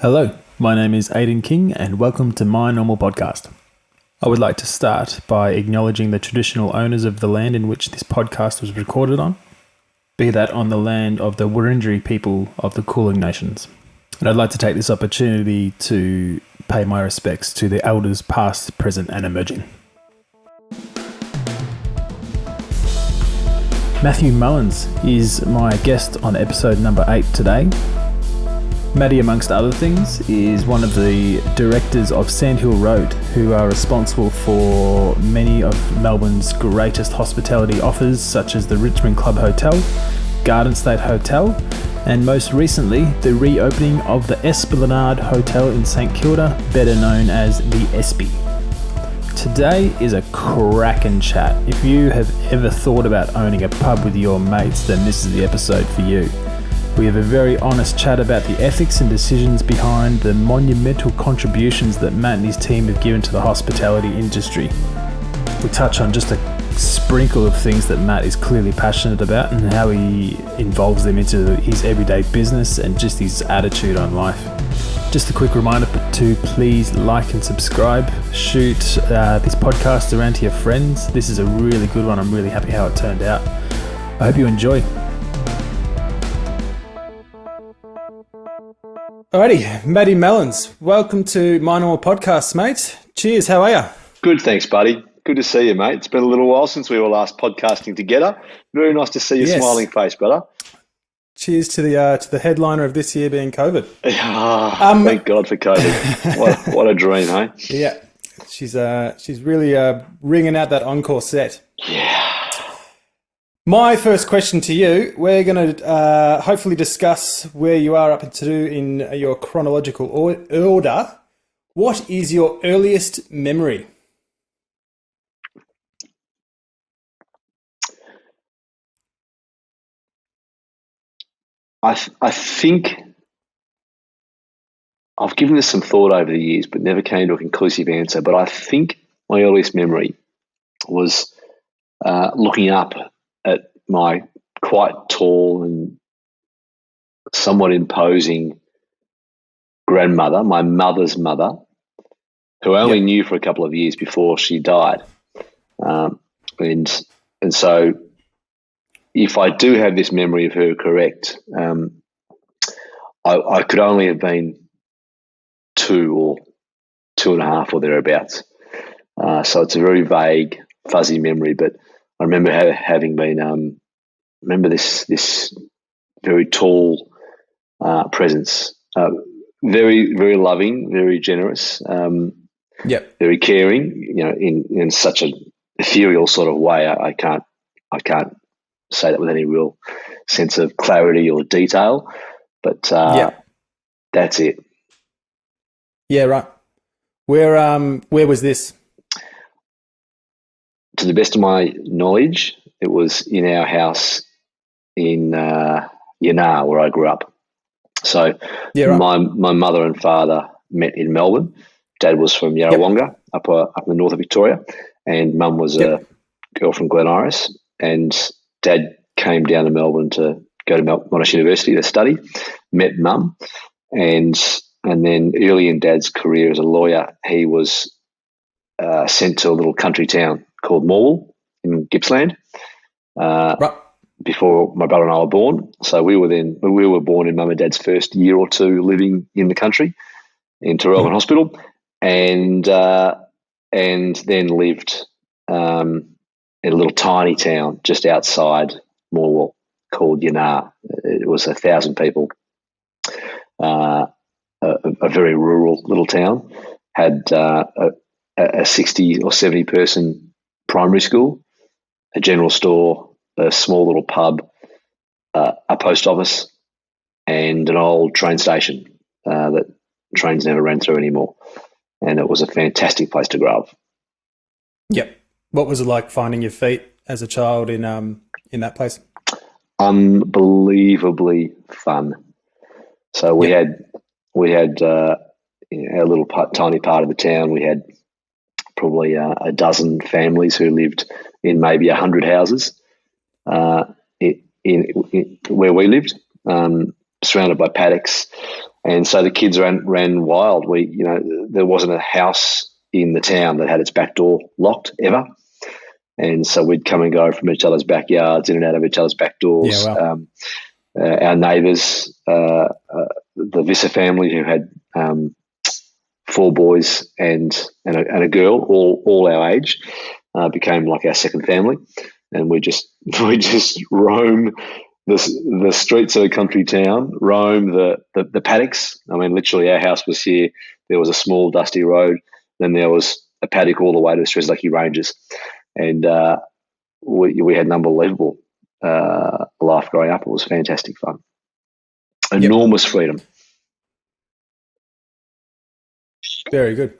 Hello, my name is Aidan King and welcome to My Normal Podcast. I would like to start by acknowledging the traditional owners of the land in which this podcast was recorded on, be that on the land of the Wurundjeri people of the Kulin Nations. And I'd like to take this opportunity to pay my respects to the elders past, present and emerging. Matthew Mullins is my guest on episode number 8 today. Matty, amongst other things, is one of the directors of Sandhill Road, who are responsible for many of Melbourne's greatest hospitality offers, such as the Richmond Club Hotel, Garden State Hotel, and most recently, the reopening of the Esplanade Hotel in St Kilda, better known as the Espy. Today is a cracking chat. If you have ever thought about owning a pub with your mates, then this is the episode for you. We have a very honest chat about the ethics and decisions behind the monumental contributions that Matt and his team have given to the hospitality industry. We touch on just a sprinkle of things that Matt is clearly passionate about and how he involves them into his everyday business and just his attitude on life. Just a quick reminder to please like and subscribe. Shoot this podcast around to your friends. This is a really good one. I'm really happy how it turned out. I hope you enjoy. Alrighty, Matty Mullins, welcome to My Normal Podcast, mate. Cheers, how are you? Good, thanks, buddy. Good to see you, mate. It's been a little while since we were last podcasting together. Very nice to see your smiling face, brother. Cheers to the headliner of this year being COVID. Thank God for COVID. What a dream, hey? Yeah, she's really ringing out that encore set. Yeah. My first question to you, we're going to hopefully discuss where you are up to in your chronological order. What is your earliest memory? I think I've given this some thought over the years, but never came to a conclusive answer. But I think my earliest memory was looking up at my quite tall and somewhat imposing grandmother, my mother's mother, who I only knew for a couple of years before she died. And so if I do have this memory of her correct, I could only have been 2 or 2.5 or thereabouts. So it's a very vague, fuzzy memory, but I remember having been, remember this very tall presence, very, very loving, very generous, very caring, in such an ethereal sort of way. I can't say that with any real sense of clarity or detail, but that's it. Yeah, right. Where was this? To the best of my knowledge, it was in our house in Yanar, where I grew up. So my mother and father met in Melbourne. Dad was from Yarrawonga, up in the north of Victoria, and Mum was a girl from Glen Iris. And Dad came down to Melbourne to go to Monash University to study, met Mum, and then early in Dad's career as a lawyer, he was sent to a little country town called Mullins in Gippsland before my brother and I were born. So we were born in Mum and Dad's first year or two living in the country in Terrelman Hospital, and then lived in a little tiny town just outside Morwell called Yanar. It was 1,000 people, a very rural little town. Had a 60 or 70 person primary school, a general store, a small little pub, a post office, and an old train station that trains never ran through anymore. And it was a fantastic place to grow up. Yep. What was it like finding your feet as a child in that place? Unbelievably fun. So we had our little tiny part of the town. We had probably a dozen families who lived in maybe 100 houses in where we lived, surrounded by paddocks, And so the kids ran wild. There wasn't a house in the town that had its back door locked ever. And so we'd come and go from each other's backyards, in and out of each other's back doors. Yeah, wow. Our neighbours, the Visser family, who had 4 boys and a girl, all our age, became like our second family, and we just roam the streets of a country town, roam the paddocks. I mean, literally, our house was here. There was a small dusty road, then there was a paddock all the way to the Strzelecki Ranges, and we had an unbelievable life growing up. It was fantastic fun, enormous freedom. Very good.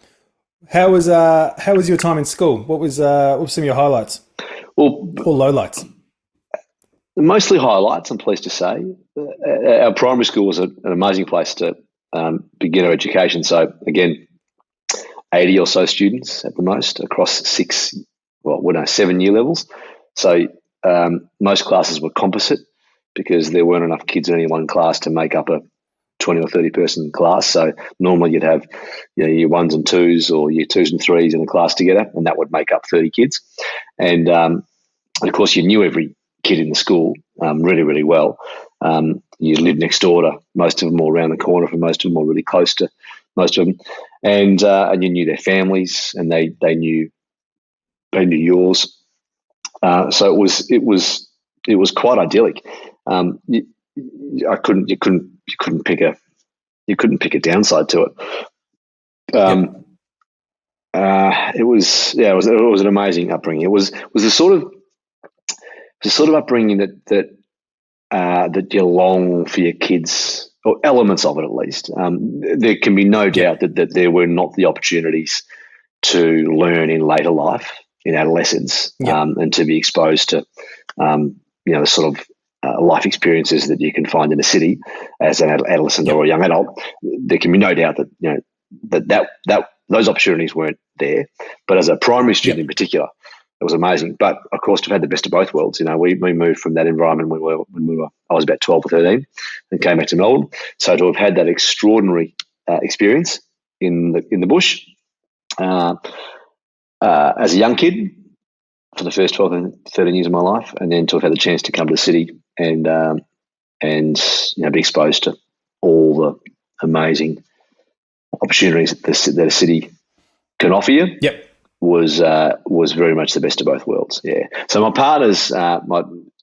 How was your time in school? What was some of your highlights? Well, or lowlights? Mostly highlights, I'm pleased to say. Our primary school was an amazing place to begin our education. So again, 80 or so students at the most across 7 year levels. So most classes were composite because there weren't enough kids in any one class to make up a 20 or 30 person class. So normally you'd have year 1s and 2s or year 2s and 3s in a class together, and that would make up 30 kids. And of course you knew every kid in the school really, really well. You lived next door to most of them, or around the corner from most of them, or really close to most of them, and you knew their families, and they knew yours. So it was quite idyllic. You couldn't pick a downside to it. It was an amazing upbringing. It was the sort of upbringing that you long for your kids, or elements of it at least. There can be no doubt that there were not the opportunities to learn in later life, in adolescence, and to be exposed to the sort of life experiences that you can find in a city as an adolescent or a young adult. There can be no doubt that those opportunities weren't there. But as a primary student in particular, it was amazing. But of course, to have had the best of both worlds. We moved from that environment I was about 12 or 13, and came back to Melbourne. So to have had that extraordinary experience in the bush as a young kid for the first 12 and 13 years of my life, and then to have had the chance to come to the city and be exposed to all the amazing opportunities that a city can offer you. Was very much the best of both worlds. Yeah. So my partners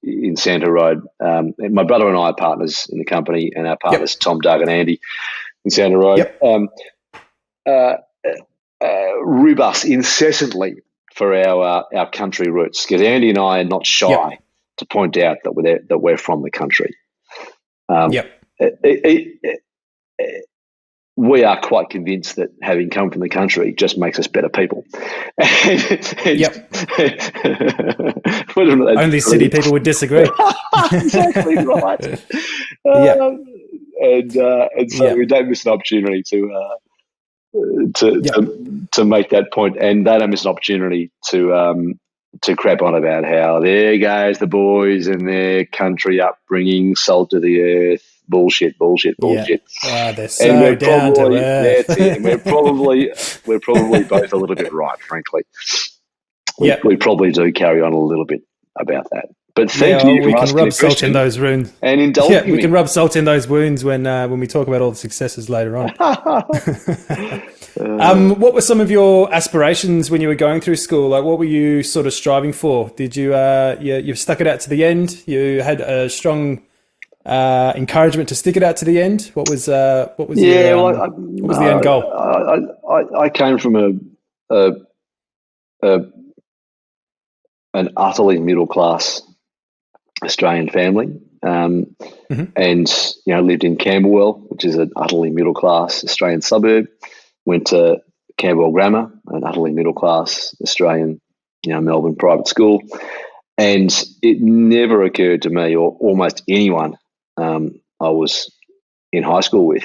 in Santa Road, my brother and I are partners in the company, and our partners Tom, Doug, and Andy in Santa Road rib us incessantly for our country roots, because Andy and I are not shy to point out that we're from the country. We are quite convinced that having come from the country just makes us better people. Only city people would disagree. Exactly right. And so we don't miss an opportunity to make that point, and they don't miss an opportunity to crap on about how there goes the boys and their country upbringing, salt of the earth. Bullshit. They're so down to earth. That's it. We're probably both a little bit right, frankly. We probably do carry on a little bit about that. But thank you for asking. We can rub salt in those wounds and indulge me. We can rub salt in those wounds when we talk about all the successes later on. What were some of your aspirations when you were going through school? Like, what were you sort of striving for? Did you you stuck it out to the end? You had a strong encouragement to stick it out to the end? What was the end goal? I came from an utterly middle class Australian family, and lived in Camberwell, which is an utterly middle class Australian suburb. Went to Camberwell Grammar, an utterly middle class Australian, Melbourne private school, and it never occurred to me or almost anyone I was in high school with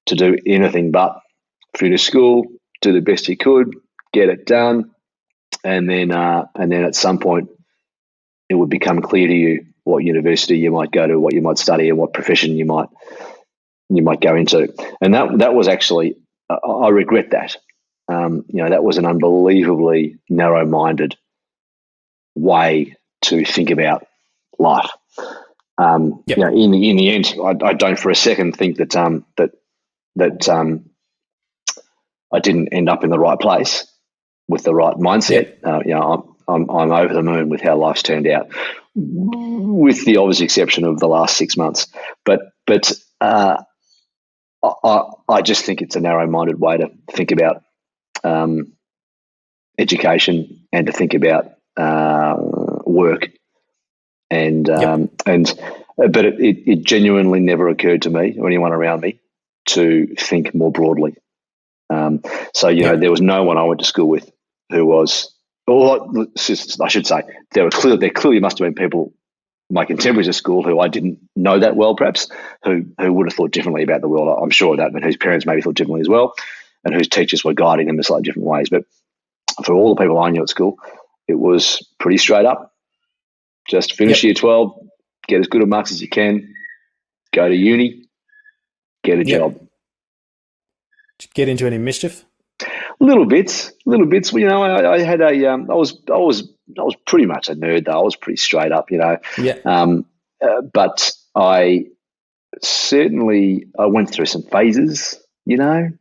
to do anything but finish school, do the best you could, get it done, and then at some point it would become clear to you what university you might go to, what you might study, and what profession you might you might go into. And that was actually, I regret that. That was an unbelievably narrow-minded way to think about life. In the end, I don't for a second think that I didn't end up in the right place with the right mindset. I'm over the moon with how life's turned out, with the obvious exception of the last 6 months. But I just think it's a narrow-minded way to think about education and to think about work. But it genuinely never occurred to me or anyone around me to think more broadly. There was no one I went to school with who was, or I should say, there clearly must have been people, my contemporaries at school, who I didn't know that well, perhaps, who would have thought differently about the world. I'm sure of that, but whose parents maybe thought differently as well, and whose teachers were guiding them in slightly different ways. But for all the people I knew at school, it was pretty straight up. Just finish year 12, get as good a marks as you can, go to uni, get a job. Did you get into any mischief? Little bits. I had I was pretty much a nerd though. I was pretty straight up, but I went through some phases, fair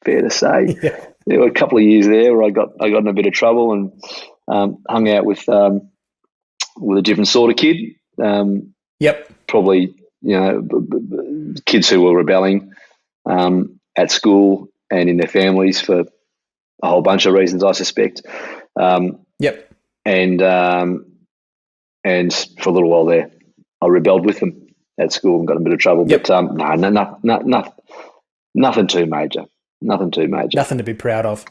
to say. Yeah. There were a couple of years there where I got in a bit of trouble and hung out with a different sort of kid. Probably, kids who were rebelling at school and in their families for a whole bunch of reasons, I suspect. And for a little while there, I rebelled with them at school and got in a bit of trouble. But nothing too major. Nothing to be proud of.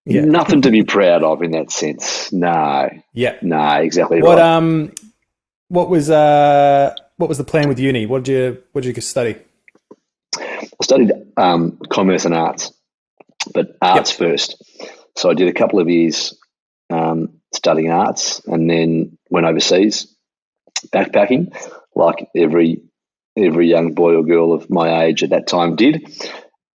Yeah. Nothing to be proud of in that sense. No. Yeah. No, exactly right. What was the plan with uni? What did you study? I studied commerce and arts, but arts first. So I did a couple of years studying arts, and then went overseas backpacking, like every young boy or girl of my age at that time did,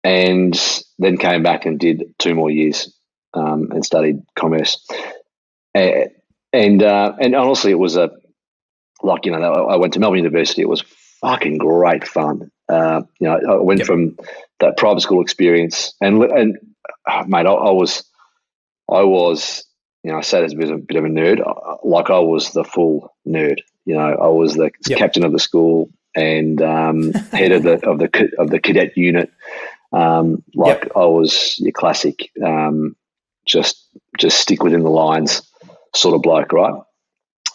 and then came back and did 2 more years and studied commerce. And honestly, it was I went to Melbourne University. It was fucking great fun. I went from that private school experience, and mate, I was, I say this as a bit of a nerd, like I was the full nerd. I was the captain of the school and head of the cadet unit. I was your classic, just stick within the lines sort of bloke, right?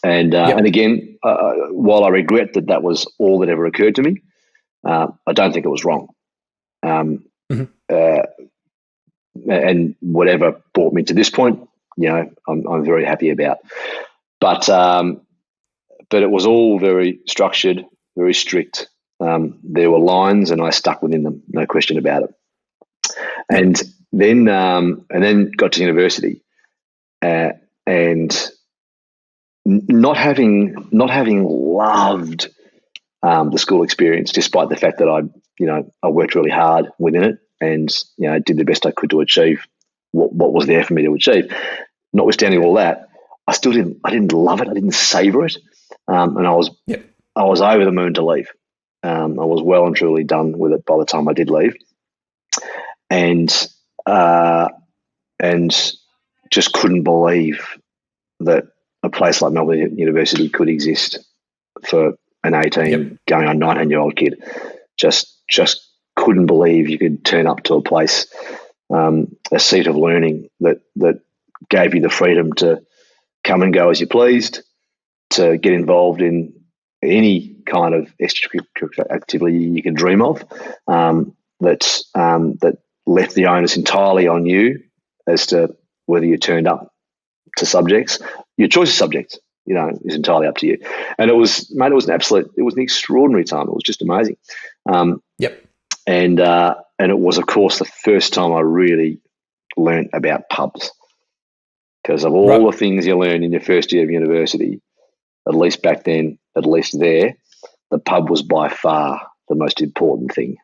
And again, while I regret that was all that ever occurred to me, I don't think it was wrong. And whatever brought me to this point, I'm very happy about. But it was all very structured, very strict. There were lines, and I stuck within them, no question about it. And then got to university, and not having loved the school experience, despite the fact that I worked really hard within it and did the best I could to achieve what was there for me to achieve. Notwithstanding all that, I didn't love it. I didn't savor it, and I was over the moon to leave. I was well and truly done with it by the time I did leave, and just couldn't believe that a place like Melbourne University could exist for an 18 going on 19-year-old kid. Just couldn't believe you could turn up to a place, a seat of learning that gave you the freedom to come and go as you pleased, to get involved in any kind of extracurricular activity you can dream of, that left the onus entirely on you as to whether you turned up to subjects. Your choice of subjects, is entirely up to you. And it was an extraordinary time. It was just amazing. And it was, of course, the first time I really learned about pubs, because of all the things you learn in your first year of university, at least back then, at least there, the pub was by far the most important thing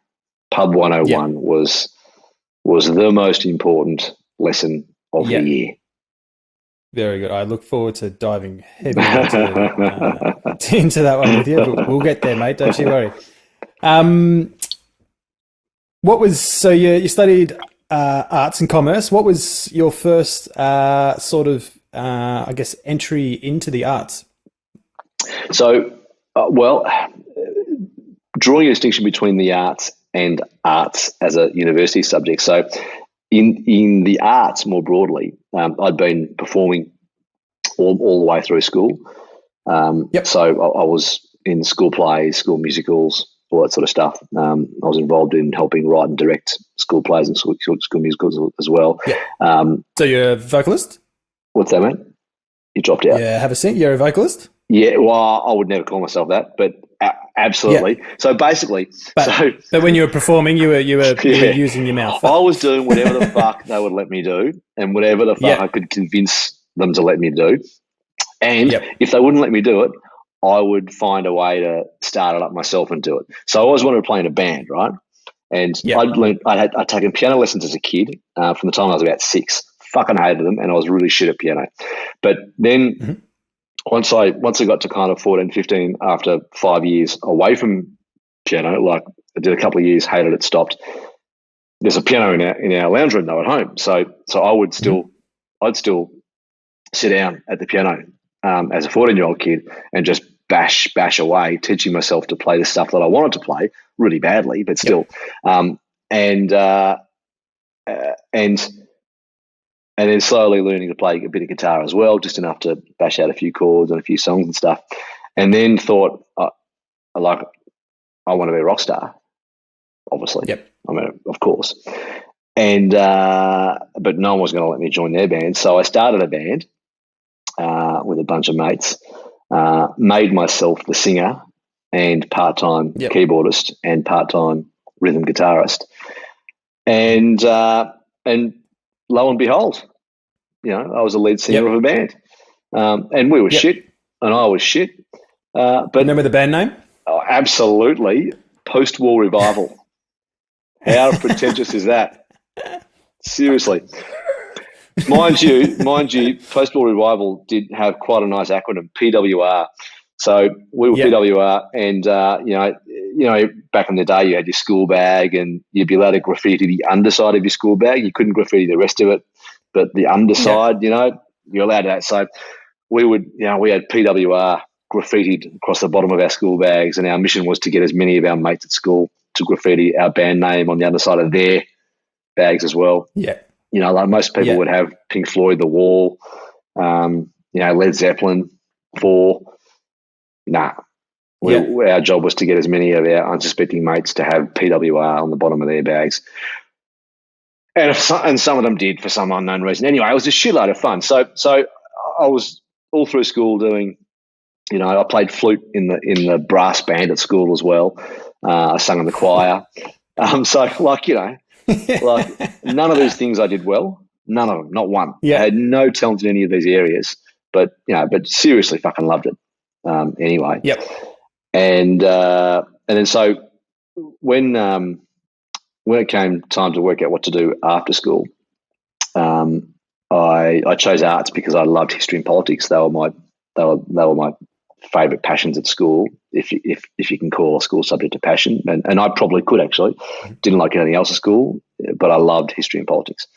Pub 101 was the most important lesson of the year. Very good. I look forward to diving heavily into that one with you, but we'll get there, mate. Don't you worry. So you studied arts and commerce. What was your first entry into the arts? So, drawing a distinction between the arts and arts as a university subject. So in the arts more broadly, I'd been performing all the way through school. So I was in school plays, school musicals, all that sort of stuff. I was involved in helping write and direct school plays and school musicals as well. So you're a vocalist? What's that, mate? You dropped out. Yeah, have a sing. You're a vocalist? Yeah, well, I would never call myself that, but absolutely. Yeah. So basically, but when you were performing, you were using your mouth. I was doing whatever the fuck they would let me do, and whatever the fuck I could convince them to let me do. And if they wouldn't let me do it, I would find a way to start it up myself and do it. So I always wanted to play in a band, right? And I'd taken piano lessons as a kid from the time I was about 6. Fucking hated them, and I was really shit at piano. But then once I got to kind of 14, 15, after 5 years away from piano, like I did a couple of years, hated it, stopped. There's a piano in our lounge room though at home, so I would I'd still sit down at the piano as a 14-year-old kid and just bash away, teaching myself to play the stuff that I wanted to play really badly, but still, and then slowly learning to play a bit of guitar as well, just enough to bash out a few chords and a few songs and stuff. And then thought, I want to be a rock star, obviously. I mean, of course. And but no one was going to let me join their band, so I started a band with a bunch of mates. Made myself the singer and part-time keyboardist and part-time rhythm guitarist, and lo and behold, I was the lead singer of a band, and we were shit, and I was shit. But remember the band name? Oh, absolutely, Post-War Revival. How pretentious is that? Seriously. Mind you, Post-War Revival did have quite a nice acronym, PWR. So we were PWR, and back in the day, you had your school bag, and you'd be allowed to graffiti the underside of your school bag. You couldn't graffiti the rest of it, but the underside, you're allowed that. So we had PWR graffitied across the bottom of our school bags, and our mission was to get as many of our mates at school to graffiti our band name on the underside of their bags as well. Like most people would have Pink Floyd, The Wall, Led Zeppelin, 4. Nah. Our job was to get as many of our unsuspecting mates to have PWR on the bottom of their bags. And some of them did for some unknown reason. Anyway, it was a shitload of fun. So I was all through school doing, I played flute in the brass band at school as well. I sung in the choir. Like none of these things I did well. None of them, not one. I had no talent in any of these areas, but seriously fucking loved it. Anyway. And then so when it came time to work out what to do after school, I chose arts because I loved history and politics. They were my favourite passions at school, if you can call a school subject a passion, and I probably could actually. Didn't like anything else at school, but I loved history and politics,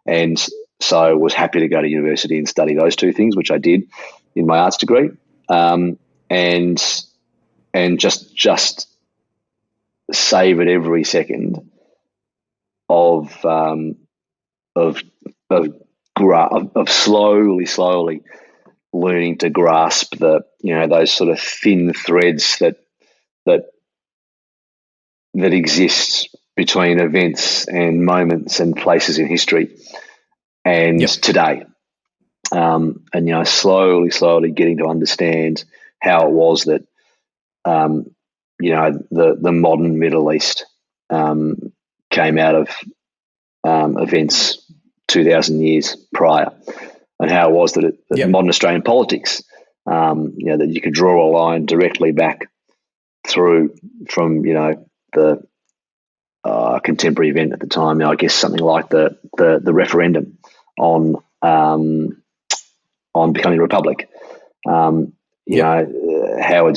and so was happy to go to university and study those two things, which I did in my arts degree, and just savoured every second of slowly learning to grasp those sort of thin threads that exist between events and moments and places in history and today, and slowly getting to understand how it was that the modern Middle East came out of events 2,000 years prior, and how it was that modern Australian politics, that you could draw a line directly back through from the contemporary event at the time. I guess something like the referendum on becoming a republic. Howard's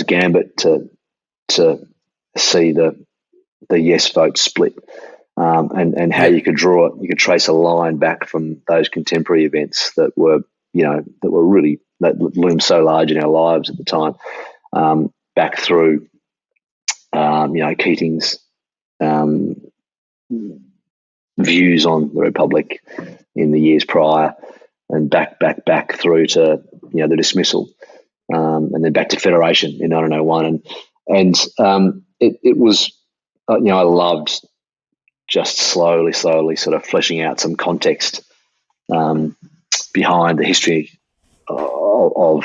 gambit to see the yes vote split, and how you could trace a line back from those contemporary events that were really, that loomed so large in our lives at the time, back through Keating's views on the republic in the years prior, and back through to the dismissal, and then back to federation in 1901, and it was I loved just slowly sort of fleshing out some context behind the history of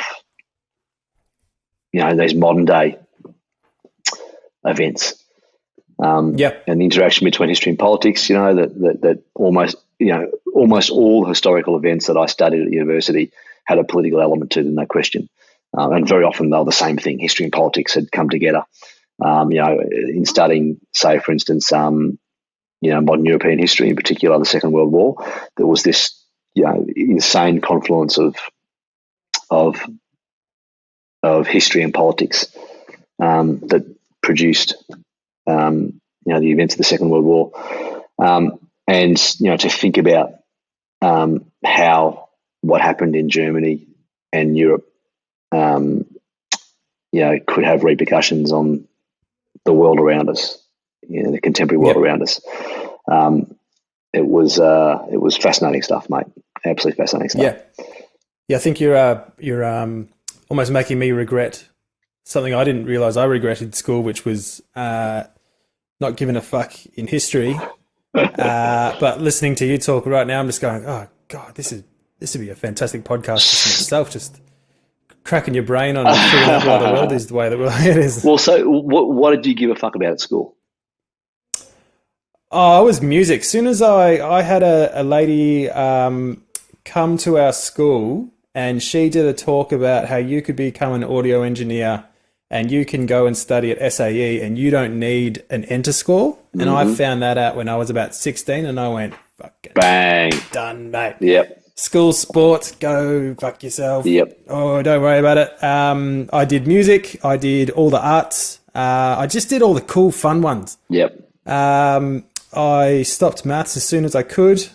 these modern day events. And the interaction between history and politics, that almost all historical events that I studied at university had a political element to them, no question. And very often they were the same thing. History and politics had come together. In studying, say, for instance, modern European history, in particular the Second World War, there was this insane confluence of history and politics that produced the events of the Second World War, and to think about how what happened in Germany and Europe could have repercussions on the world around us, the contemporary world around us. It was fascinating stuff, mate. Absolutely fascinating stuff. Yeah. I think you're almost making me regret something I didn't realize I regretted in school, which was not giving a fuck in history. But listening to you talk right now, I'm just going, oh God, this would be a fantastic podcast just in itself. Just cracking your brain on figuring out why the world is the way the world it is. Well, so what did you give a fuck about at school? Oh, it was music. As soon as I had a lady come to our school, and she did a talk about how you could become an audio engineer and you can go and study at SAE and you don't need an enter score. And I found that out when I was about 16, and I went, fucking bang, done, mate. Yep. School sports, go fuck yourself. Yep. Oh, don't worry about it. I did music. I did all the arts. I just did all the cool, fun ones. Yep. I stopped maths as soon as I could.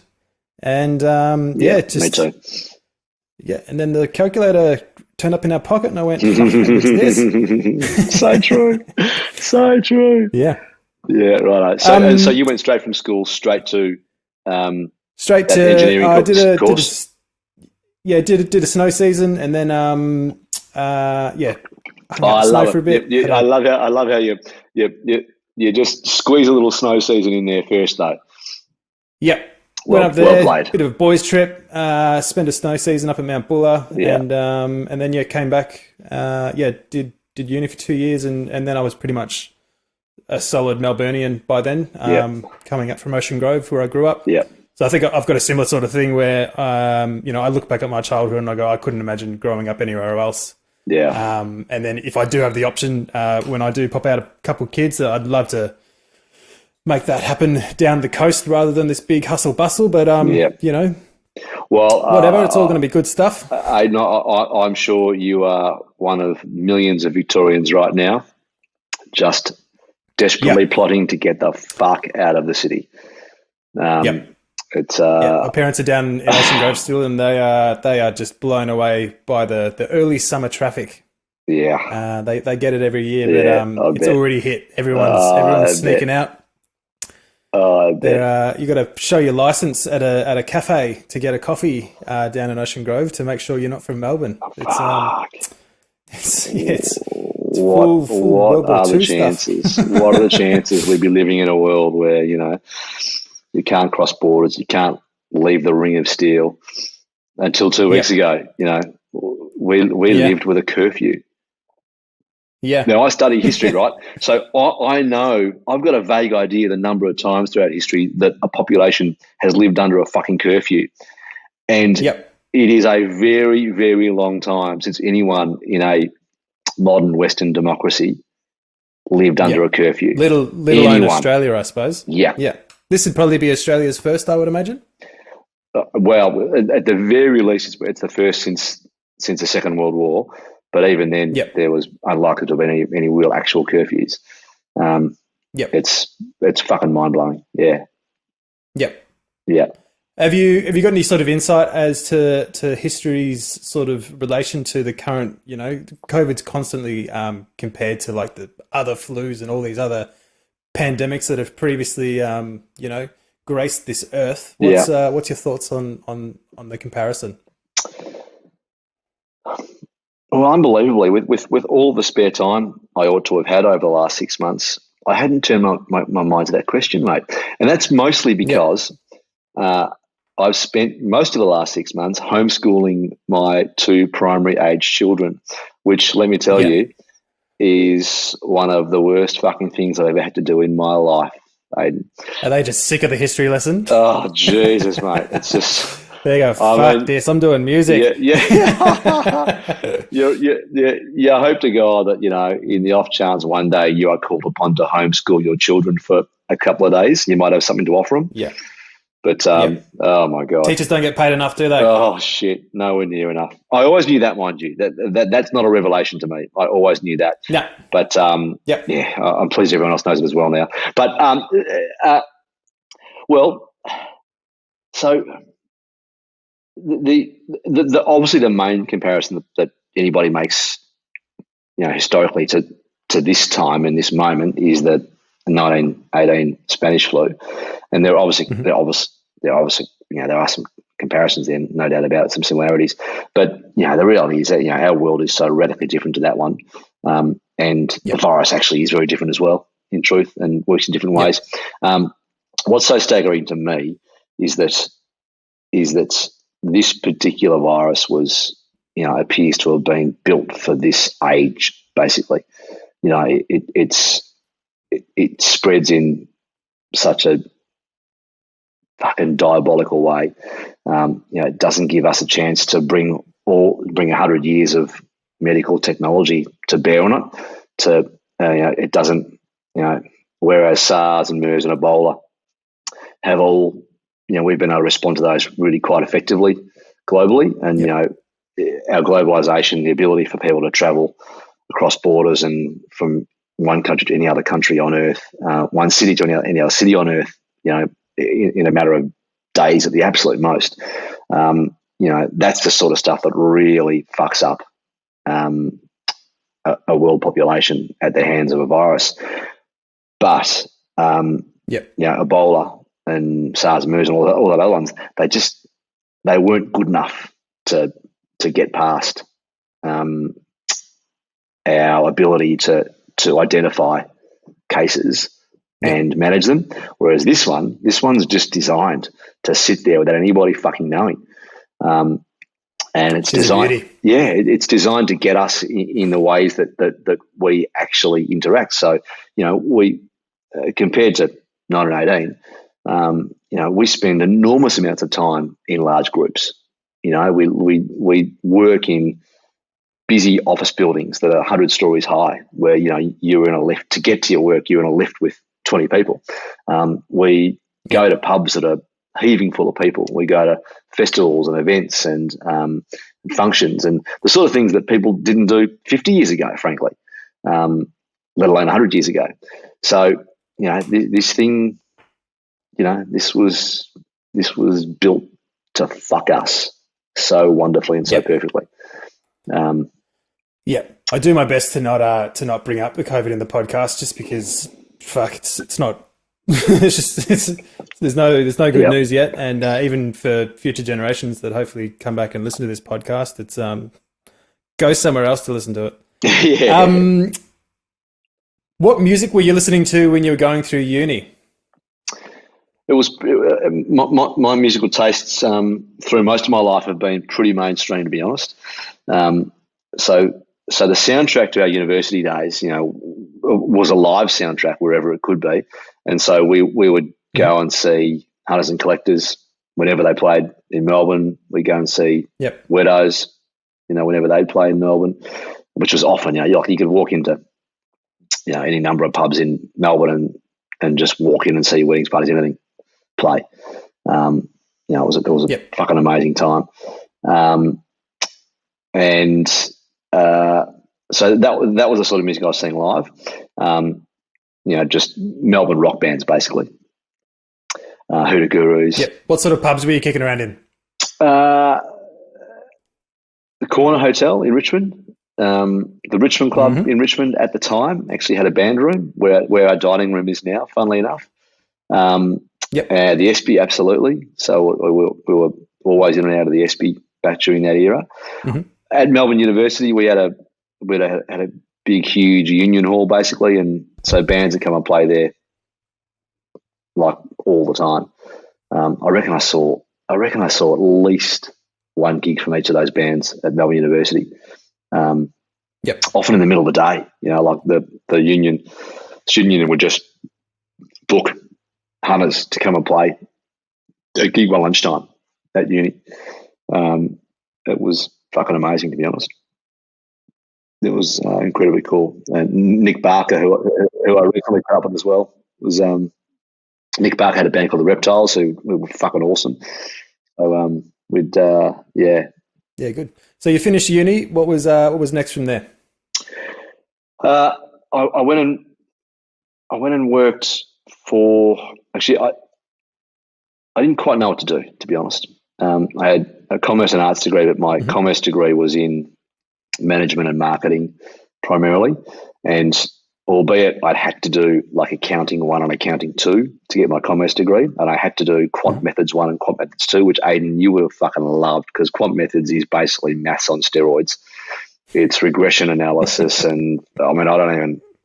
And me too. Yeah, and then the calculator turned up in our pocket, and I went, "Fuck, what's this?" So true, so true. Yeah, right. So, so you went straight from school straight to engineering course. Did a snow season, and then I love it. For a bit. I love how you just squeeze a little snow season in there first, though. Yep. Went up there, bit of a boys' trip, spent a snow season up at Mount Buller, and then came back, did uni for 2 years, and then I was pretty much a solid Melburnian by then, coming up from Ocean Grove where I grew up. Yeah. So I think I've got a similar sort of thing where, I look back at my childhood and I go, I couldn't imagine growing up anywhere else. Yeah. And then if I do have the option, when I do pop out a couple of kids, I'd love to make that happen down the coast rather than this big hustle bustle. But, well, whatever, it's all going to be good stuff. I'm sure you are one of millions of Victorians right now, just desperately plotting to get the fuck out of the city. It's my parents are down in Ocean Grove still, and they are just blown away by the early summer traffic. Yeah, they get it every year, but it's already hit. Everyone's sneaking out. You got to show your license at a cafe to get a coffee down in Ocean Grove to make sure you're not from Melbourne. It's what are the chances? What are the chances we'd be living in a world where you can't cross borders, you can't leave the Ring of Steel? Until 2 weeks ago, we lived with a curfew. Yeah. Now, I study history, right? So I know, I've got a vague idea the number of times throughout history that a population has lived under a fucking curfew. And it is a very, very long time since anyone in a modern Western democracy lived under a curfew. Little known Australia, I suppose. Yeah. This would probably be Australia's first, I would imagine. Well, at the very least, it's the first since the Second World War. But even then, there was unlikely to have been any real actual curfews. It's fucking mind blowing. Yeah. Yeah. Have you got any sort of insight as to history's sort of relation to the current? You know, COVID's constantly compared to like the other flus and all these other pandemics that have previously, graced this earth. What's your thoughts on the comparison? Well, unbelievably, with all the spare time I ought to have had over the last 6 months, I hadn't turned my mind to that question, mate. And that's mostly because I've spent most of the last 6 months homeschooling my 2 primary age children, which, let me tell you, is one of the worst fucking things I've ever had to do in my life, Aiden. Are they just sick of the history lesson? Oh, Jesus, mate. It's just... There you go. Fuck this. I'm doing music. Yeah. I hope to God that, in the off chance one day you are called upon to homeschool your children for a couple of days, you might have something to offer them. Yeah. But, oh, my God. Teachers don't get paid enough, do they? Oh, shit. Nowhere near enough. I always knew that, mind you. That's not a revelation to me. I always knew that. No. But, I'm pleased everyone else knows it as well now. But, so... The obviously the main comparison that anybody makes, historically to this time and this moment is the 1918 Spanish flu, and there are some comparisons there, no doubt about it, some similarities, but the reality is that our world is so radically different to that one, and the virus actually is very different as well, in truth, and works in different ways. What's so staggering to me is that this particular virus appears to have been built for this age, basically. It spreads in such a fucking diabolical way. It doesn't give us a chance to bring 100 years of medical technology to bear on it. It doesn't, whereas SARS and MERS and Ebola have all, we've been able to respond to those really quite effectively globally. And, our globalization, the ability for people to travel across borders and from one country to any other country on earth, one city to any other city on earth, in a matter of days at the absolute most, that's the sort of stuff that really fucks up a world population at the hands of a virus. But, Ebola and SARS, MERS, and all that other ones, they weren't good enough to get past our ability to identify cases and manage them. Whereas this one's just designed to sit there without anybody fucking knowing. And it's designed, it's designed to get us in the ways that we actually interact. So, we compared to 1918. We spend enormous amounts of time in large groups. We work in busy office buildings that are 100 stories high, where you're in a lift to get to your work. You're in a lift with 20 people. We go to pubs that are heaving full of people. We go to festivals and events and functions and the sort of things that people didn't do 50 years ago, frankly, let alone 100 years ago. So this thing. This was built to fuck us so wonderfully and so perfectly. I do my best to not bring up the COVID in the podcast, just because it's not. There's no good news yet, and even for future generations that hopefully come back and listen to this podcast, it's go somewhere else to listen to it. What music were you listening to when you were going through uni? It was my musical tastes through most of my life have been pretty mainstream, to be honest. So the soundtrack to our university days, was a live soundtrack wherever it could be, and so we would go and see Hunters and Collectors whenever they played in Melbourne. We go and see Weirdos, whenever they'd play in Melbourne, which was often, like you could walk into any number of pubs in Melbourne and just walk in and see weddings, parties, anything, play. It was a fucking amazing time. And so that was the sort of music I was seeing live. Just Melbourne rock bands, basically. Hoodoo Gurus. Yep. What sort of pubs were you kicking around in? The Corner Hotel in Richmond. The Richmond Club in Richmond at the time actually had a band room where our dining room is now, funnily enough. The Espy, absolutely. So we were always in and out of the Espy back during that era. Mm-hmm. At Melbourne University, we had a big, huge union hall, basically, and so bands would come and play there like all the time. I reckon I saw at least one gig from each of those bands at Melbourne University. Often in the middle of the day, like the student union would just book hunters to come and play a gig by lunchtime at uni. It was fucking amazing, to be honest. It was incredibly cool. And Nick Barker, who I recently put up with as well, was Nick Barker had a band called the Reptiles, who were fucking awesome. So Yeah, good. So you finished uni. What was next from there? I went and worked for. Actually, I didn't quite know what to do, to be honest. I had a commerce and arts degree, but my commerce degree was in management and marketing primarily, and albeit I'd had to do like accounting 1 and accounting 2 to get my commerce degree, and I had to do quant methods 1 and quant methods 2, which Aidan, you would have fucking loved, because quant methods is basically maths on steroids. It's regression analysis, and I mean,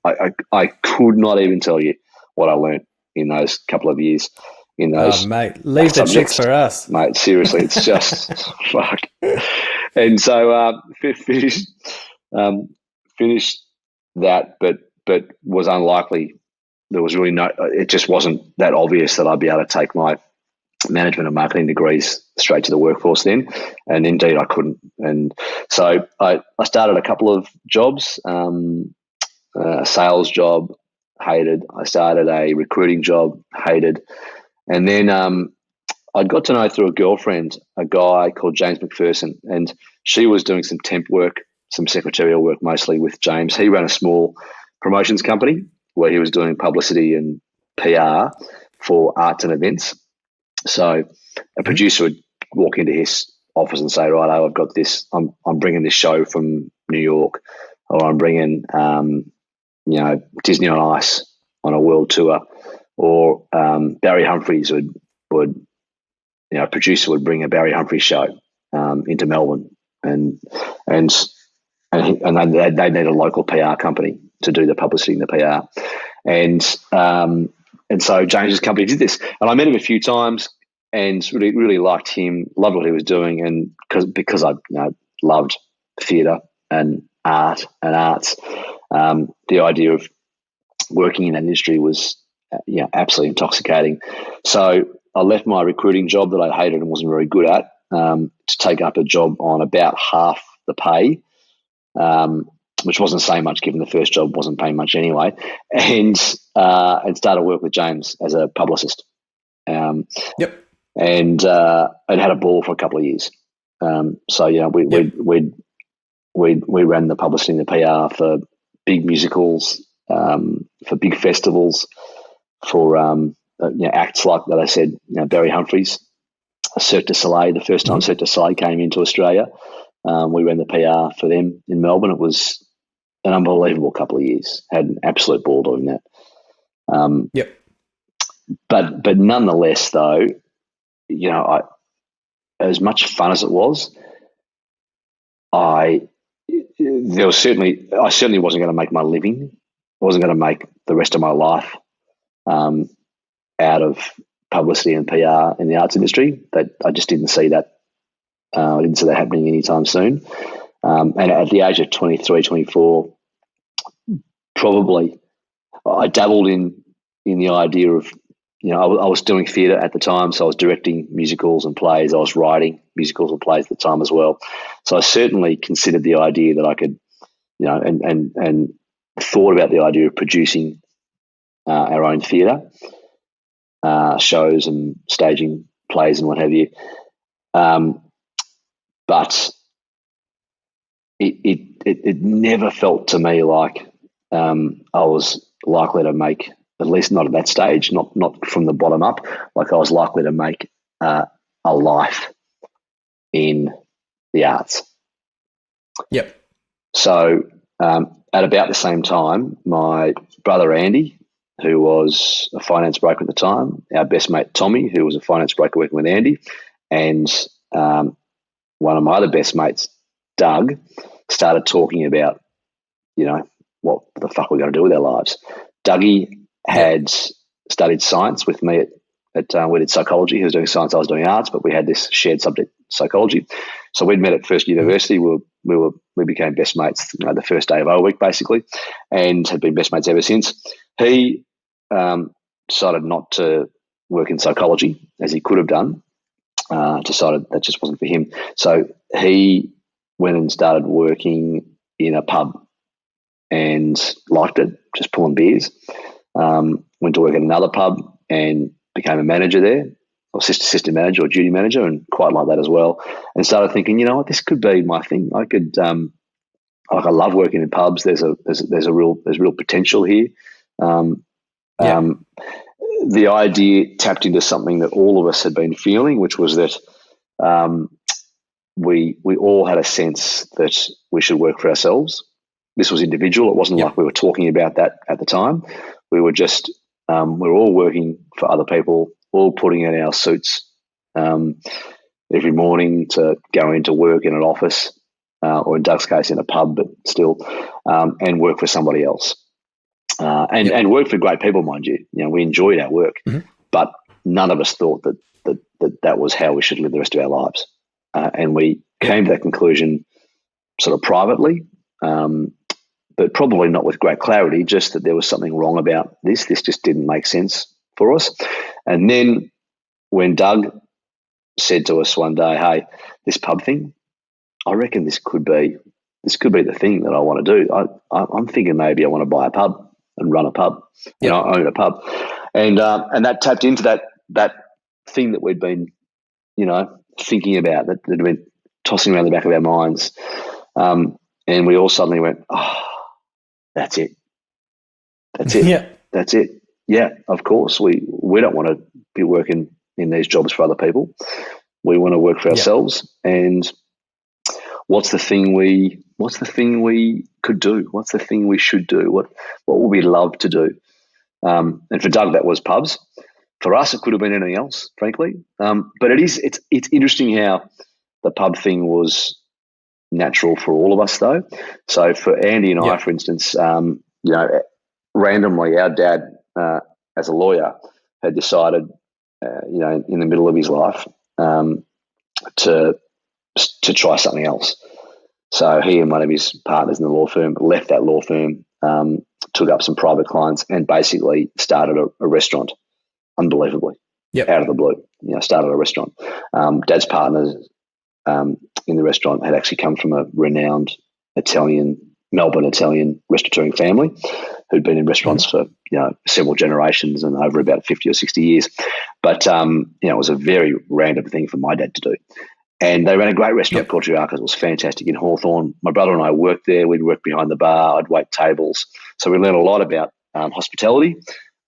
I could not even tell you what I learned in those couple of years. In those, mate, leave the chicks for us, mate. Seriously, it's just fuck. And so finished that, but was unlikely. There was really it just wasn't that obvious that I'd be able to take my management and marketing degrees straight to the workforce then, and indeed I couldn't. And so I started a couple of jobs, a sales job, hated. I started a recruiting job, hated. And then I got to know through a girlfriend a guy called James McPherson, and she was doing some temp work, some secretarial work mostly with James. He ran a small promotions company where he was doing publicity and PR for arts and events. So a producer would walk into his office and say, right, I've got this, I'm bringing this show from New York, or I'm bringing, Disney on Ice on a world tour. Or Barry Humphries would a producer would bring a Barry Humphries show into Melbourne, and they need a local PR company to do the publicity and the PR, and so James's company did this, and I met him a few times and really liked him, loved what he was doing, and because I loved theatre and art and arts, the idea of working in that industry was absolutely intoxicating. So I left my recruiting job that I hated and wasn't very good at to take up a job on about half the pay, which wasn't saying much given the first job wasn't paying much anyway, and started work with James as a publicist. And I'd had a ball for a couple of years. We ran the publicity and the PR for big musicals, for big festivals, for acts like that. I said, Barry Humphries, Cirque du Soleil. The first time Cirque du Soleil came into Australia, we ran the PR for them in Melbourne. It was an unbelievable couple of years. Had an absolute ball doing that. But nonetheless, though, as much fun as it was, I certainly wasn't going to make my living. I wasn't going to make the rest of my life out of publicity and PR in the arts industry. That I just didn't see that. I didn't see that happening anytime soon. And at the age of 23, 24, probably I dabbled in the idea of, I was doing theatre at the time, so I was directing musicals and plays. I was writing musicals and plays at the time as well. So I certainly considered the idea that I could, and thought about the idea of producing our own theatre, shows and staging plays and what have you. But it never felt to me like I was likely to make, at least not at that stage, not from the bottom up, like I was likely to make a life in the arts. Yep. So at about the same time, my brother Andy, who was a finance broker at the time, our best mate Tommy, who was a finance broker working with Andy, and one of my other best mates, Doug, started talking about, what the fuck we're going to do with our lives. Dougie had studied science with me we did psychology. He was doing science, I was doing arts, but we had this shared subject, psychology. So we'd met at first university. We became best mates, the first day of O week, basically, and had been best mates ever since. He decided not to work in psychology as he could have done. Decided that just wasn't for him. So he went and started working in a pub and liked it, just pulling beers. Went to work at another pub and became a manager there, or assistant manager or duty manager, and quite like that as well. And started thinking, you know what, this could be my thing. I could, I love working in pubs. There's real potential here. The idea tapped into something that all of us had been feeling, which was that we all had a sense that we should work for ourselves. This was individual. It wasn't like we were talking about that at the time. We were just we were all working for other people, all putting in our suits every morning to go into work in an office, or in Doug's case in a pub, but still, and work for somebody else. And work for great people, mind you. We enjoyed our work, but none of us thought that was how we should live the rest of our lives. And we came to that conclusion sort of privately, but probably not with great clarity, just that there was something wrong about this. This just didn't make sense for us. And then when Doug said to us one day, hey, this pub thing, I reckon this could be the thing that I want to do. I'm thinking maybe I want to buy a pub and run a pub, own a pub. And that tapped into that thing that we'd been, thinking about, that had been tossing around the back of our minds. And we all suddenly went, oh, that's it. That's it. Yeah. That's it. Yeah, of course. We don't want to be working in these jobs for other people. We want to work for ourselves. And what's the thing we could do? What's the thing we should do? What would we love to do? And for Doug, that was pubs. For us, it could have been anything else, frankly. But it's interesting how the pub thing was natural for all of us, though. So for Andy and I, for instance, randomly, our dad, as a lawyer, had decided, in the middle of his life, to try something else. So he and one of his partners in the law firm left that law firm, took up some private clients, and basically started a restaurant, unbelievably, out of the blue. Started a restaurant. Dad's partners in the restaurant had actually come from a renowned Melbourne Italian restaurateuring family who'd been in restaurants for several generations and over about 50 or 60 years. But it was a very random thing for my dad to do. And they ran a great restaurant called Giarca's. It was fantastic in Hawthorne. My brother and I worked there. We'd work behind the bar. I'd wait tables. So we learned a lot about hospitality,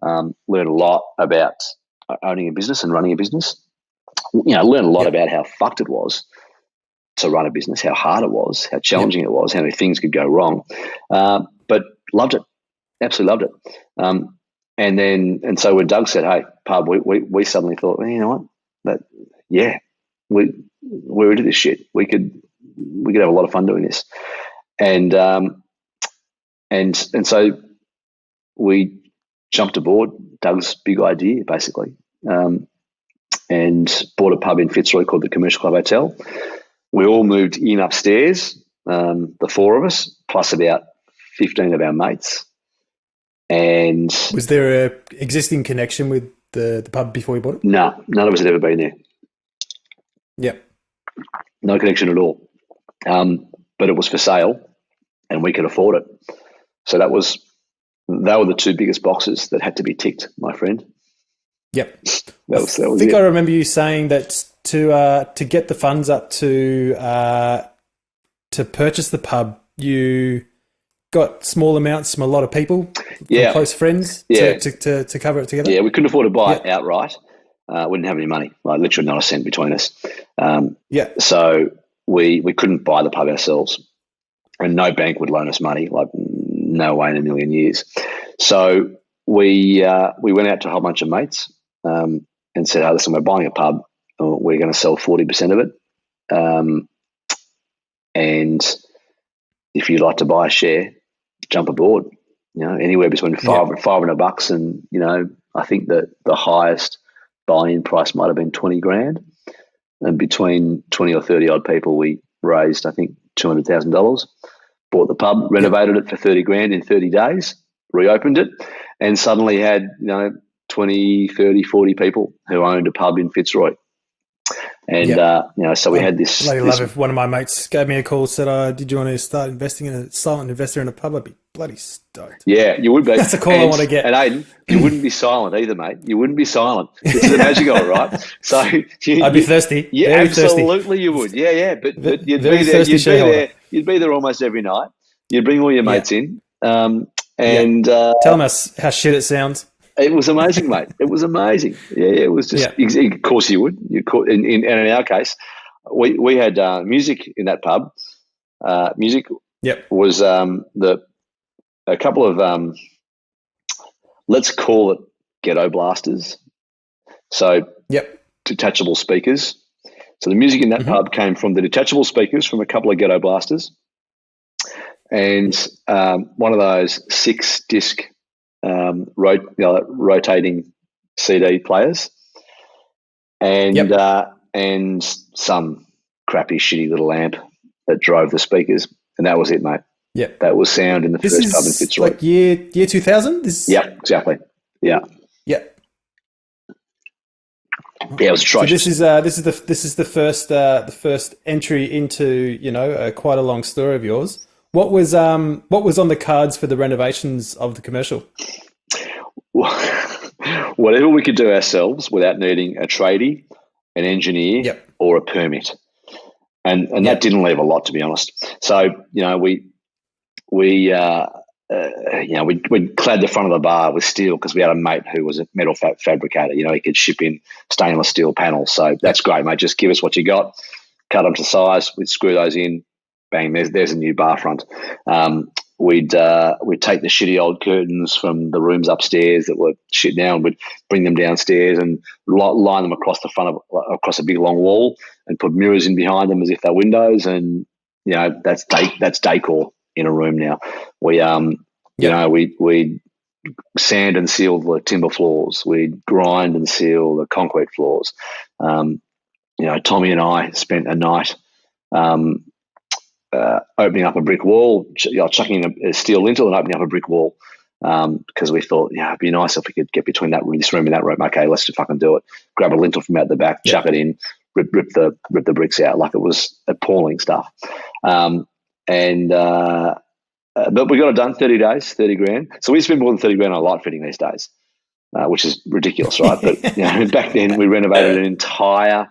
learned a lot about owning a business and running a business. Learned a lot about how fucked it was to run a business, how hard it was, how challenging it was, how many things could go wrong. But loved it. Absolutely loved it. And so when Doug said, hey, pub, we suddenly thought, well, you know what? We're into this shit. We could have a lot of fun doing this. And so we jumped aboard Doug's big idea, basically, and bought a pub in Fitzroy called the Commercial Club Hotel. We all moved in upstairs, the four of us, plus about 15 of our mates. And was there a existing connection with the pub before you bought it? No, none of us had ever been there. Yep. No connection at all. But it was for sale and we could afford it. So they were the two biggest boxes that had to be ticked, my friend. Yep. That was I think it. I remember you saying that to get the funds up to purchase the pub, you got small amounts from a lot of people, from close friends, to cover it together. Yeah, we couldn't afford to buy it outright. We didn't have any money, like literally not a cent between us. So we couldn't buy the pub ourselves, and no bank would loan us money, like no way in a million years. So we went out to a whole bunch of mates and said, "Hey, listen, we're buying a pub. We're going to sell 40% of it, and if you'd like to buy a share, jump aboard. You know, anywhere between $500 and, you know, I think that the highest buy-in price might have been $20,000, and between 20 or 30 odd people, we raised, I think, $200,000. Bought the pub, renovated it for $30,000 in 30 days, reopened it, and suddenly had, you know, 20, 30, 40 people who owned a pub in Fitzroy. And, you know, so we had this. Bloody love if one of my mates gave me a call, said, did you want to start investing in a silent investor in a pub? I'd be bloody stoked. Yeah, you would be. That's a call I want to get. And Aidan, you wouldn't be silent either, mate. You wouldn't be silent. This is the magic of it, right? So I'd be thirsty. Yeah, very absolutely thirsty. you would. Yeah. But you'd very be there. thirsty shareholder. You'd be there almost every night. You'd bring all your mates in. Tell them how shit it sounds. It was amazing, mate. It was amazing. Yeah, it was just. Of course, you would. And in our case, we had music in that pub. Music was a couple of let's call it ghetto blasters. So detachable speakers. So the music in that pub came from the detachable speakers from a couple of ghetto blasters, and one of those 6-disc rotating CD players, and some crappy, shitty little amp that drove the speakers, and that was it, mate. Yep, that was sound in the first pub in Fitzroy. Like year 2000. Yeah, exactly. Yeah. Yep. Yeah, it was atrocious. So this is the first entry into, you know, quite a long story of yours. What was on the cards for the renovations of the commercial? Whatever we could do ourselves without needing a tradie, an engineer, or a permit, and that didn't leave a lot, to be honest. So, you know, we clad the front of the bar with steel because we had a mate who was a metal fabricator. You know, he could ship in stainless steel panels. So that's great, mate. Just give us what you got, cut them to size. We'd screw those in. Bang! There's a new bar front. We'd take the shitty old curtains from the rooms upstairs that were shit now, and we'd bring them downstairs and line them across the front across a big long wall, and put mirrors in behind them as if they're windows. And you know, that's decor in a room now. We we sand and seal the timber floors. We'd grind and seal the concrete floors. You know, Tommy and I spent a night opening up a brick wall, chucking a steel lintel and opening up a brick wall, because we thought, it'd be nice if we could get between this room and that room. Okay, let's just fucking do it. Grab a lintel from out the back, chuck it in, rip the bricks out. Like, it was appalling stuff. But we got it done. 30 days, $30,000. So we spend more than $30,000 on light fitting these days, which is ridiculous, right? But you know, back then we renovated an entire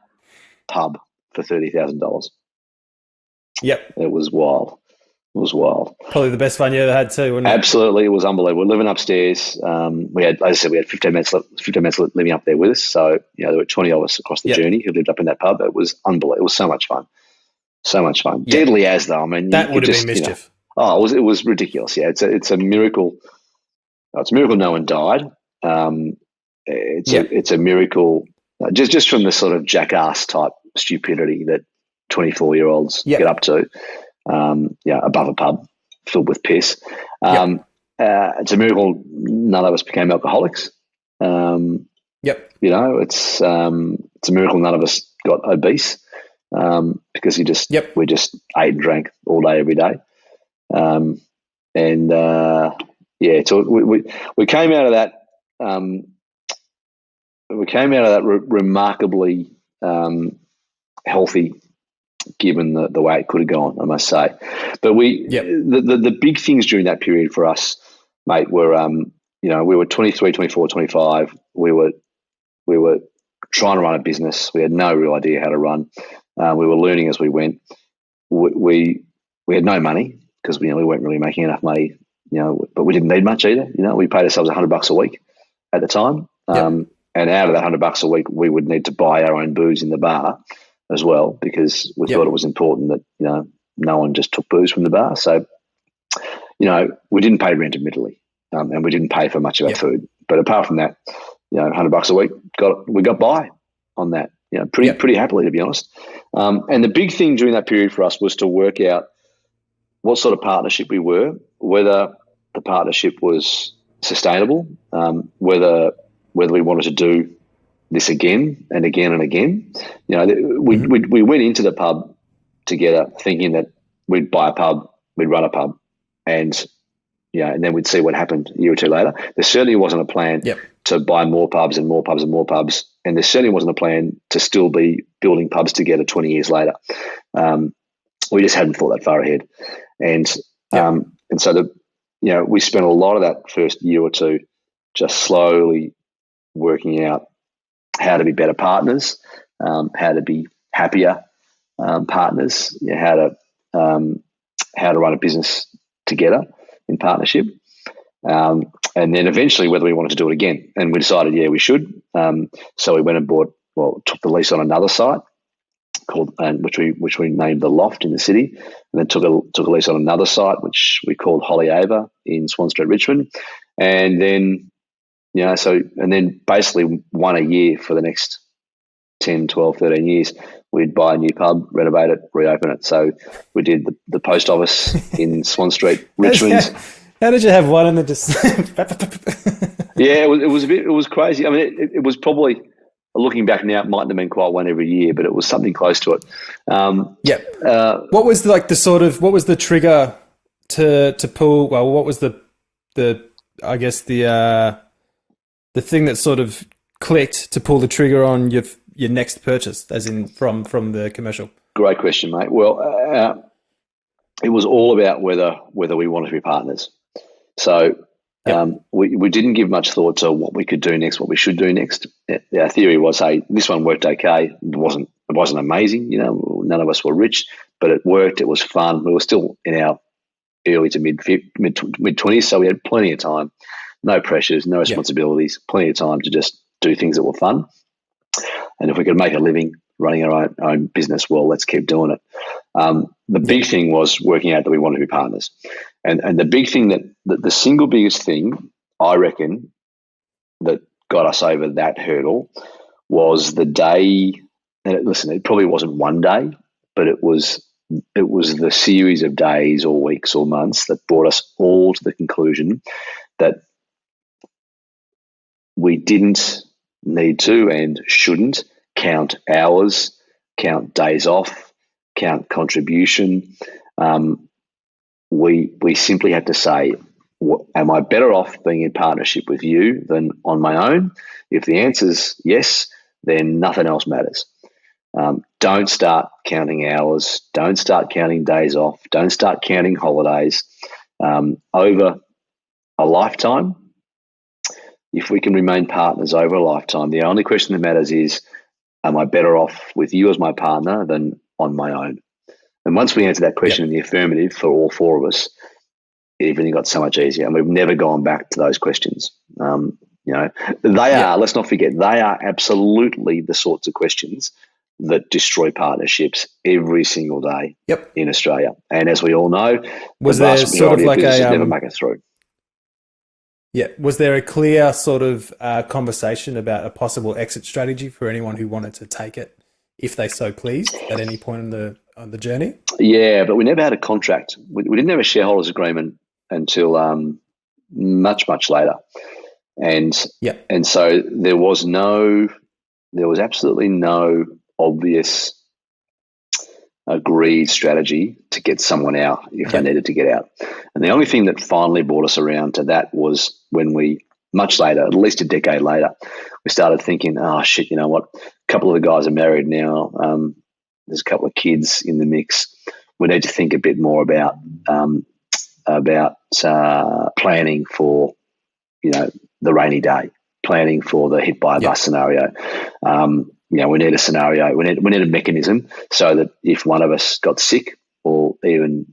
pub for $30,000. Yep. It was wild. Probably the best fun you ever had too, wasn't it? Absolutely. It was unbelievable. Living upstairs, we had 15 minutes living up there with us. So, you know, there were 20 of us across the journey who lived up in that pub. It was unbelievable. It was so much fun. Yep. Deadly as though. I mean, that would have been mischief. You know, it was ridiculous. Yeah. It's a miracle. It's a miracle no one died. It's a miracle just from the sort of jackass type stupidity that 24-year-olds get up to, above a pub filled with piss. It's a miracle none of us became alcoholics. You know, it's a miracle none of us got obese, because we just ate and drank all day, every day. So we came out of that. We came out of that remarkably healthy given the way it could have gone, I must say. But the big things during that period for us, mate, were we were 23, 24, 25. We were trying to run a business. We had no real idea how to run. We were learning as we went. We had no money because we weren't really making enough money, but we didn't need much either. We paid ourselves $100 a week at the time. And out of that $100 a week, we would need to buy our own booze in the bar as well, because we thought it was important that, no one just took booze from the bar. So, we didn't pay rent, admittedly, and we didn't pay for much of our food. But apart from that, $100 a week, we got by on that, pretty happily, to be honest. And the big thing during that period for us was to work out what sort of partnership we were, whether the partnership was sustainable, whether we wanted to do this again and again and again. We went into the pub together thinking that we'd buy a pub, we'd run a pub, and then we'd see what happened a year or two later. There certainly wasn't a plan to buy more pubs and more pubs and more pubs, and there certainly wasn't a plan to still be building pubs together 20 years later. We just hadn't thought that far ahead, and so we spent a lot of that first year or two just slowly working out how to be better partners, how to be happier partners, how to run a business together in partnership, and then eventually whether we wanted to do it again. And we decided, we should. So we went and took the lease on another site which we named the Loft in the city, and then took a lease on another site which we called Holly Ava in Swan Street, Richmond, and then. And then basically won a year for the next 10, 12, 13 years. We'd buy a new pub, renovate it, reopen it. So we did the post office in Swan Street, Richmond. How did you have one and then just... Yeah, it was crazy. I mean, it was probably, looking back now, it mightn't have been quite one every year, but it was something close to it. What was what was the trigger to pull, what was the thing that sort of clicked to pull the trigger on your next purchase, as in from the commercial? Great question, mate. Well, it was all about whether we wanted to be partners. So we didn't give much thought to what we could do next, what we should do next. Our theory was, hey, this one worked okay. It wasn't amazing. None of us were rich, but it worked. It was fun. We were still in our early to mid 20s, so we had plenty of time. No pressures, no responsibilities, plenty of time to just do things that were fun. And if we could make a living running our own business, well, let's keep doing it. The big thing was working out that we wanted to be partners. And the big thing that the single biggest thing, I reckon, that got us over that hurdle was the day, and listen, it probably wasn't one day, but it was the series of days or weeks or months that brought us all to the conclusion that we didn't need to and shouldn't count hours, count days off, count contribution. We simply had to say, am I better off being in partnership with you than on my own? If the answer is yes, then nothing else matters. Don't start counting hours. Don't start counting days off. Don't start counting holidays. Over a lifetime, if we can remain partners over a lifetime, the only question that matters is, am I better off with you as my partner than on my own? And once we answer that question in the affirmative for all four of us, everything got so much easier. And we've never gone back to those questions. They are, let's not forget, they are absolutely the sorts of questions that destroy partnerships every single day in Australia. And as we all know, was there sort of like never make it through. Yeah. Was there a clear sort of conversation about a possible exit strategy for anyone who wanted to take it, if they so pleased, at any point on the journey? Yeah, but we never had a contract. We didn't have a shareholders agreement until much, much later. And so there was absolutely no obvious agreed strategy to get someone out if they needed to get out. And the only thing that finally brought us around to that was when we, much later, at least a decade later, we started thinking, oh shit, you know what? A couple of the guys are married now. there's a couple of kids in the mix. We need to think a bit more about planning for, the rainy day, planning for the hit by a bus scenario. We need a scenario. We need a mechanism so that if one of us got sick or even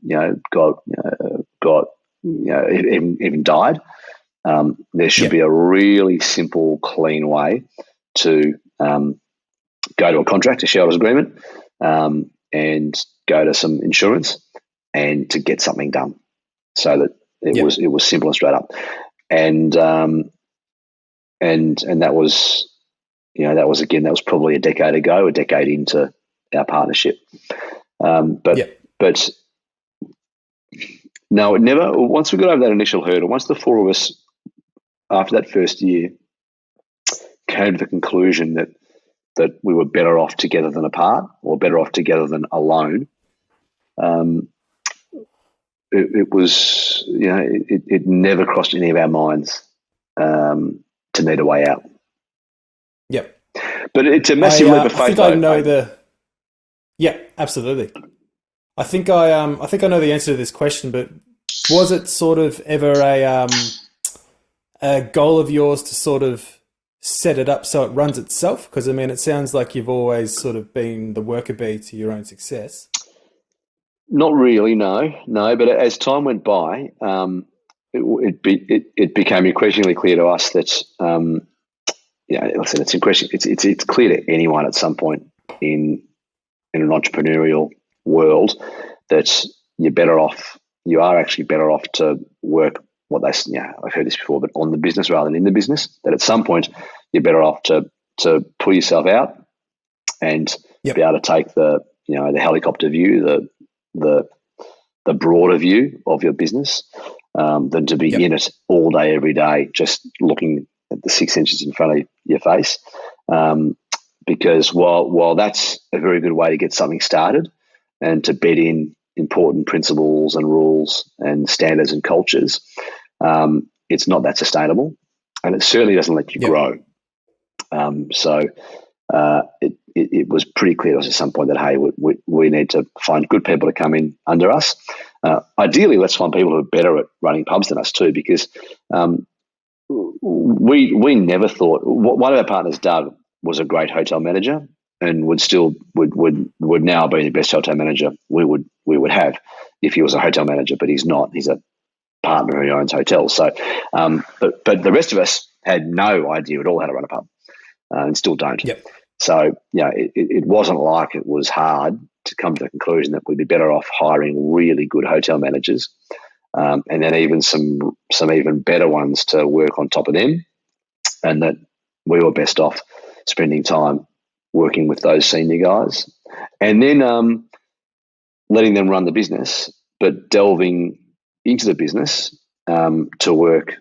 even died, there should be a really simple, clean way to go to a contract, a shareholders agreement, and go to some insurance and to get something done, so that it was simple and straight up. And that was, that was probably a decade into our partnership. But no, it never. Once we got over that initial hurdle, once the four of us, after that first year, came to the conclusion that we were better off together than apart, or better off together than alone, it was, it never crossed any of our minds to need a way out. Yep. But it's a massive leap of faith. I think I know absolutely. I think I know the answer to this question, but was it sort of ever a goal of yours to sort of set it up so it runs itself? Because, I mean, it sounds like you've always sort of been the worker bee to your own success. Not really, no. But as time went by, it became increasingly clear to us that, like I said, it's clear to anyone at some point in an entrepreneurial world that you are actually better off to work I've heard this before, but on the business rather than in the business. That at some point you're better off to pull yourself out and be able to take the helicopter view, the broader view of your business, than to be in it all day, every day, just looking at the 6 inches in front of your face. Because while that's a very good way to get something started and to bed in important principles and rules and standards and cultures, it's not that sustainable, and it certainly doesn't let you grow. So it was pretty clear to us at some point that, hey, we need to find good people to come in under us. Ideally, let's find people who are better at running pubs than us too, because we never thought. One of our partners, Doug, was a great hotel manager and would now be the best hotel manager we would have if he was a hotel manager, but he's not. He's a partner who owns hotels. So, but the rest of us had no idea at all how to run a pub, and still don't. Yep. So, it wasn't like it was hard to come to the conclusion that we'd be better off hiring really good hotel managers, and then even some even better ones to work on top of them, and that we were best off spending time working with those senior guys, and then letting them run the business, but delving into the business to work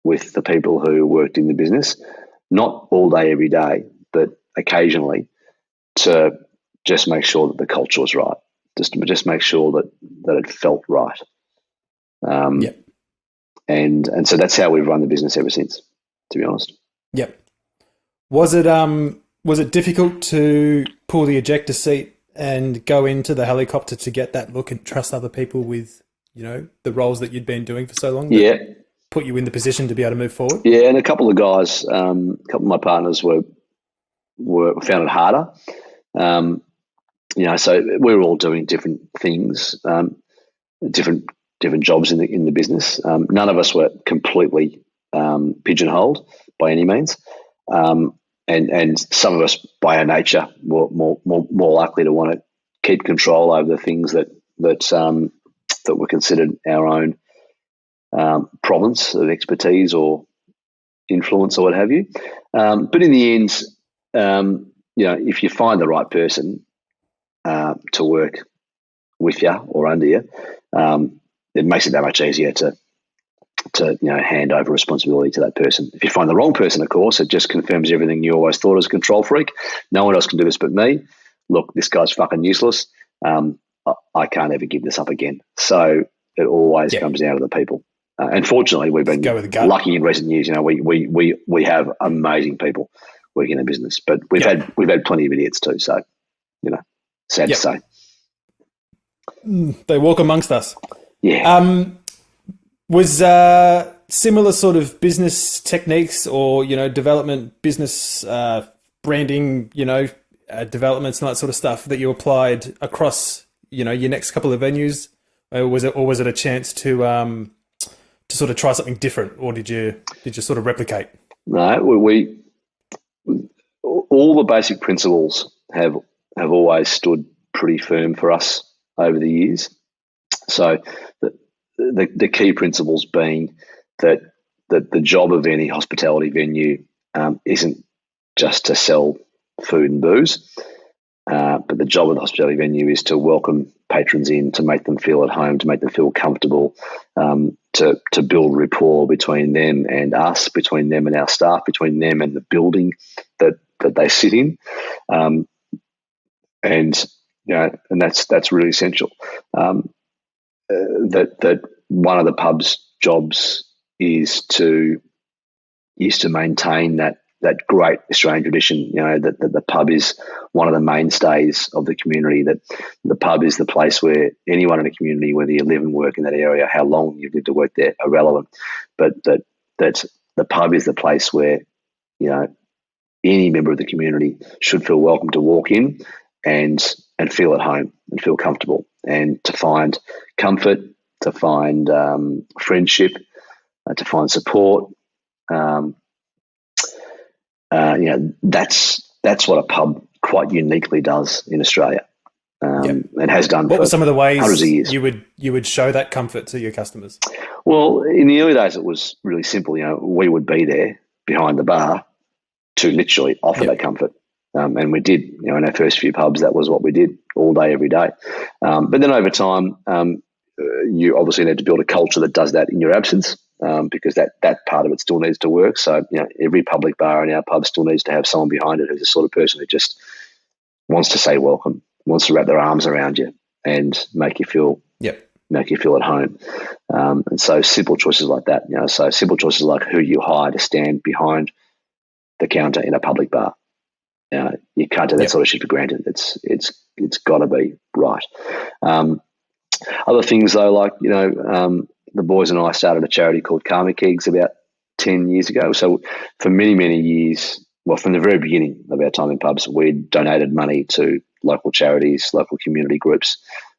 with the people who worked in the business, not all day, every day, but occasionally, to just make sure that the culture was right, just make sure that it felt right. And so that's how we've run the business ever since, to be honest. Yep. Was it difficult to pull the ejector seat and go into the helicopter to get that look and trust other people with, the roles that you'd been doing for so long? Yeah. Put you in the position to be able to move forward? Yeah, and a couple of guys, a couple of my partners found it harder. So we were all doing different things, different jobs in the business. None of us were completely pigeonholed by any means. And some of us, by our nature, were more likely to want to keep control over the things that were considered our own province of expertise or influence or what have you. But in the end, if you find the right person to work with you or under you, it makes it that much easier to hand over responsibility to that person. If you find the wrong person, of course, it just confirms everything you always thought as a control freak. No one else can do this but me. Look, this guy's fucking useless. I can't ever give this up again. So it always comes down to the people. And fortunately, we've been lucky in recent years. We have amazing people working in the business, but we've had plenty of idiots too. So, sad to say. They walk amongst us. Yeah. Was similar sort of business techniques or, development, business branding, developments and that sort of stuff that you applied across, your next couple of venues? Or was it a chance to sort of try something different, or did you sort of replicate? No, we all the basic principles have always stood pretty firm for us over the years. So the key principles being that the job of any hospitality venue isn't just to sell food and booze, but the job of the hospitality venue is to welcome patrons in, to make them feel at home, to make them feel comfortable, to build rapport between them and us, between them and our staff, between them and the building that they sit in, and that's really essential. That one of the pub's jobs is to maintain that great Australian tradition, that the pub is one of the mainstays of the community, that the pub is the place where anyone in a community, whether you live and work in that area, how long you've lived to work there, are relevant. But that the pub is the place where, any member of the community should feel welcome to walk in and feel at home and feel comfortable, and to find comfort, to find friendship, to find support. That's what a pub quite uniquely does in Australia. It has done. What were some of the ways hundreds of years you would show that comfort to your customers? Well, in the early days, it was really simple. We would be there behind the bar to literally offer that comfort. And we did, in our first few pubs, that was what we did all day, every day. But then over time, you obviously need to build a culture that does that in your absence, because that part of it still needs to work. So, every public bar in our pub still needs to have someone behind it who's the sort of person who just wants to say welcome, wants to wrap their arms around you and make you feel at home. And so simple choices like that, so simple choices like who you hire to stand behind the counter in a public bar. You can't take that sort of shit for granted. It's got to be right. Other things though, like the boys and I started a charity called Karma Kegs about 10 years ago. So for many, many years, well, from the very beginning of our time in pubs, we donated money to local charities, local community groups,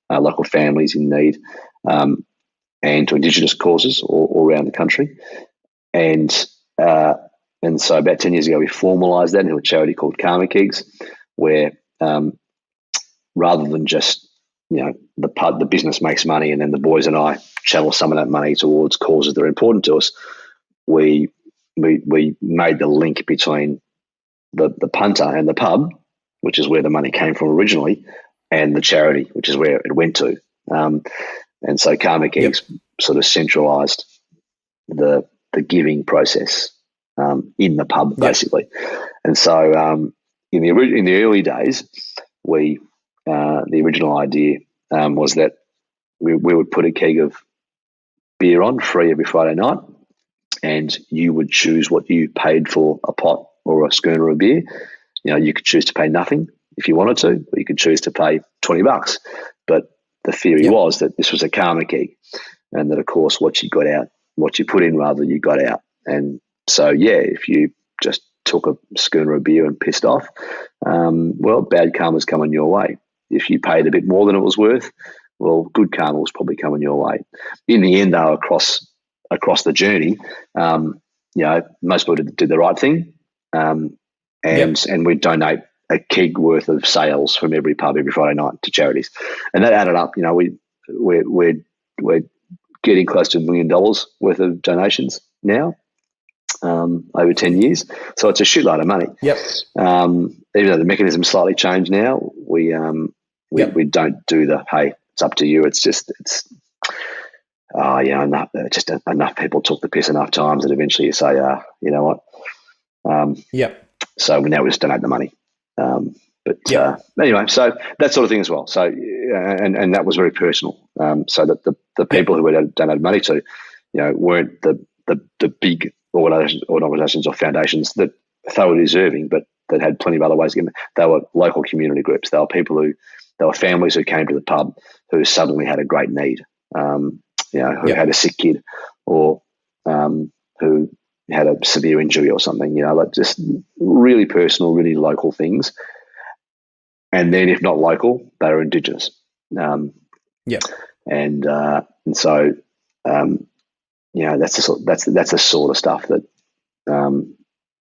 local families in need, and to Indigenous causes all around the country. And so about 10 years ago, we formalised that into a charity called Karma Kegs, where rather than just, the business makes money and then the boys and I channel some of that money towards causes that are important to us, we made the link between the punter and the pub, which is where the money came from originally, and the charity, which is where it went to. And so Karma Kegs sort of centralised the giving process in the pub, basically. And so in the early days, the original idea was that we would put a keg of beer on free every Friday night, and you would choose what you paid for a pot or a schooner of beer. You could choose to pay nothing if you wanted to, or you could choose to pay $20. But the theory was that this was a karma keg, and that, of course, what you got out, what you put in, rather, you got out. And so, if you just took a schooner of beer and pissed off, bad karma's coming your way. If you paid a bit more than it was worth, well, good karma was probably coming your way. In the end, though, across the journey, most people did the right thing, and we donate a keg worth of sales from every pub every Friday night to charities, and that added up. We're getting close to $1 million worth of donations now, over 10 years. So it's a shitload of money. Even though the mechanism slightly changed now, we don't do the, hey, it's up to you. It's just enough people took the piss enough times that eventually you say, you know what? So now we just donate the money. Anyway, so that sort of thing as well. So, and that was very personal. So that the people who we donated money to, weren't the big organisations or foundations that they were deserving, but that had plenty of other ways to get them. They were local community groups. They were people who there were families who came to the pub who suddenly had a great need, who had a sick kid, or who had a severe injury or something, like just really personal, really local things. And then if not local, they were Indigenous. And so that's the sort of stuff that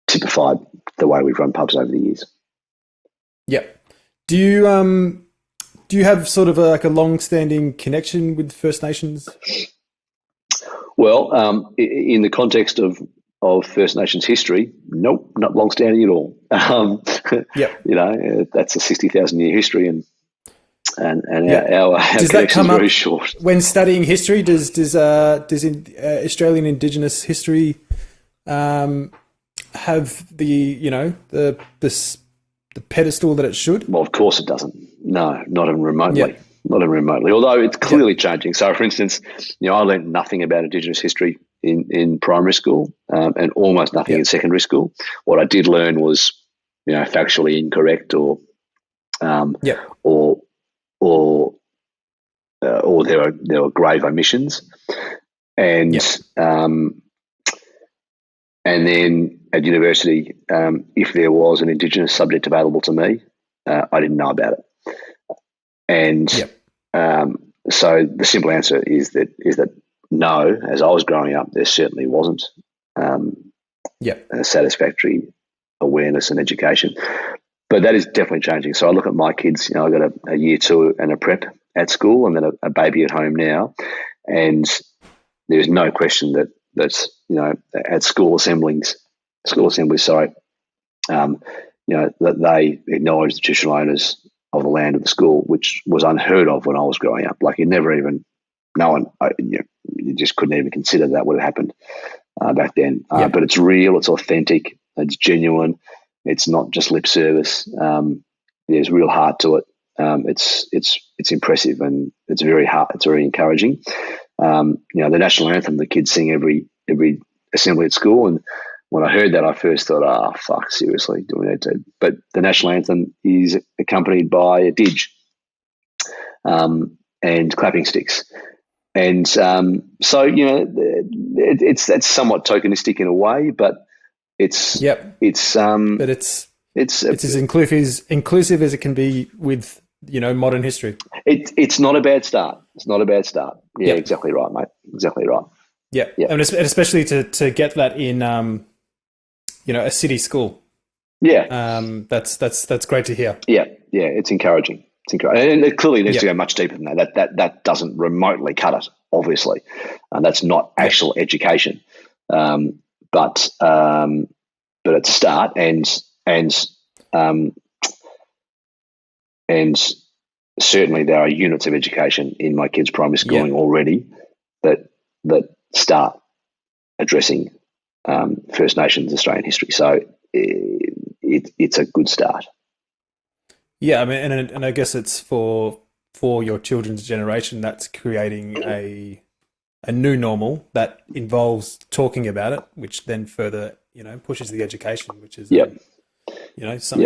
typified the way we've run pubs over the years. Yeah. Do you have sort of a long-standing connection with First Nations? Well, in the context of First Nations history, nope, not long-standing at all. That's a 60,000-year history, and our connection is very short. When studying history? Does Australian Indigenous history have the pedestal that it should? Well, of course it doesn't. No, not even remotely. Yep. Not even remotely. Although it's clearly changing. So, for instance, I learned nothing about Indigenous history in primary school, and almost nothing in secondary school. What I did learn was, factually incorrect, or there were grave omissions, and then at university, if there was an Indigenous subject available to me, I didn't know about it. And so the simple answer is that no, as I was growing up, there certainly wasn't a satisfactory awareness and education. But that is definitely changing. So I look at my kids, I've got a year two and a prep at school, and then a baby at home now. And there's no question that's at school assemblies, that they acknowledge the traditional owners of the land of the school, which was unheard of when I was growing up. Like, you just couldn't even consider that would have happened back then. But it's real, it's authentic, it's genuine. It's not just lip service. There's real heart to it. It's impressive, and it's very hard. It's very encouraging. The national anthem the kids sing every assembly at school, and when I heard that, I first thought, "Oh, fuck, seriously, do we need to?" But the national anthem is accompanied by a didge and clapping sticks, and so it's somewhat tokenistic in a way, but it's as inclusive as it can be with modern history. It's not a bad start. It's not a bad start. Yeah, exactly right, mate. Exactly right. Yeah, and especially to get that in a city school. Yeah, that's great to hear. Yeah, it's encouraging. It's encouraging, and it clearly needs to go much deeper than that. That doesn't remotely cut it, obviously, and that's not actual education. But it's a start, and certainly there are units of education in my kids' primary schooling already that start addressing First Nations Australian history. So it's a good start. Yeah, I mean, and I guess it's for your children's generation that's creating a new normal that involves talking about it, which then further pushes the education, which is something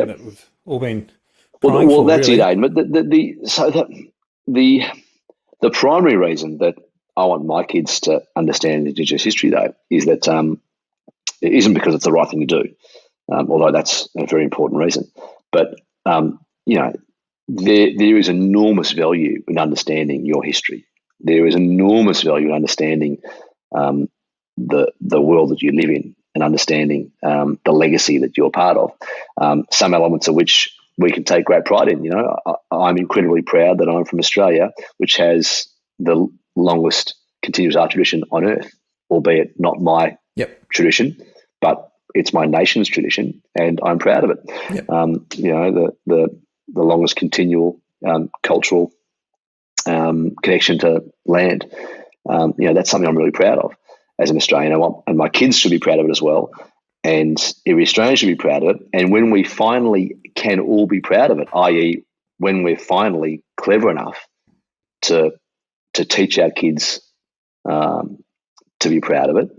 that we've all been. Well, that's really it, Aidan. But the primary reason that I want my kids to understand Indigenous history, though, is that it isn't because it's the right thing to do, although that's a very important reason. But there is enormous value in understanding your history. There is enormous value in understanding the world that you live in, and understanding the legacy that you're part of. Some elements of which we can take great pride in. I'm incredibly proud that I'm from Australia, which has the longest continuous art tradition on earth, albeit not my tradition, but it's my nation's tradition, and I'm proud of it. The longest continual cultural connection to land. That's something I'm really proud of as an Australian. And my kids should be proud of it as well. And every Australian should be proud of it. And when we finally can all be proud of it, i.e. when we're finally clever enough to teach our kids to be proud of it,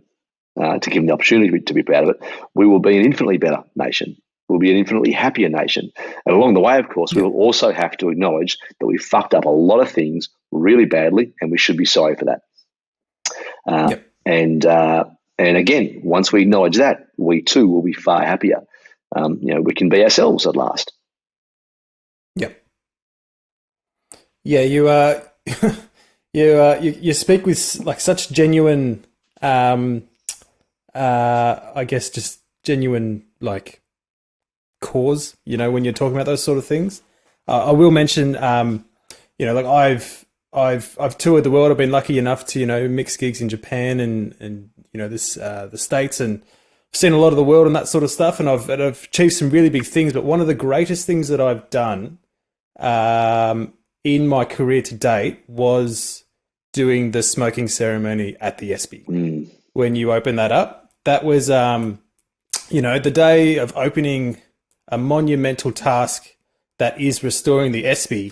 to give them the opportunity to be proud of it, we will be an infinitely better nation. we'll be an infinitely happier nation. And along the way, of course, we will also have to acknowledge that we fucked up a lot of things really badly, and we should be sorry for that. And again, once we acknowledge that, we too will be far happier. We can be ourselves at last. Yep. Yeah, you speak with like such genuine, I guess, just genuine like cause. When you're talking about those sort of things, I will mention, like I've toured the world. I've been lucky enough to mix gigs in Japan and the States, and I've seen a lot of the world and that sort of stuff, and I've achieved some really big things. But one of the greatest things that I've done in my career to date was doing the smoking ceremony at the Espy. When you open that up, that was the day of opening a monumental task that is restoring the Espy.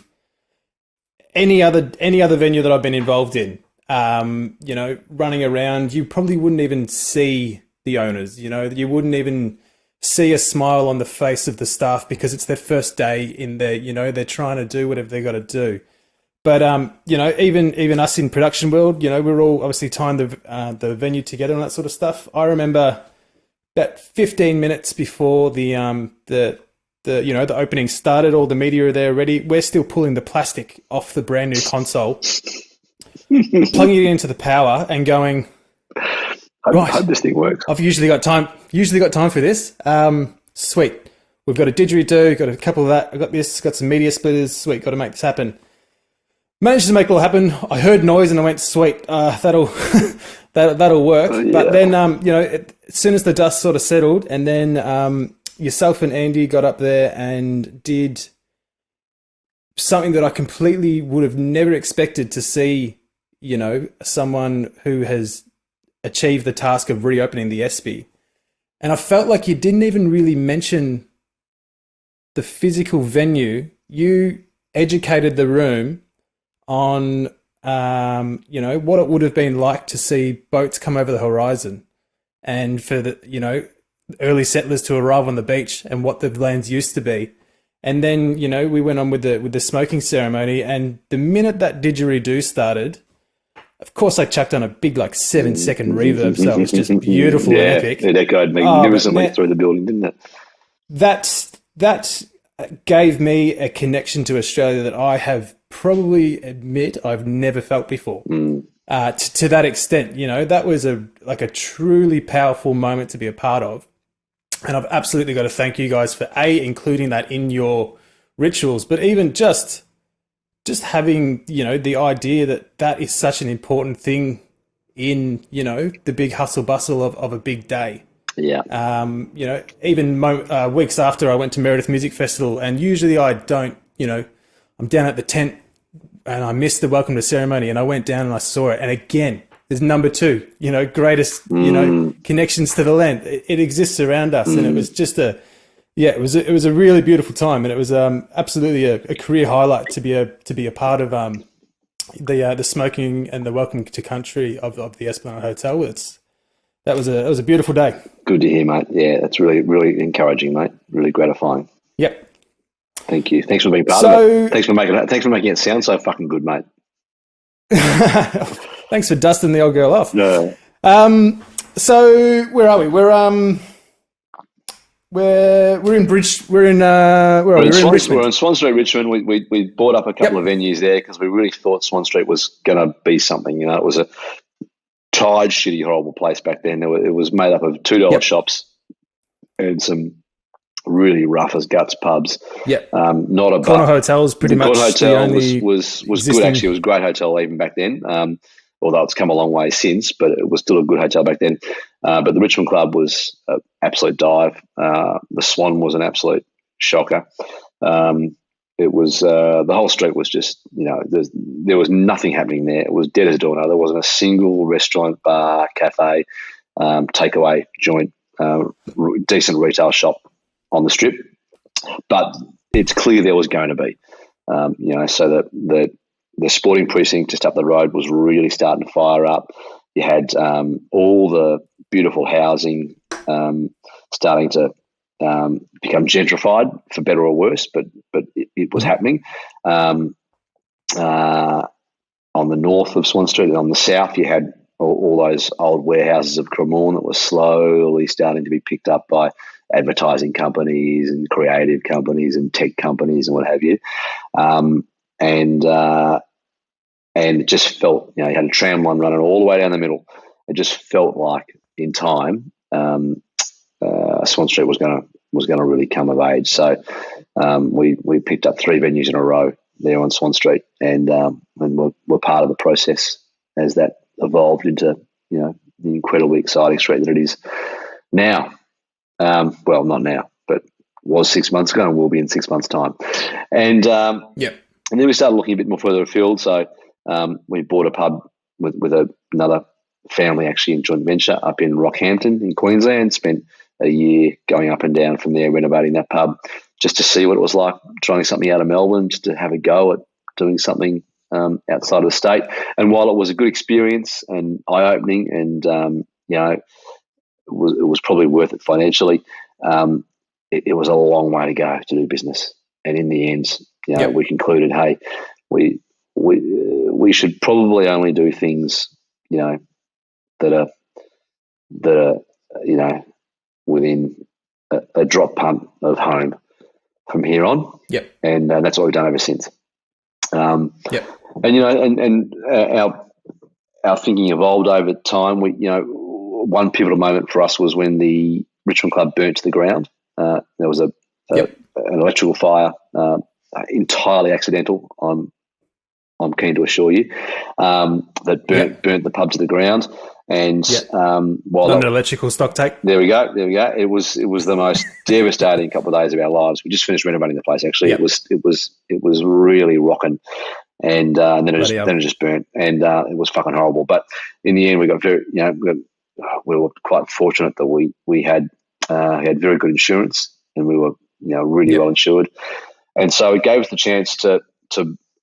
Any other venue that I've been involved in, running around, you probably wouldn't even see the owners. You wouldn't even see a smile on the face of the staff because it's their first day in there. They're trying to do whatever they got to do. But even us in production world, we're all obviously tying the venue together and that sort of stuff. I remember about 15 minutes before the opening started, all the media are there already. We're still pulling the plastic off the brand new console, plugging it into the power, and going. I hope this thing works. I've usually got time for this. Sweet. We've got a didgeridoo, got a couple of that. I've got this, got some media splitters. Sweet, got to make this happen. Managed to make it all happen. I heard noise and I went, sweet, that'll work. Yeah. But then, as soon as the dust sort of settled, and then yourself and Andy got up there and did something that I completely would have never expected to see, someone who has achieved the task of reopening the Espy. And I felt like you didn't even really mention the physical venue. You educated the room on, what it would have been like to see boats come over the horizon, and for the, early settlers to arrive on the beach and what the lands used to be. And then, we went on with the smoking ceremony, and the minute that didgeridoo started, of course, I chucked on a big 7-second reverb, so it was just beautiful and epic. It echoed magnificently through the building, didn't it? That gave me a connection to Australia that I have probably admit I've never felt before. To that extent, that was a truly powerful moment to be a part of. And I've absolutely got to thank you guys for including that in your rituals, but even just having, the idea that is such an important thing in, the big hustle bustle of a big day. Yeah. Even weeks after I went to Meredith Music Festival, and usually I don't, I'm down at the tent and I missed the welcome to ceremony, and I went down and I saw it. And again, there's number 2, greatest, connections to the land. It exists around us. And it was just it was a really beautiful time. And it was absolutely a career highlight to be a part of the smoking and the welcome to country of the Esplanade Hotel. That was a beautiful day. Good to hear, mate. Yeah, that's really, really encouraging, mate. Really gratifying. Yep. Thank you. Thanks for being part of it. Thanks for making it sound so fucking good, mate. Thanks for dusting the old girl off. No. So where are we? We're in Richmond. We're on Swan Street, Richmond. We bought up a couple of venues there because we really thought Swan Street was going to be something. It was a tired, shitty, horrible place back then. It was made up of $2 shops and some really rough as guts pubs. Yep. Not a Corner Hotel's pretty much Corner Hotel the only was good, actually. It was a great hotel even back then. Although it's come a long way since, but it was still a good hotel back then. But the Richmond Club was an absolute dive. The Swan was an absolute shocker. It was the whole street was just, there was nothing happening there. It was dead as a doornail. There wasn't a single restaurant, bar, cafe, takeaway joint, decent retail shop on the strip. But it's clear there was going to be, so that the sporting precinct just up the road was really starting to fire up. You had all the beautiful housing starting to become gentrified for better or worse, but it was happening. On the north of Swan Street, and on the south, you had all those old warehouses of Cremorne that were slowly starting to be picked up by advertising companies and creative companies and tech companies and what have you. And it just felt, you had a tram line running all the way down the middle. It just felt like in time, Swan Street was going to really come of age. So we picked up 3 venues in a row there on Swan Street, and we're part of the process as that evolved into the incredibly exciting street that it is now. Well, not now, but was 6 months ago and will be in 6 months' time. And and then we started looking a bit more further afield. So we bought a pub with another family, actually in joint venture up in Rockhampton in Queensland. Spent a year going up and down from there, renovating that pub just to see what it was like, trying something out of Melbourne, just to have a go at doing something outside of the state. And while it was a good experience and eye-opening, and it was probably worth it financially, it was a long way to go to do business. And in the end, we concluded, hey, we should probably only do things, that are within a drop punt of home from here on. Yep. And that's what we've done ever since. And our thinking evolved over time. One pivotal moment for us was when the Richmond Club burnt to the ground. There was an electrical fire, entirely accidental. I'm keen to assure you, that burnt the pub to the ground. And while not an electrical stock take. There we go. It was the most devastating couple of days of our lives. We just finished renovating the place. Actually, it was really rocking, and then it just burnt, and it was fucking horrible. But in the end, we got we were quite fortunate that we had very good insurance, and we were really well insured, and so it gave us the chance to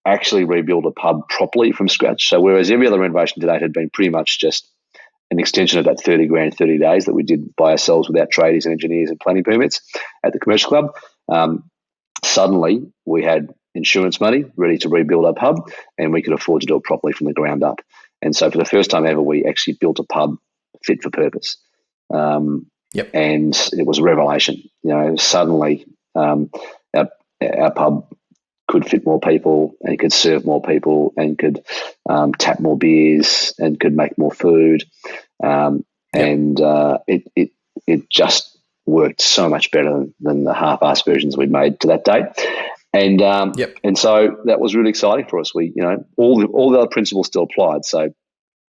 actually rebuild a pub properly from scratch. So whereas every other renovation to date had been pretty much just an extension of that 30 grand, 30 days that we did by ourselves without tradies and engineers and planning permits at the commercial club, suddenly we had insurance money ready to rebuild our pub, and we could afford to do it properly from the ground up. And so for the first time ever, we actually built a pub fit for purpose. And it was a revelation. Suddenly our pub could fit more people and could serve more people and could tap more beers and could make more food. And it just worked so much better than the half-assed versions we'd made to that date. And and so that was really exciting for us. We, all the other principles still applied. So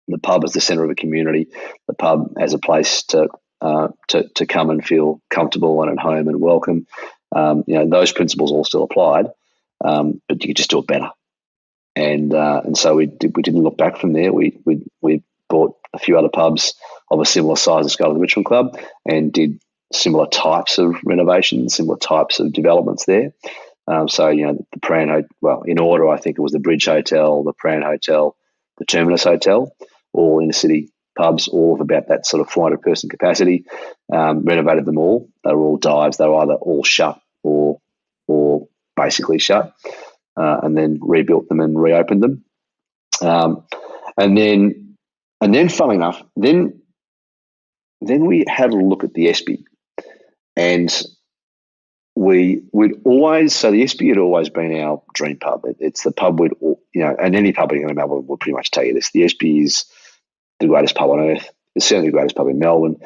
the pub as the centre of a community, the pub as a place to come and feel comfortable and at home and welcome. Those principles all still applied. But you could just do it better, and so we didn't look back from there. We bought a few other pubs of a similar size and scale to the Richmond Club, and did similar types of renovations, similar types of developments there. So the Prahran Hotel, well, in order, I think it was the Bridge Hotel, the Prahran Hotel, the Terminus Hotel, all inner city pubs, all of about that sort of 400 person capacity. Renovated them all. They were all dives. They were either all shut or basically shut, and then rebuilt them and reopened them. And then funnily enough, then we had a look at the Espy, and we'd always, so the Espy had always been our dream pub. It's the pub and any pub in Melbourne will pretty much tell you this. The Espy is the greatest pub on earth. It's certainly the greatest pub in Melbourne.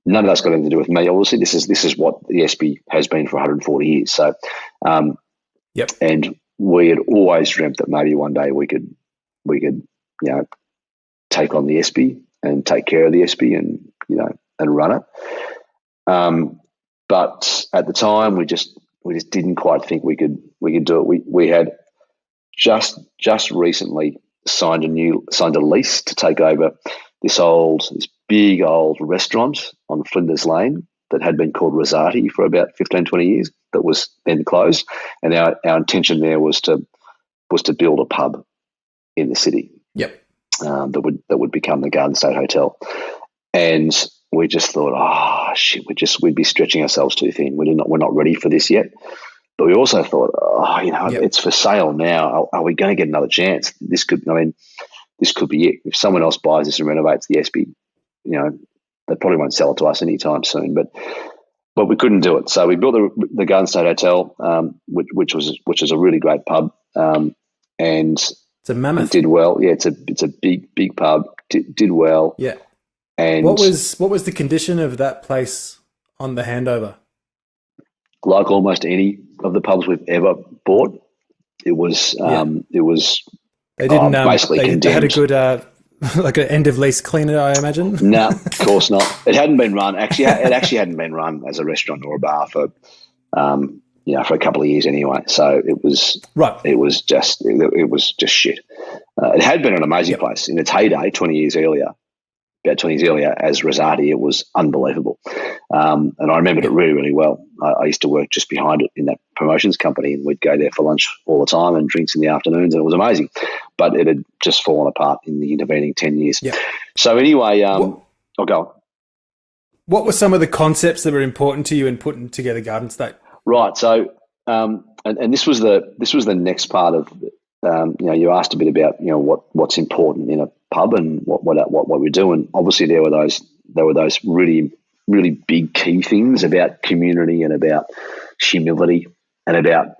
None of that's got anything to do with me. Obviously, this is what the Espy has been for 140 years. So, and we had always dreamt that maybe one day we could take on the Espy and take care of the Espy and run it. But at the time, we just didn't quite think we could do it. We had just recently signed a lease to take over this big old restaurant on Flinders Lane that had been called Rosati for about 15, 20 years, that was then closed. And our intention there was to build a pub in the city. Yep. That would become the Garden State Hotel. And we just thought, oh shit, we'd be stretching ourselves too thin. We're not ready for this yet. But we also thought, it's for sale now. Are we going to get another chance? This could be it. If someone else buys this and renovates the Espy, they probably won't sell it to us anytime soon. But we couldn't do it. So we built the Garden State Hotel, which was a really great pub, and it's a mammoth. It did well. Yeah, it's a big pub. Did well. Yeah. And what was the condition of that place on the handover? Like almost any of the pubs we've ever bought, it was They didn't basically condemned. They had a good like an end of lease cleaner, I imagine. No, of course not. It hadn't been run. It actually hadn't been run as a restaurant or a bar for a couple of years anyway. So it was right. It was just shit. It had been an amazing place in its heyday, about 20 years earlier, as Rosati. It was unbelievable, and I remembered it really, really well. I used to work just behind it in that promotions company, and we'd go there for lunch all the time and drinks in the afternoons, and it was amazing. But it had just fallen apart in the intervening 10 years. Yeah. So anyway, I'll go. What were some of the concepts that were important to you in putting together Garden State? Right. So, and this was the next part of, you asked a bit about, what's important in a pub and what we do. And obviously there were those really, really big key things about community and about humility and about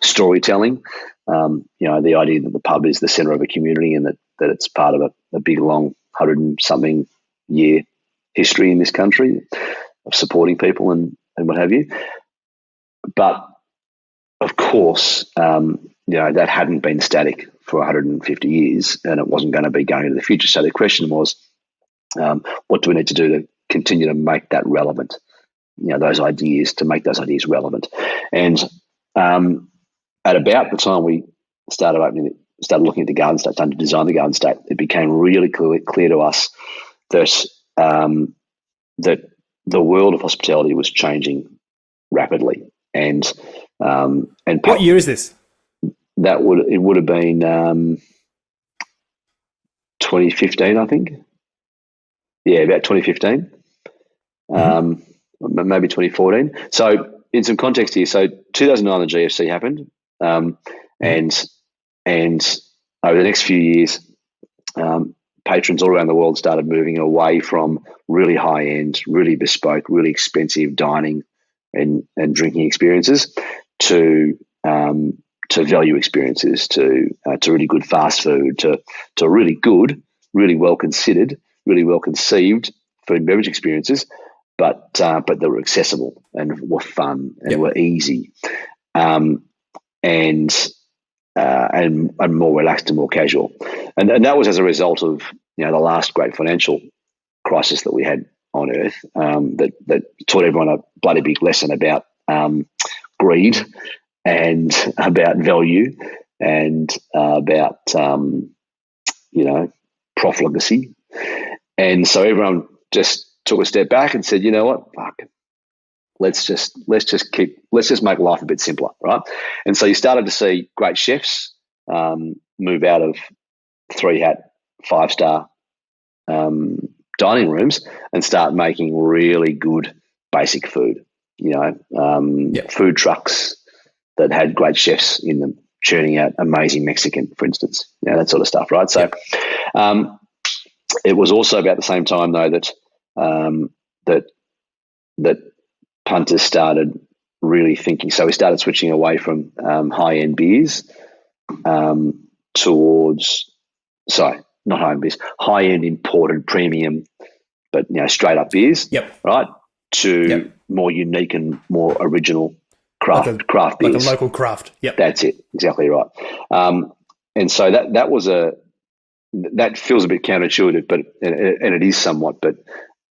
storytelling. The idea that the pub is the centre of a community and that it's part of a big, long 100-something year history in this country of supporting people and what have you. But of course, that hadn't been static for 150 years, and it wasn't going to be going into the future. So the question was, what do we need to do to continue to make that relevant? Those ideas, to make those ideas relevant. And at about the time we started looking at the Garden State, starting to design the Garden State, it became really clear to us that the world of hospitality was changing rapidly. And what year is this? It would have been 2015, I think. Yeah, about 2015. Maybe 2014. So in some context here, so 2009 the GFC happened, and over the next few years, patrons all around the world started moving away from really high end, really bespoke, really expensive dining and drinking experiences to value experiences, to really good fast food, to really good, really well considered, really well conceived food and beverage experiences, but they were accessible and were fun and were easy, and more relaxed and more casual, and that was as a result of the last great financial crisis that we had on Earth, that taught everyone a bloody big lesson about greed and about value and about profligacy, and so everyone just took a step back and said, you know what, fuck, let's just make life a bit simpler, right? And so you started to see great chefs move out of 3-hat, 5-star dining rooms and start making really good basic food. Food trucks that had great chefs in them churning out amazing Mexican, for instance, that sort of stuff, right? So it was also about the same time though that punters started really thinking. So we started switching away from high-end beers towards, not high-end beers, high-end imported premium, but straight up beers, right? To more unique and more original craft beers, like a local craft. Yep, that's it, exactly right. And so that feels a bit counterintuitive, but and it is somewhat, but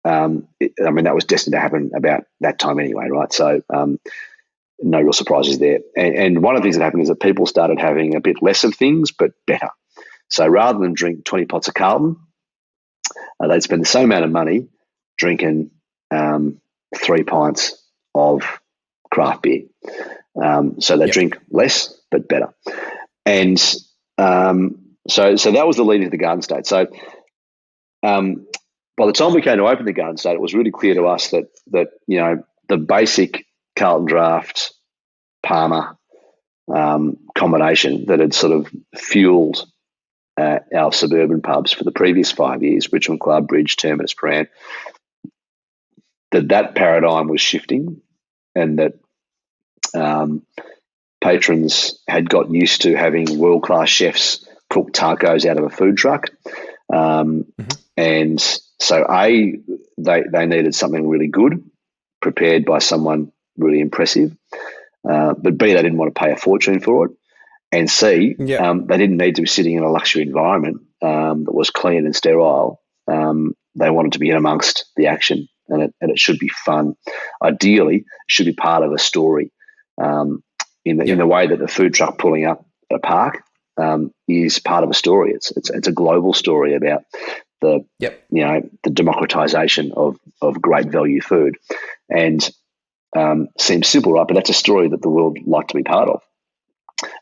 that was destined to happen about that time anyway, right? So no real surprises there. And one of the things that happened is that people started having a bit less of things, but better. So rather than drink 20 pots of Carlton, they'd spend the same amount of money drinking 3 pints of craft beer. So they drink less, but better. And so that was the lead into the Garden State. So by the time we came to open the Garden State, it was really clear to us that the basic Carlton Draft Palmer combination that had sort of fueled our suburban pubs for the previous 5 years, Richmond Club, Bridge, Terminus, Prahran, that paradigm was shifting, and that patrons had got used to having world-class chefs cook tacos out of a food truck. And so they needed something really good, prepared by someone really impressive. But B, they didn't want to pay a fortune for it. And C, they didn't need to be sitting in a luxury environment that was clean and sterile. They wanted to be in amongst the action, and it should be fun. Ideally, it should be part of a story in the way that the food truck pulling up at a park is part of a story. It's a global story about the democratization of great value food, and seems simple, right? But that's a story that the world like to be part of,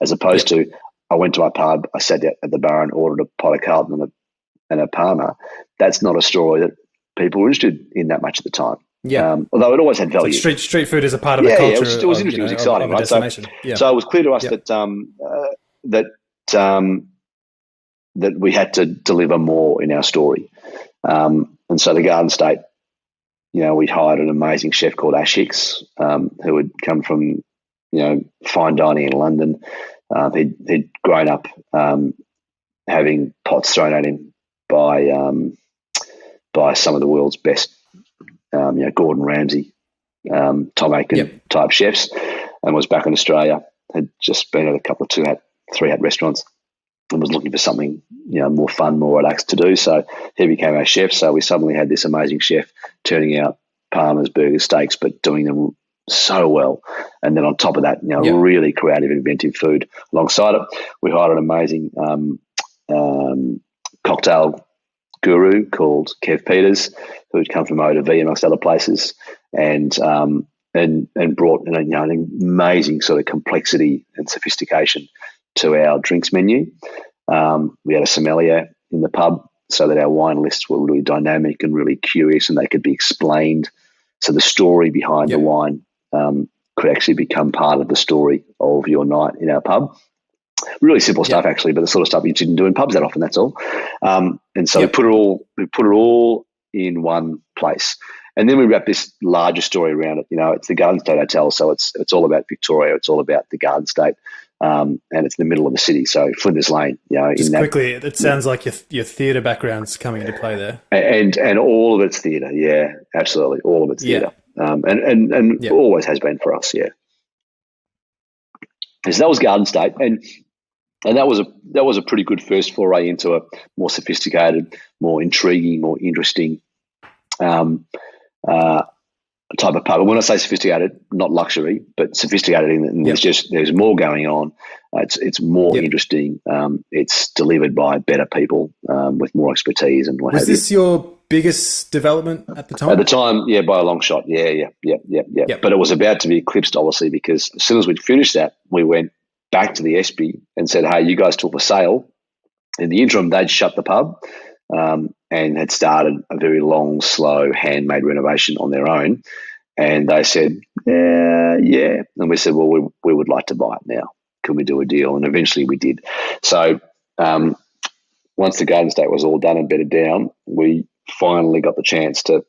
as opposed to I went to my pub, I sat at the bar and ordered a pot of Carlton and a Palmer. That's not a story that people were interested in that much at the time. Although it always had value. Like street food is a part of the culture. It was interesting. It was exciting, right? So it was clear to us that we had to deliver more in our story. And so the Garden State, we hired an amazing chef called Ash Hicks, who had come from, fine dining in London. He'd grown up having pots thrown at him by some of the world's best, Gordon Ramsay, Tom Aiken type chefs, and was back in Australia. Had just been at a couple of 3-hat restaurants, and was looking for something more fun, more relaxed to do. So he became our chef. So we suddenly had this amazing chef turning out Palmer's, burgers, steaks, but doing them so well. And then on top of that, really creative, inventive food. Alongside it, we hired an amazing cocktail guru called Kev Peters, who had come from Eau de Vie amongst other places, and brought an amazing sort of complexity and sophistication to our drinks menu. We had a sommelier in the pub so that our wine lists were really dynamic and really curious, and they could be explained. So the story behind the wine could actually become part of the story of your night in our pub. Really simple stuff, actually, but the sort of stuff you didn't do in pubs that often. That's all. And so we put it all in one place, and then we wrap this larger story around it. It's the Garden State Hotel, so it's all about Victoria. It's all about the Garden State, and it's in the middle of the city. So Flinders Lane, quickly, it sounds like your theatre background's coming into play there, and all of it's theatre. Yeah, absolutely, all of it's theatre, and always has been for us. Yeah. So that was Garden State, and that was a pretty good first foray into a more sophisticated, more intriguing, more interesting type of pub. And when I say sophisticated, not luxury, but sophisticated in there's more going on. It's more interesting. It's delivered by better people with more expertise and what have you. Was this your biggest development at the time? At the time, by a long shot. Yeah. But it was about to be eclipsed, obviously, because as soon as we'd finished that, we went back to the Espy and said, hey, you guys took for sale. In the interim, they'd shut the pub and had started a very long, slow, handmade renovation on their own. And they said, yeah. And we said, well, we would like to buy it now. Can we do a deal? And eventually we did. So once the Garden State was all done and bedded down, we finally got the chance to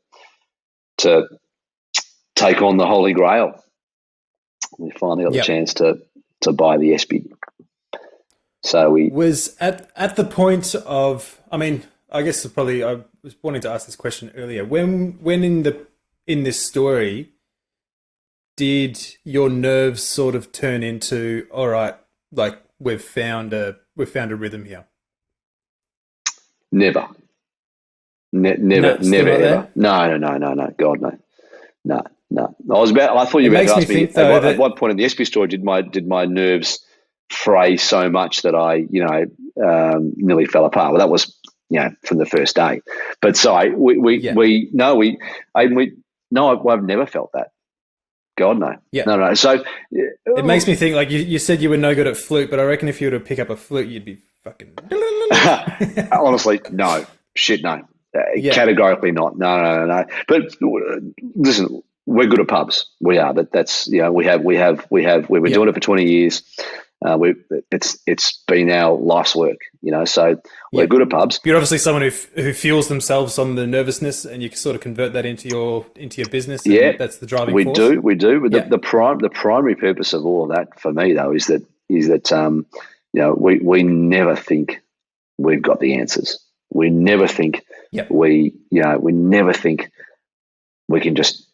take on the Holy Grail. We finally got the chance to buy the Espy. So we was at the point of, I guess probably I was wanting to ask this question earlier. When in this story did your nerves sort of turn into, all right, like we've found a rhythm here? Never, ever. No. God, no. I thought you were going to ask me at what point in the Espy story did my nerves fray so much that I, nearly fell apart. Well, that was, from the first day. But sorry, I've never felt that. God, no. Yeah. No. So it makes me think, like you said you were no good at flute, but I reckon if you were to pick up a flute, you'd be fucking. Honestly, no. Shit, no. Categorically not. No. But listen, we're good at pubs. We are. That's we've been doing it for 20 years. It's been our life's work. So we're good at pubs. You're obviously someone who fuels themselves on the nervousness, and you can sort of convert that into your business. And that's the driving force. We do. But the primary purpose of all of that for me though is that we never think we've got the answers. We never think we never think we can just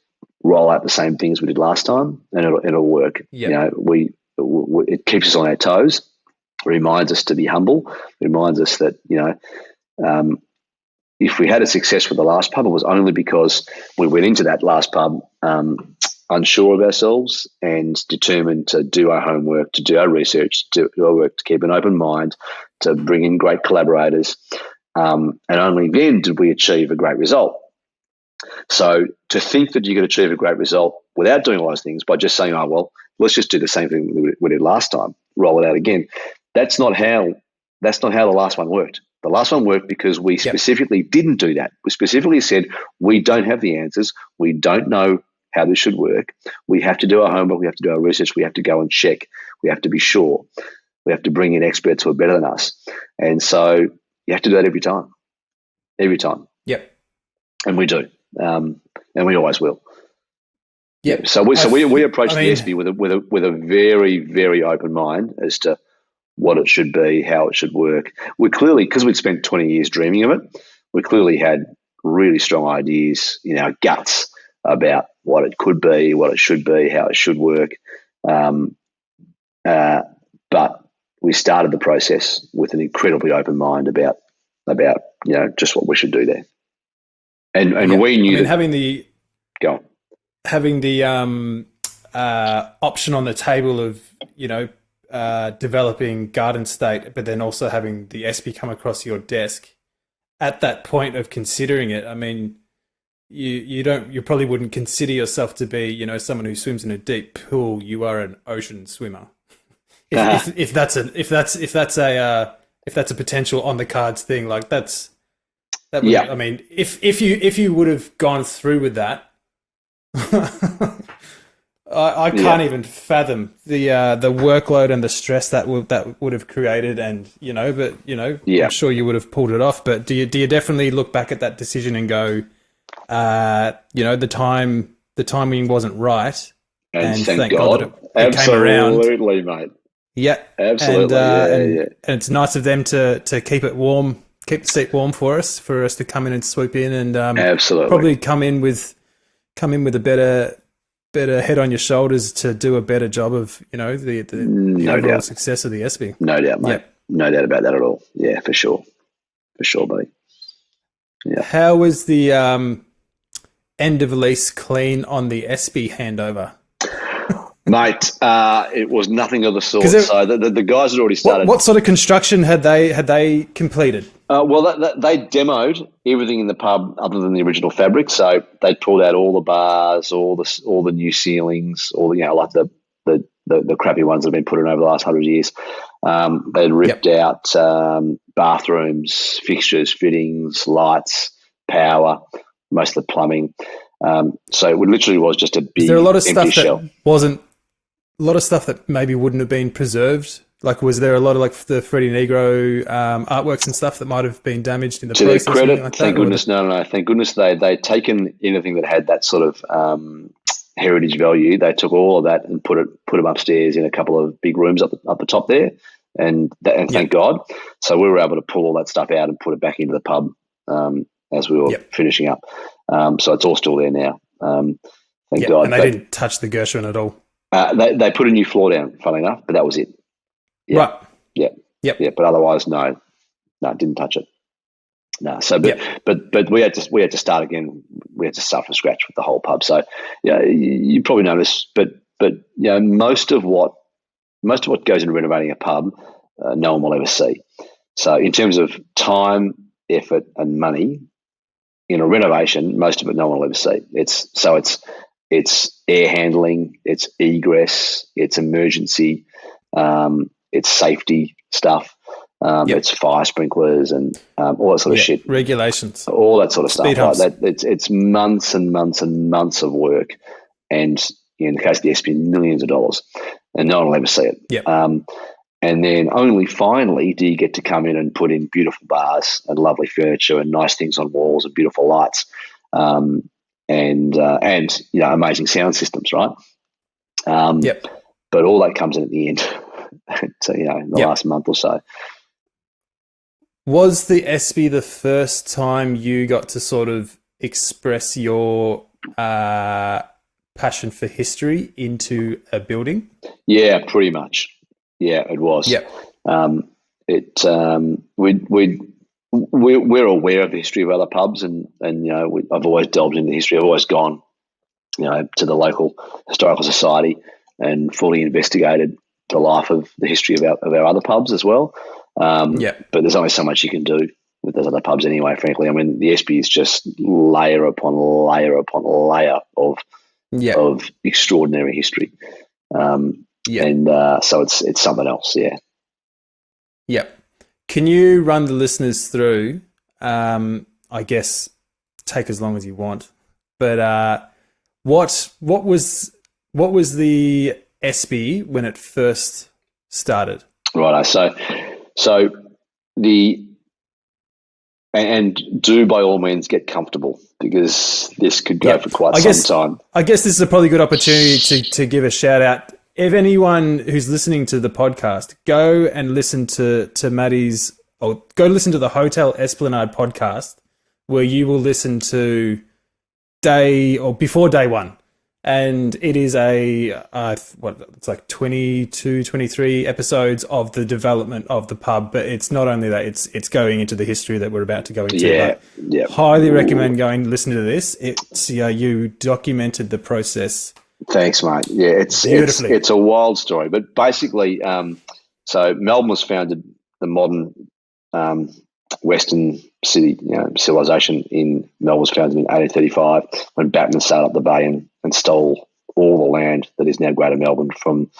roll out the same things we did last time and it'll work. It keeps us on our toes. It reminds us to be humble. It reminds us that if we had a success with the last pub, it was only because we went into that last pub unsure of ourselves and determined to do our homework, to do our research, to do our work, to keep an open mind, to bring in great collaborators. And only then did we achieve a great result. So to think that you could achieve a great result without doing all those things by just saying, let's just do the same thing we did last time, roll it out again. That's not how the last one worked. The last one worked because we specifically didn't do that. We specifically said, we don't have the answers. We don't know how this should work. We have to do our homework. We have to do our research. We have to go and check. We have to be sure. We have to bring in experts who are better than us. And so you have to do that every time. Every time. Yep. And we do. And we always will. Yep. So we approach the Espy with a very, very open mind as to what it should be, how it should work. We clearly, because we'd spent 20 years dreaming of it, we clearly had really strong ideas in our guts about what it could be, what it should be, how it should work. But we started the process with an incredibly open mind about just what we should do there. And we knew that having the option on the table of developing Garden State, but then also having the Espy come across your desk at that point of considering it. I mean, you probably wouldn't consider yourself to be someone who swims in a deep pool. You are an ocean swimmer. If that's a potential on the cards thing, like that would, I mean, if you would have gone through with that, I can't even fathom the workload and the stress that would have created, and I'm sure you would have pulled it off. But do you definitely look back at that decision and go, the timing wasn't right, and thank God that it came around. Absolutely, mate. Yeah, absolutely. And it's nice of them to keep it warm, keep the seat warm for us to come in and swoop in and absolutely probably come in with a better head on your shoulders to do a better job of the overall success of the Espy. No doubt, mate. Yep. No doubt about that at all. Yeah, for sure, buddy. Yeah. How was the end of lease clean on the Espy handover? Mate, it was nothing of the sort. So the guys had already started. What sort of construction had they completed? Well, they demoed everything in the pub other than the original fabric. So they pulled out all the bars, all the new ceilings, all like the crappy ones that have been put in over the last 100 years. They'd ripped out bathrooms, fixtures, fittings, lights, power, most of the plumbing. So it literally was just a big. Is there a lot of stuff shell. that wasn't? A lot of stuff that maybe wouldn't have been preserved. Like, was there a lot of like the Freddie Negro artworks and stuff that might have been damaged in the process? To their credit, thank goodness, no. Thank goodness they'd taken anything that had that sort of heritage value. They took all of that and put them upstairs in a couple of big rooms up the top there, and thank God. So we were able to pull all that stuff out and put it back into the pub as we were finishing up. So it's all still there now. Thank God. And they didn't touch the Gershwin at all. They put a new floor down, funnily enough, but that was it. Yeah. Right. Yeah. Yep. Yeah. But otherwise, no, didn't touch it. No. So, but we had to start again. We had to start from scratch with the whole pub. So, you probably noticed, but most of what goes into renovating a pub, no one will ever see. So, in terms of time, effort, and money in a renovation, most of it no one will ever see. It's air handling, it's egress, it's emergency, it's safety stuff. Yep. It's fire sprinklers and all that sort of shit. Regulations. All that sort of Speed stuff. Like humps. that. It's months and months and months of work. And in the case of the Espy, millions of dollars. And no one will ever see it. Yep. And then only finally do you get to come in and put in beautiful bars and lovely furniture and nice things on walls and beautiful lights, and amazing sound systems, right? Yep. But all that comes in at the end. So in the last month or so. Was the Espy the first time you got to sort of express your passion for history into a building? Yeah, pretty much. Yeah, it was. Yeah. We're aware of the history of other pubs, and I've always delved into history. I've always gone, to the local historical society and fully investigated the life of the history of our other pubs as well. But there's only so much you can do with those other pubs anyway, frankly. I mean, the Espy is just layer upon layer upon layer of extraordinary history. And so it's something else, yeah. Yep. Can you run the listeners through, I guess, take as long as you want, but what was the Espy when it first started? Right. So and do by all means get comfortable, because this could go for quite some time. I guess this is a probably good opportunity to give a shout out. If anyone who's listening to the podcast, go and listen to Matty's, or go listen to the Hotel Esplanade podcast, where you will listen to before day one. And it is it's like 22, 23 episodes of the development of the pub. But it's not only that, it's going into the history that we're about to go into. Yeah. Highly recommend going and listening to this. It's, you documented the process. Thanks, mate. Yeah, it's a wild story. But basically, so Melbourne was founded, the modern Western city, civilization in Melbourne was founded in 1835 when Batman sailed up the bay and stole all the land that is now Greater Melbourne from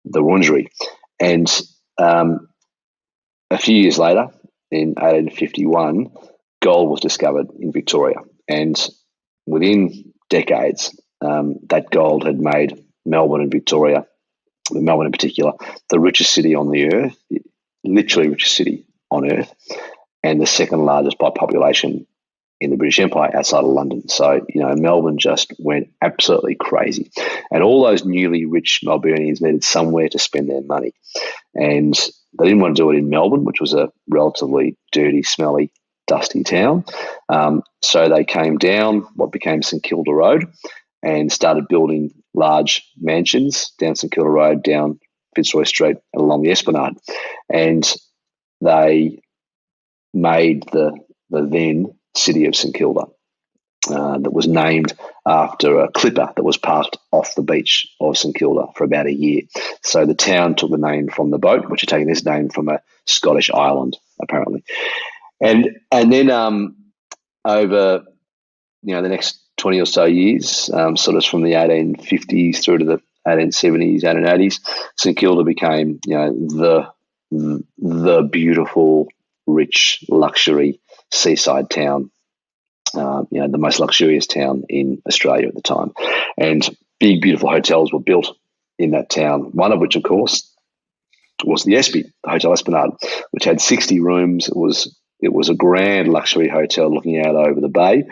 the Wurundjeri. And a few years later, in 1851, gold was discovered in Victoria. And within decades, that gold had made Melbourne and Victoria, Melbourne in particular, the richest city on the earth, literally richest city on earth, and the second largest by population in the British Empire outside of London. So, Melbourne just went absolutely crazy. And all those newly rich Melburnians needed somewhere to spend their money. And they didn't want to do it in Melbourne, which was a relatively dirty, smelly, dusty town. So they came down what became St Kilda Road and started building large mansions down St Kilda Road, down Fitzroy Street, and along the Esplanade. And they made the then city of St Kilda, that was named after a clipper that was parked off the beach of St Kilda for about a year. So the town took the name from the boat, which had taken this name from a Scottish island, apparently. And then over the next 20 or so years, sort of from the 1850s through to the 1870s, 1880s, St Kilda became the beautiful, rich, luxury seaside town, the most luxurious town in Australia at the time. And big, beautiful hotels were built in that town, one of which, of course, was the Espy, the Hotel Esplanade, which had 60 rooms. It was a grand luxury hotel looking out over the bay,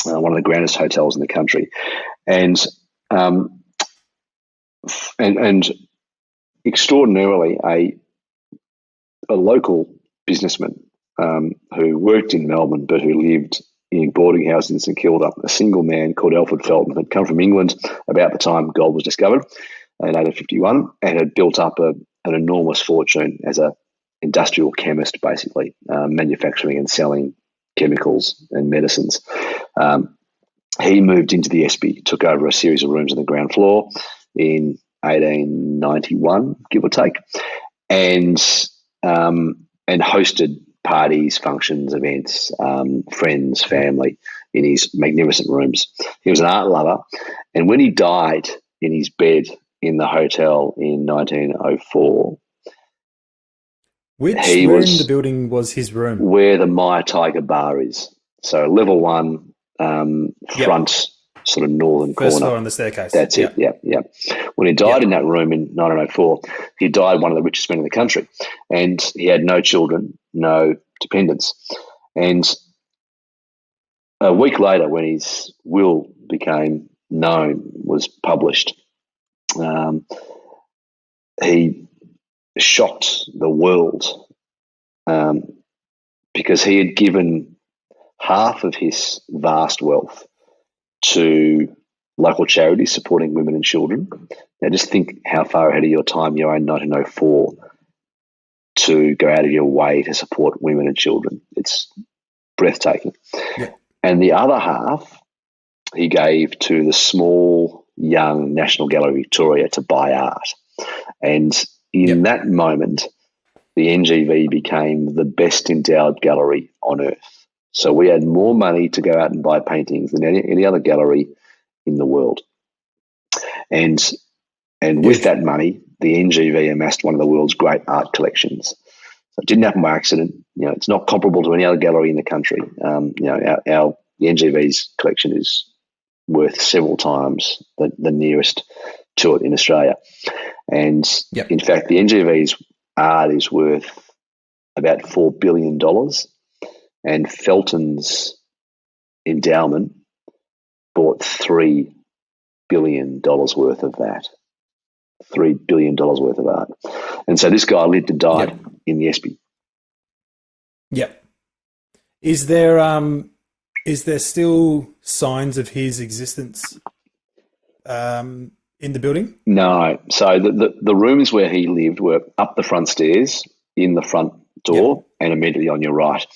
one of the grandest hotels in the country. And extraordinarily, a local businessman who worked in Melbourne but who lived in boarding houses in St Kilda, a single man called Alfred Felton, had come from England about the time gold was discovered in 1851 and had built up an enormous fortune as an industrial chemist, basically, manufacturing and selling chemicals and medicines. He moved into the Espy, took over a series of rooms on the ground floor in 1891, give or take, and hosted parties, functions, events, friends, family in his magnificent rooms. He was an art lover, and when he died in his bed in the hotel in 1904, Where in the building was his room? Where the Maya Tiger bar is. So level 1, front sort of northern First corner. floor on the staircase. That's it. Yeah. When he died in that room in 1904, he died one of the richest men in the country, and he had no children, no dependents. And a week later, when his will became known, was published, he shocked the world because he had given half of his vast wealth to local charities supporting women and children. Now, just think how far ahead of your time you are in 1904 to go out of your way to support women and children. It's breathtaking. Yeah. And the other half he gave to the small, young National Gallery Victoria to buy art. And in that moment, the NGV became the best endowed gallery on earth. So we had more money to go out and buy paintings than any other gallery in the world. And with that money, the NGV amassed one of the world's great art collections. So it didn't happen by accident. It's not comparable to any other gallery in the country. The NGV's collection is worth several times the nearest to it in Australia. And in fact, the NGV's art is worth about $4 billion, and Felton's endowment bought $3 billion worth of that. $3 billion worth of art. And so this guy lived and died in the Espy. Yep. Is there still signs of his existence in the building? No. So the rooms where he lived were up the front stairs, in the front door, and immediately on your right.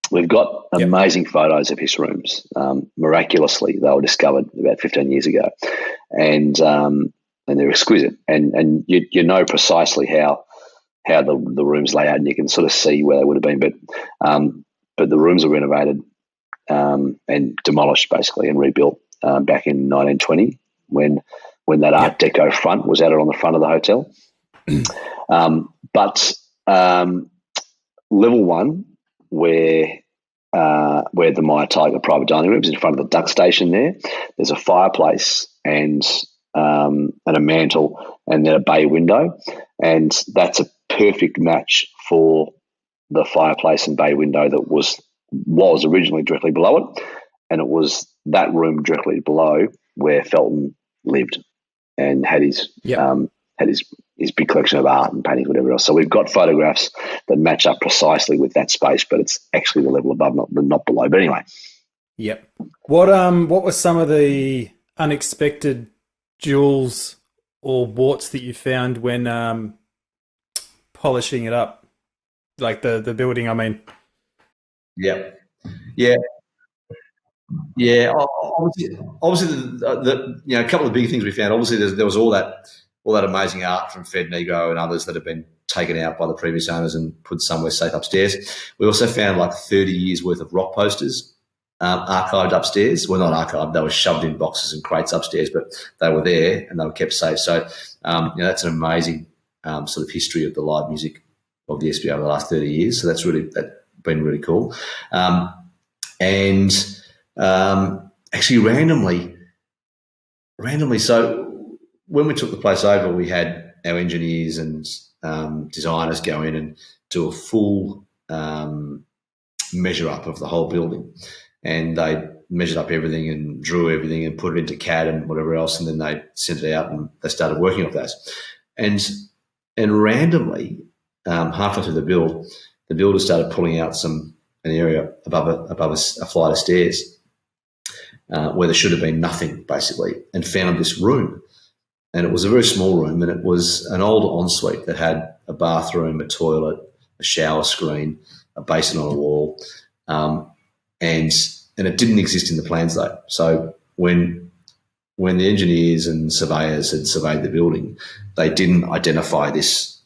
We've got amazing photos of his rooms. Miraculously, they were discovered about 15 years ago, and they're exquisite. And you know precisely how the rooms lay out, and you can sort of see where they would have been. But the rooms are renovated and demolished basically and rebuilt back in 1920 when that Art Deco front was added on the front of the hotel. But level 1, where the Maya Tiger private dining room is in front of the duck station there's a fireplace and a mantle and then a bay window, and that's a perfect match for the fireplace and bay window that was originally directly below it, and it was that room directly below where Felton lived and had his his big collection of art and paintings, whatever else. So we've got photographs that match up precisely with that space, but it's actually the level above, not below. But anyway. Yep. What were some of the unexpected jewels or warts that you found when polishing it up? Like the building, I mean. Yep. Yeah. Yeah. Obviously, a couple of big things we found. Obviously, there was all that amazing art from Fed Negro and others that have been taken out by the previous owners and put somewhere safe upstairs. We also found like 30 years worth of rock posters archived upstairs. Well, not archived; they were shoved in boxes and crates upstairs, but they were there and they were kept safe. So, that's an amazing sort of history of the live music of the Espy over the last 30 years. So that's been really cool. Actually, randomly, so when we took the place over, we had our engineers and designers go in and do a full measure up of the whole building, and they measured up everything and drew everything and put it into CAD and whatever else, and then they sent it out and they started working off those. And randomly, halfway through the build, the builder started pulling out an area above a flight of stairs where there should have been nothing, basically, and found this room. And it was a very small room, and it was an old ensuite that had a bathroom, a toilet, a shower screen, a basin on a wall, and it didn't exist in the plans though. So when the engineers and surveyors had surveyed the building, they didn't identify this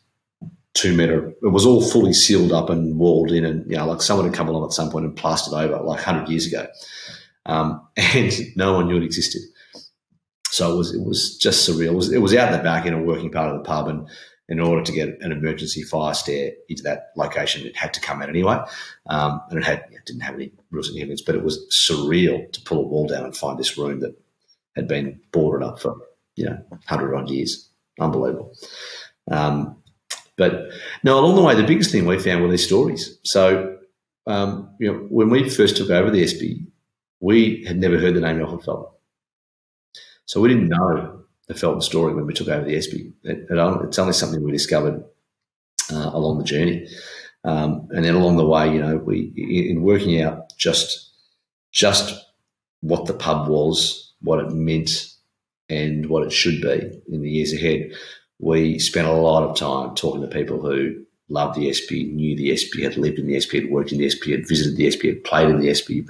2 metre. It was all fully sealed up and walled in, and like someone had come along at some point and plastered over like 100 years ago, and no one knew it existed. So it was just surreal. It was out in the back in a working part of the pub, and in order to get an emergency fire stair into that location, it had to come out anyway. And it didn't have any real significance, but it was surreal to pull a wall down and find this room that had been boarded up for, 100 odd years. Unbelievable. But no, along the way, the biggest thing we found were these stories. So, when we first took over the Espy, we had never heard the name Jochen Felton. So we didn't know the Felton story when we took over the Espy. It's only something we discovered along the journey. And then along the way, in working out just what the pub was, what it meant, and what it should be in the years ahead, we spent a lot of time talking to people who loved the Espy, knew the Espy, had lived in the Espy, had worked in the Espy, had visited the Espy, had played in the Espy,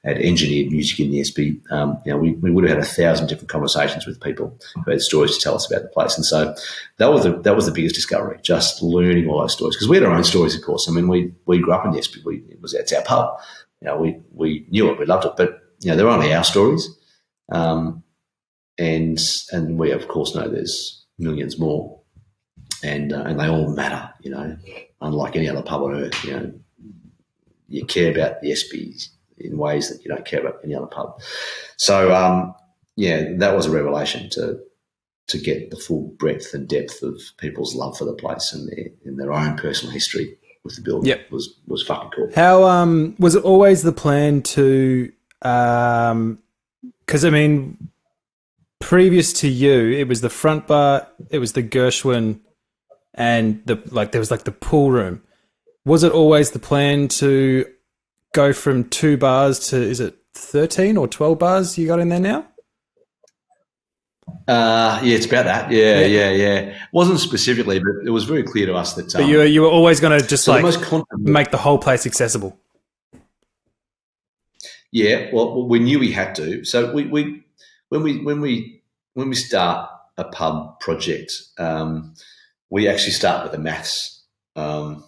had engineered music in the Espy. We would have had 1,000 different conversations with people who had stories to tell us about the place. And so that was the biggest discovery, just learning all those stories. Because we had our own stories, of course. I mean, we grew up in the Espy. It's our pub. We knew it, we loved it. But, they're only our stories. And we, of course, know there's millions more. And they all matter, unlike any other pub on earth. You care about the Espys in ways that you don't care about any other pub. So, that was a revelation to get the full breadth and depth of people's love for the place and their own personal history with the building. Yep. was fucking cool. How was it always the plan to? Because previous to you, it was the front bar, it was the Gershwin, and there was the pool room. Was it always the plan to go from 2 bars to, is it 13 or 12 bars you got in there now? It's about that. Yeah. Wasn't specifically, but it was very clear to us that. But you were always going to just make the whole place accessible. Yeah, well, we knew we had to. So when we start a pub project, we actually start with the maths in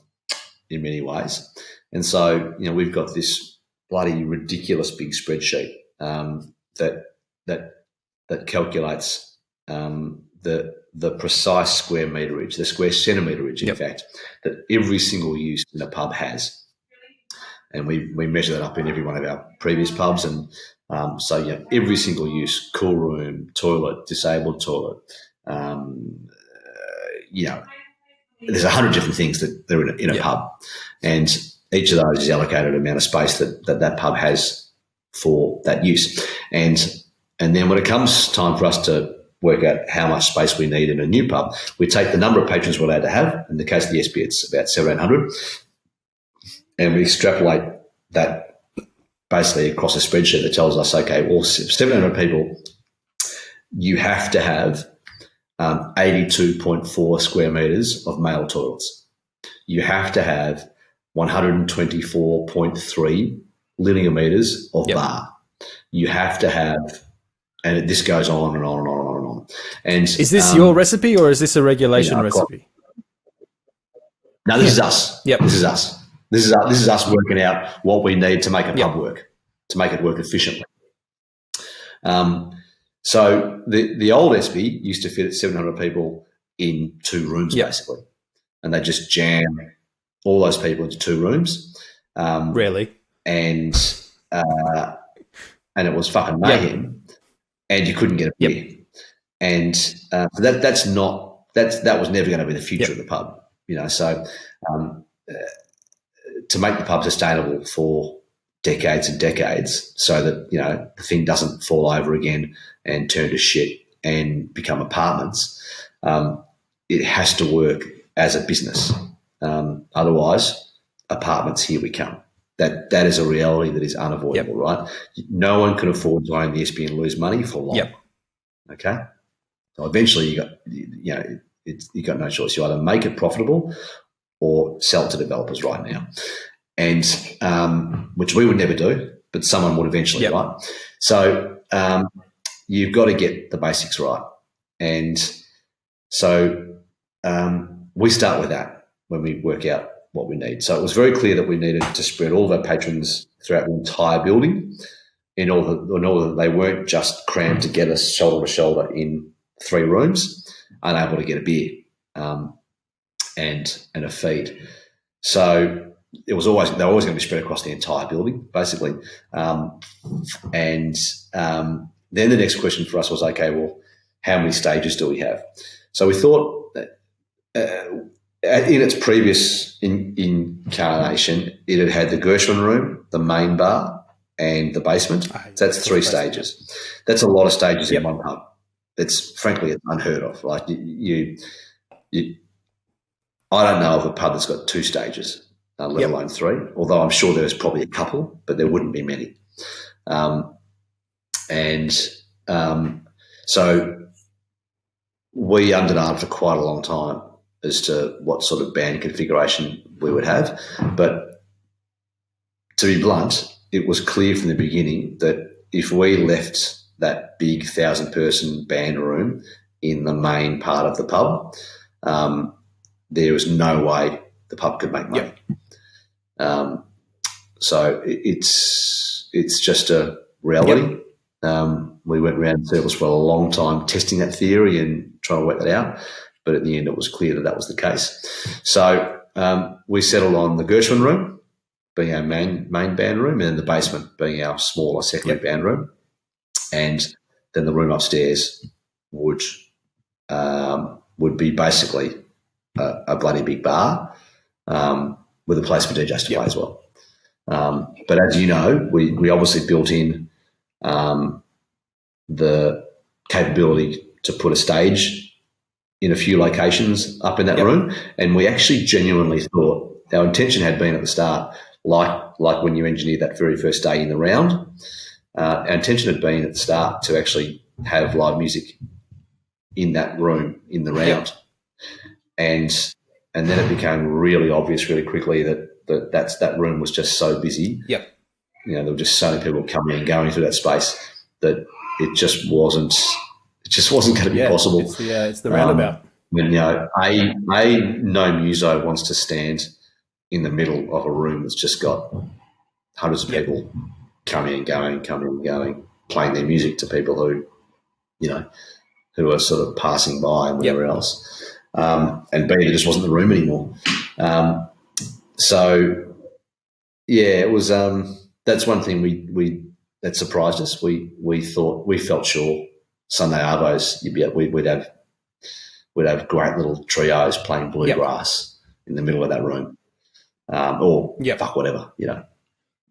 many ways. And so, we've got this bloody ridiculous big spreadsheet that calculates the precise square meterage, the square centimeterage, in fact, that every single use in a pub has. And we measure that up in every one of our previous pubs. And so, every single use, cool room, toilet, disabled toilet, there's 100 different things that are in a pub. And each of those is allocated an amount of space that pub has for that use. And then when it comes time for us to work out how much space we need in a new pub, we take the number of patrons we're allowed to have. In the case of the Espy, it's about 1,700. And we extrapolate that basically across a spreadsheet that tells us, okay, well, 1,700 people, you have to have 82.4 square metres of male toilets. You have to have 124.3 linear metres of bar. You have to have, and this goes on and on and on and on and on. And is this your recipe or is this a regulation recipe? No, this is us. Yep. This is us. This is us working out what we need to make a pub work, to make it work efficiently. So the old Espy used to fit at 700 people in 2 rooms, basically, and they just jam all those people into 2 rooms. Really? And it was fucking mayhem, and you couldn't get a beer. And that was never going to be the future of the pub, So to make the pub sustainable for decades and decades, so that the thing doesn't fall over again and turn to shit and become apartments, it has to work as a business. Otherwise, apartments, here we come. That is a reality that is unavoidable, right? No one can afford to own the Espy and lose money for long. Okay, so eventually you got no choice. You either make it profitable or sell it to developers right now, and which we would never do, but someone would eventually, right? So you've got to get the basics right, and so we start with that when we work out what we need. So it was very clear that we needed to spread all of our patrons throughout the entire building in order that they weren't just crammed together shoulder to shoulder in 3 rooms, unable to get a beer. and a feed. So they were always going to be spread across the entire building, basically. And then the next question for us was, okay, well, how many stages do we have? So we thought that in its previous incarnation, it had the Gershwin room, the main bar, and the basement. So that's 3 stages. That's a lot of stages in one pub. It's frankly unheard of. Like you I don't know of a pub that's got 2 stages, let alone 3. Although I'm sure there's probably a couple, but there wouldn't be many. So we underdone for quite a long time as to what sort of band configuration we would have. But to be blunt, it was clear from the beginning that if we left that big 1,000-person band room in the main part of the pub, there was no way the pub could make money. So it's just a reality. We went around in circles for a long time testing that theory and trying to work that out, but at the end it was clear that that was the case. So we settled on the Gershwin room being our main band room, and then the basement being our smaller secondary band room, and then the room upstairs would be basically a bloody big bar with a place for DJs to play as well. But as you know, we obviously built in the capability to put a stage in a few locations up in that room, and we actually genuinely thought, our intention had been at the start, like when you engineered that very first day in the round, our intention had been at the start to actually have live music in that room in the round. And then it became really obvious really quickly that room was just so busy. You know, there were just so many people coming and going through that space that it just wasn't going to be possible. It's the roundabout. When, you know, no muso wants to stand in the middle of a room that's just got hundreds of people coming and going, playing their music to people who, you know, who are sort of passing by and whatever else. And B, it just wasn't the room anymore. So it was. That's one thing that surprised us. We felt sure Sunday arvos we'd have great little trios playing bluegrass in the middle of that room, or fuck whatever, you know.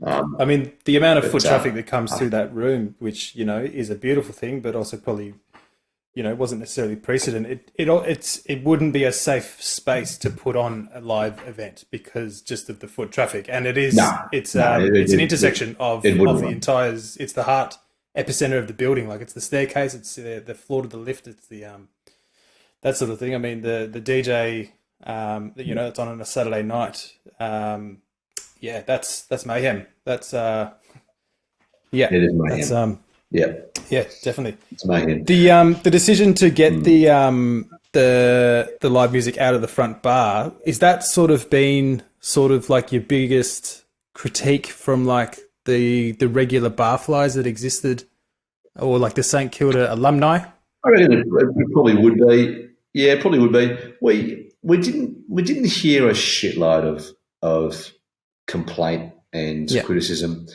I mean, the amount of foot traffic that comes through that room, which, you know, is a beautiful thing, but also probably, you know, wasn't necessarily precedent. It wouldn't be a safe space to put on a live event because just of the foot traffic, and it's an intersection of the entire. It's the heart epicenter of the building. Like, it's the staircase, it's the floor to the lift, it's the that sort of thing. I mean, the DJ you know, it's on a Saturday night. That's mayhem. That's it is mayhem. That's definitely. It's mayhem. The decision to get the live music out of the front bar, is that sort of been like your biggest critique from like the regular barflies that existed, or like the St Kilda alumni? I reckon it probably would be. Yeah, it probably would be. We didn't hear a shitload of complaint and criticism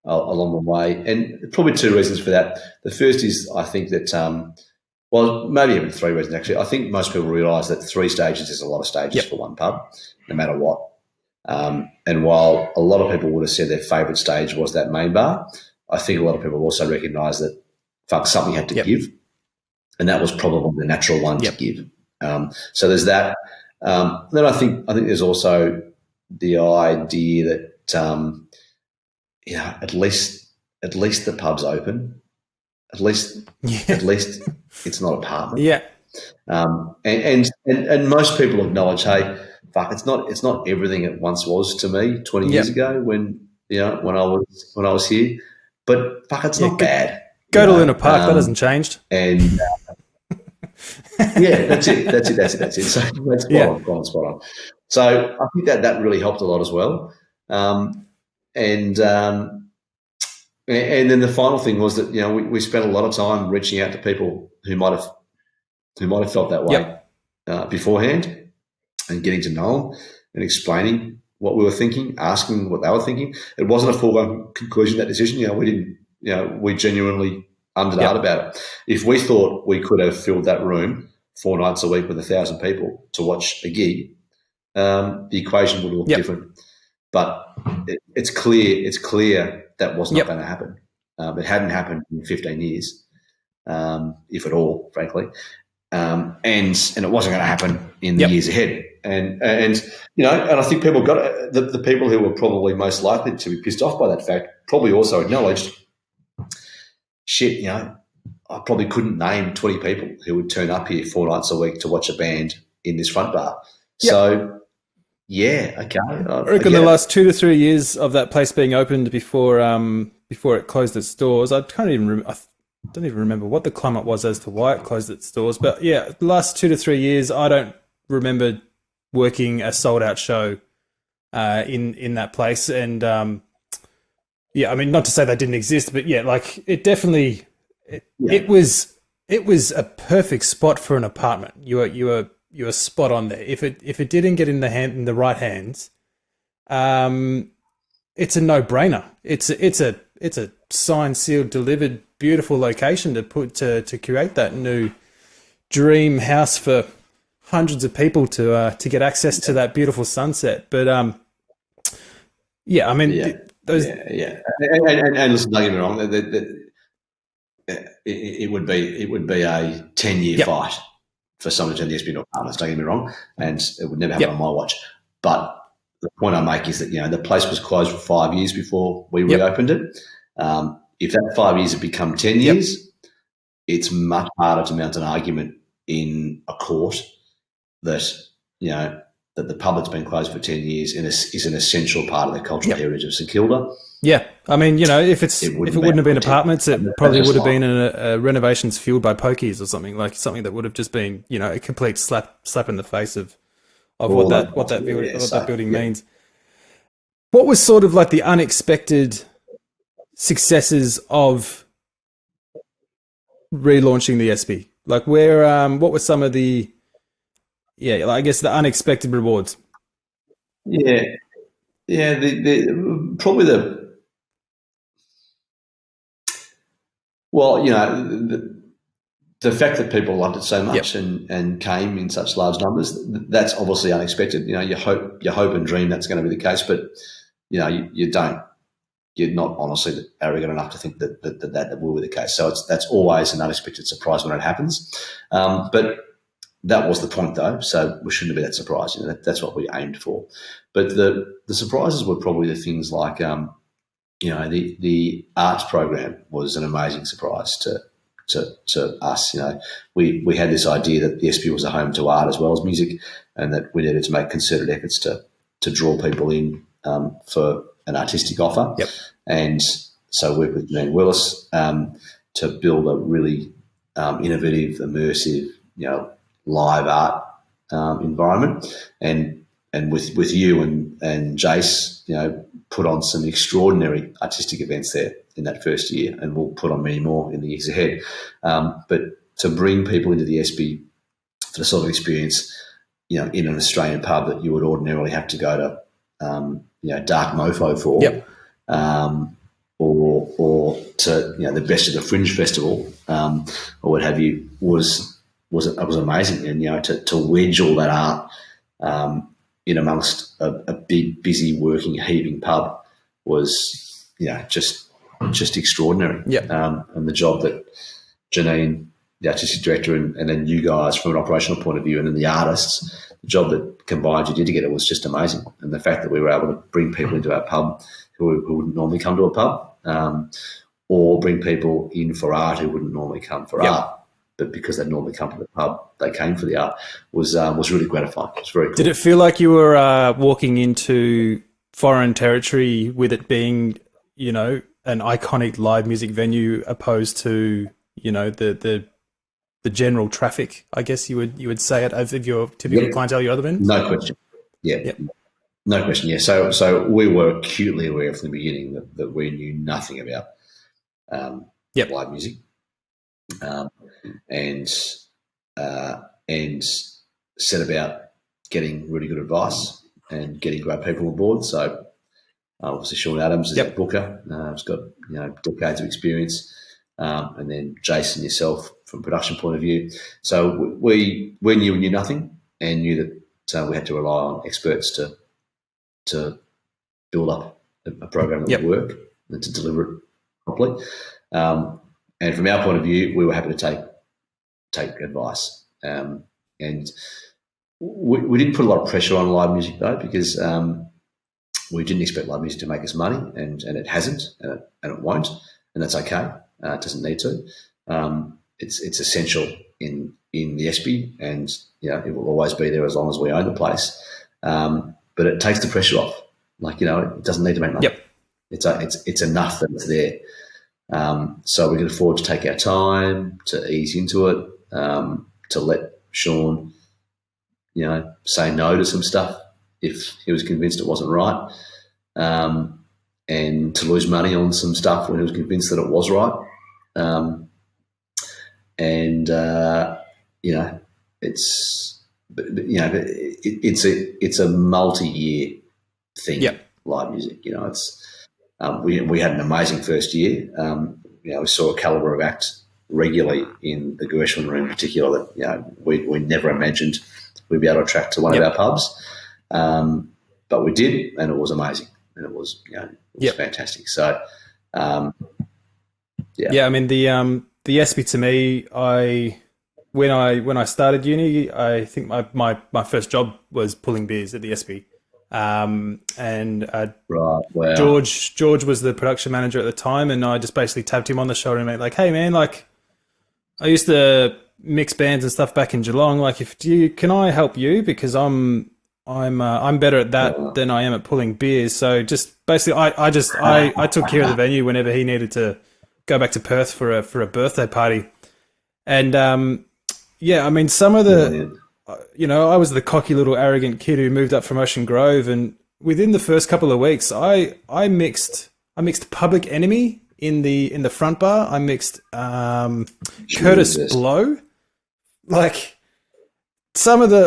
along the way, and probably 2 reasons for that. The first is, I think that maybe even 3 reasons actually. I think most people realise that 3 stages is a lot of stages for one pub, no matter what. And while a lot of people would have said their favourite stage was that main bar, I think a lot of people also recognise that something had to give, and that was probably the natural one to give. So there's that. Then I think there's also the idea that at least the pub's open. At least it's not apartment. And most people acknowledge, hey, fuck, it's not everything it once was to me 20 years ago when I was here, but fuck, it's not bad. Go to Luna Park, that hasn't changed. And that's it. So that's spot on. So I think that really helped a lot as well. And then the final thing was that, you know, we spent a lot of time reaching out to people who might have felt that way. beforehand and getting to know them and explaining what we were thinking, asking what they were thinking. It wasn't a foregone conclusion, that decision. We didn't, we genuinely ummed about it. If we thought we could have filled that room 4 nights a week with 1,000 people to watch a gig, the equation would look different. But it's clear that was not going to happen. It hadn't happened in 15 years, if at all, frankly. And it wasn't going to happen in the years ahead. And I think people got it. The people who were probably most likely to be pissed off by that fact probably also acknowledged, shit, I probably couldn't name 20 people who would turn up here 4 nights a week to watch a band in this front bar. Yep. So, okay. I reckon the last 2 to 3 years of that place being opened before it closed its doors, I don't even remember what the climate was as to why it closed its doors. But the last 2 to 3 years, I don't remember working a sold out show in that place. And I mean, not to say they didn't exist, but it definitely it was a perfect spot for an apartment. You were spot on there. If it didn't get in the right hands, it's a no-brainer. It's a signed, sealed, delivered, beautiful location to create that new dream house for hundreds of people to get access to that beautiful sunset. But I mean, those. And listen, don't get me wrong. It would be a 10-year fight for someone to turn the Espy into apartments. Don't get me wrong, and it would never happen on my watch. But the point I make is that the place was closed for 5 years before we reopened it. If that 5 years had become 10 years, it's much harder to mount an argument in a court that that the pub that's been closed for 10 years is an essential part of the cultural heritage of St Kilda. Yeah, I mean, if it wouldn't have been apartments, it probably would have been a renovations fueled by pokies or something that would have just been a complete slap in the face of what that building means. What was sort of like the unexpected successes of relaunching the Espy? Like what were some of the I guess the unexpected rewards? The fact that people loved it so much and came in such large numbers, that's obviously unexpected. You hope and dream that's going to be the case, but you don't. You're not honestly arrogant enough to think that will be the case. So that's always an unexpected surprise when it happens. But that was the point, though, so we shouldn't be that surprised. That's what we aimed for. But the surprises were probably the things like, the arts program was an amazing surprise to us. We had this idea that the Espy was a home to art as well as music, and that we needed to make concerted efforts to draw people in for an artistic offer. Yep. And so worked with Janine Willis to build a really innovative, immersive, live art environment, and with you and Jace, put on some extraordinary artistic events there in that first year, and we'll put on many more in the years ahead. But to bring people into the Espy for the sort of experience, in an Australian pub that you would ordinarily have to go to, Dark Mofo for, or to the Best of the Fringe Festival, or what have you, was amazing. And to wedge all that art in amongst a big, busy, working, heaving pub was just extraordinary. And the job that Janine, the artistic director, and then you guys from an operational point of view, and then the artists, the job that combined you did together was just amazing. And the fact that we were able to bring people into our pub who wouldn't normally come to a pub, or bring people in for art who wouldn't normally come for art, but because they normally come to the pub, they came for the art, was really gratifying. It was very cool. Did it feel like you were walking into foreign territory with it being, an iconic live music venue opposed to, the general traffic, I guess you would say it, of your typical clientele, your other venues? No question. No question. So we were acutely aware from the beginning that we knew nothing about live music, and set about getting really good advice and getting great people on board. So obviously Sean Adams is a booker. He's got decades of experience, and then Jason, yourself, from a production point of view. So we knew nothing, and knew that we had to rely on experts to build up a program that would work and to deliver it properly. And from our point of view, we were happy to take advice. And we didn't put a lot of pressure on live music, though, because we didn't expect live music to make us money, and it hasn't, and it won't, and that's okay. It doesn't need to. It's essential in the Espy, and it will always be there as long as we own the place. But it takes the pressure off. It doesn't need to make money. Yep. It's enough that it's there. So we can afford to take our time, to ease into it, to let Sean, say no to some stuff if he was convinced it wasn't right, and to lose money on some stuff when he was convinced that it was right. It's a multi-year thing. Yep. Live music, we had an amazing first year. We saw a calibre of act regularly in the Gershwin Room in particular that we never imagined we'd be able to attract to one of our pubs. But we did, and it was amazing, and it was fantastic. So I mean the Espy, to me, when I started uni, I think my first job was pulling beers at the Espy. George was the production manager at the time, and I just basically tapped him on the shoulder and went like, "Hey man, like I used to mix bands and stuff back in Geelong. Like, can I help you? Because I'm better at that than I am at pulling beers." So just basically, I took care of the venue whenever he needed to go back to Perth for a birthday party, and I mean some of the. I was the cocky little arrogant kid who moved up from Ocean Grove, and within the first couple of weeks, I mixed Public Enemy in the front bar. I mixed Curtis Blow, like some of the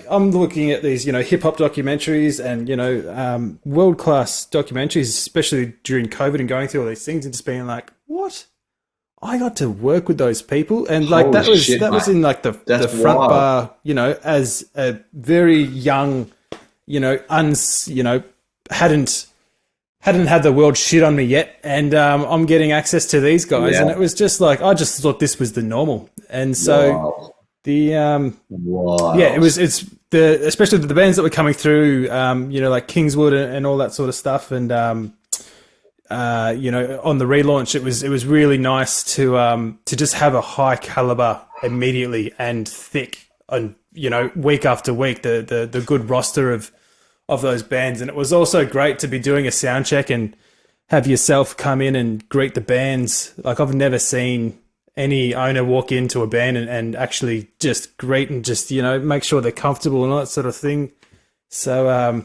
I'm looking at these hip hop documentaries and world class documentaries, especially during COVID and going through all these things and just being like, what? I got to work with those people, and like that was in like the front bar, as a very young, hadn't had the world shit on me yet, and I'm getting access to these guys, and it was just like I just thought this was the normal, and so it's especially the bands that were coming through, like Kingswood and all that sort of stuff, and on the relaunch, it was really nice to just have a high caliber immediately and thick, and week after week, the good roster of those bands. And it was also great to be doing a sound check and have yourself come in and greet the bands. Like I've never seen any owner walk into a band and actually just greet and just make sure they're comfortable and all that sort of thing. So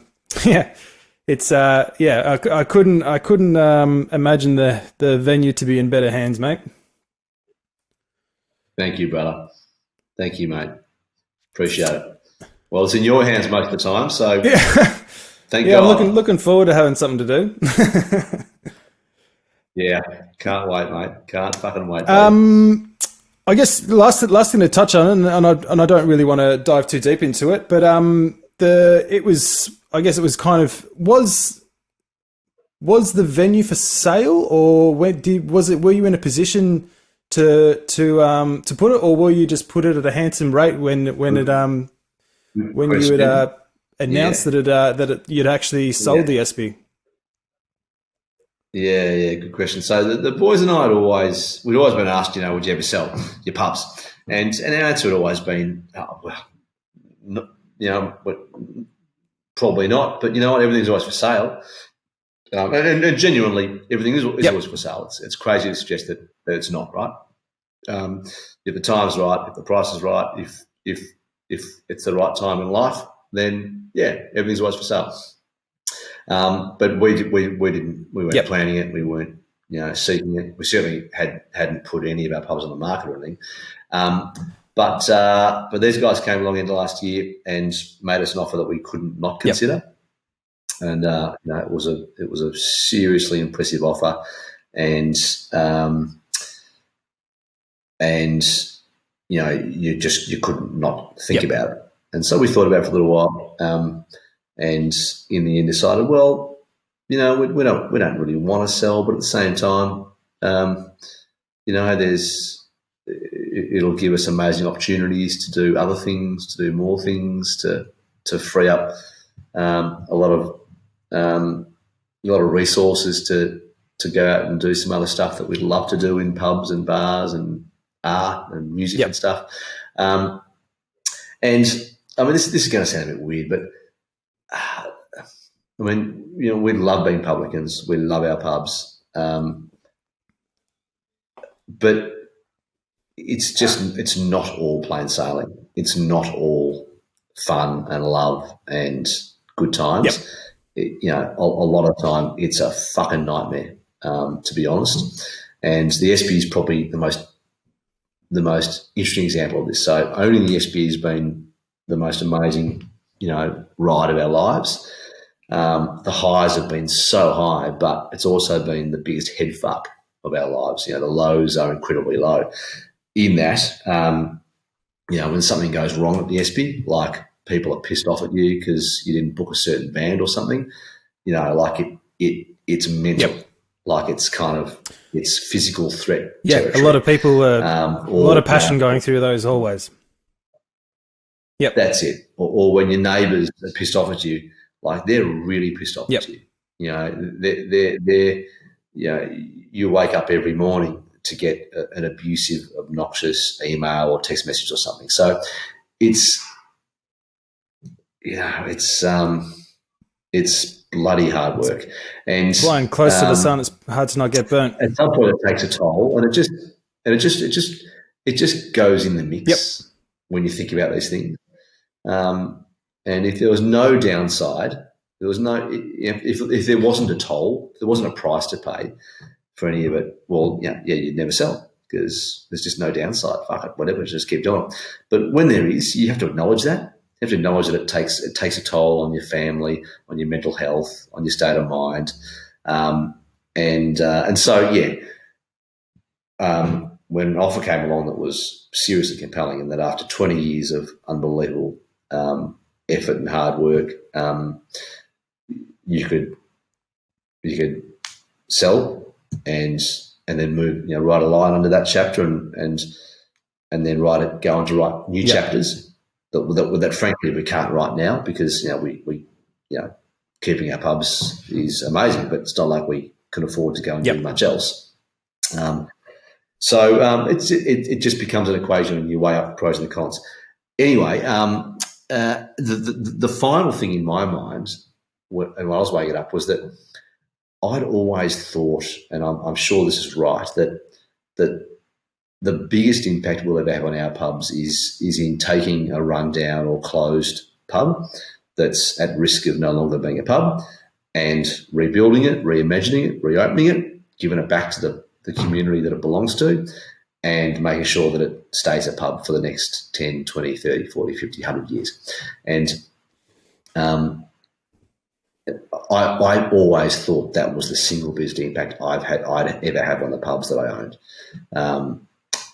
it's I couldn't imagine the venue to be in better hands, mate. Thank you, brother. Thank you, mate. Appreciate it. Well, it's in your hands most of the time, so thank God. I'm looking forward to having something to do. Yeah, can't wait, mate. Can't fucking wait. I guess the last thing to touch on, and I don't really want to dive too deep into it, but was the venue for sale, or were you in a position to put it, or will you just put it at a handsome rate when you had announced that you'd actually sold the Espy? Yeah, good question. So the boys and I we'd always been asked, would you ever sell your pubs? And our answer had always been, probably not. But you know what? Everything's always for sale. And genuinely, everything is always for sale. It's crazy to suggest that it's not, right? If the time's right, if the price is right, if it's the right time in life, then everything's always for sale. But we weren't planning it. We weren't seeking it. We certainly hadn't put any of our pubs on the market or anything. But these guys came along into last year and made us an offer that we couldn't not consider. Yep. And it was a seriously impressive offer, and you couldn't not think about it. And so we thought about it for a little while, and in the end decided, well, we don't really want to sell, but at the same time, it'll give us amazing opportunities to do other things, to do more things, to free up a lot of resources to go out and do some other stuff that we'd love to do in pubs and bars and art and music and stuff. And I mean, this is going to sound a bit weird, but we love being publicans. We love our pubs. But it's not all plain sailing. It's not all fun and love and good times. A lot of time it's a fucking nightmare, to be honest. And the Espy is probably the most interesting example of this. So owning the Espy has been the most amazing, ride of our lives. The highs have been so high, but it's also been the biggest head fuck of our lives. The lows are incredibly low. In that, when something goes wrong at the Espy, like people are pissed off at you because you didn't book a certain band or something, it's mental. Yep. Like it's physical threat. Yeah, territory. a lot of people, a lot of passion going through those always. Yep. That's it. Or when your neighbours are pissed off at you, like they're really pissed off at you. They're you wake up every morning to get an abusive, obnoxious email or text message or something. So it's bloody hard work. And flying close to the sun, it's hard to not get burnt. At some point, it takes a toll, and it just goes in the mix when you think about these things. And if there was no downside, if there wasn't a toll, if there wasn't a price to pay for any of it, well, you'd never sell because there's just no downside. Fuck it, whatever, just keep doing it. But when there is, you have to acknowledge that. You have to acknowledge that it takes a toll on your family, on your mental health, on your state of mind, and so when an offer came along that was seriously compelling, and that after 20 years of unbelievable effort and hard work, you could sell and then move, write a line under that chapter and then go on to write new chapters that frankly we can't write now because we keeping our pubs is amazing, but it's not like we can afford to go and do much else. So it just becomes an equation and you weigh up the pros and the cons. Anyway, the final thing in my mind, when I was weighing it up, was that I'd always thought, and I'm sure this is right, that the biggest impact we'll ever have on our pubs is in taking a rundown or closed pub that's at risk of no longer being a pub and rebuilding it, reimagining it, reopening it, giving it back to the community that it belongs to, and making sure that it stays a pub for the next 10, 20, 30, 40, 50, 100 years. And I always thought that was the single biggest impact I'd ever have on the pubs that I owned.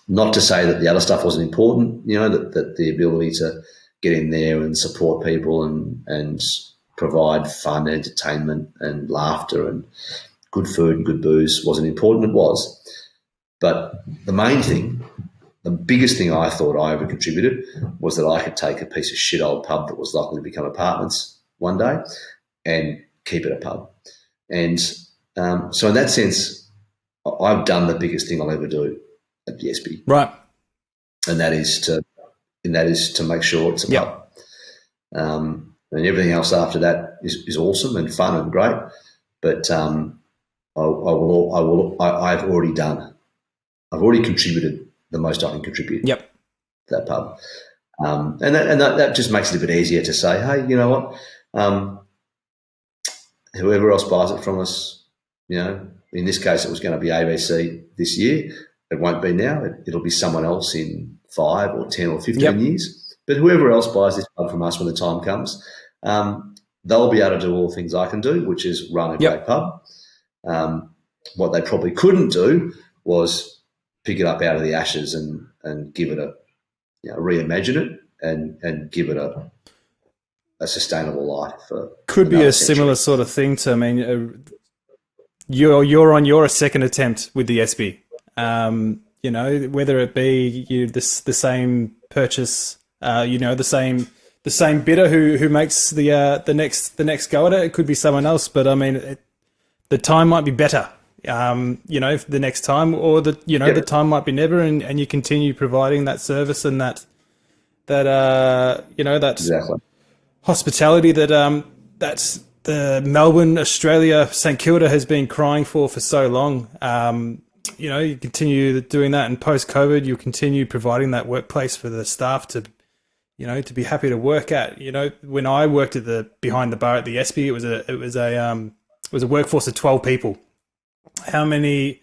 Not to say that the other stuff wasn't important, that the ability to get in there and support people and provide fun, entertainment and laughter and good food and good booze wasn't important. It was. But the main thing, the biggest thing I thought I ever contributed was that I could take a piece of shit old pub that was likely to become apartments one day and keep it a pub. And so in that sense, I've done the biggest thing I'll ever do at the Espy. Right. And that is to make sure it's a pub. And everything else after that is awesome and fun and great. But I've already contributed the most I can contribute to that pub. And that just makes it a bit easier to say, hey, you know what, whoever else buys it from us, in this case it was going to be ABC this year. It won't be now. It'll be someone else in 5 or 10 or 15 Yep. years. But whoever else buys this pub from us when the time comes, they'll be able to do all the things I can do, which is run a Yep. great pub. What they probably couldn't do was pick it up out of the ashes and give it reimagine it and give it a sustainable life. Could be a century. similar sort of thing to, I mean, you're on your second attempt with the Espy. Whether it be the same purchase, the same bidder who makes the next go at it. It could be someone else, but I mean, the time might be better. The next time, or the time might be never, and you continue providing that service and that Exactly. hospitality that the Melbourne, Australia, St Kilda has been crying for so long. You continue doing that, and post COVID, you'll continue providing that workplace for the staff to be happy to work at. When I worked at behind the bar at the Espy, it was a workforce of 12 people. How many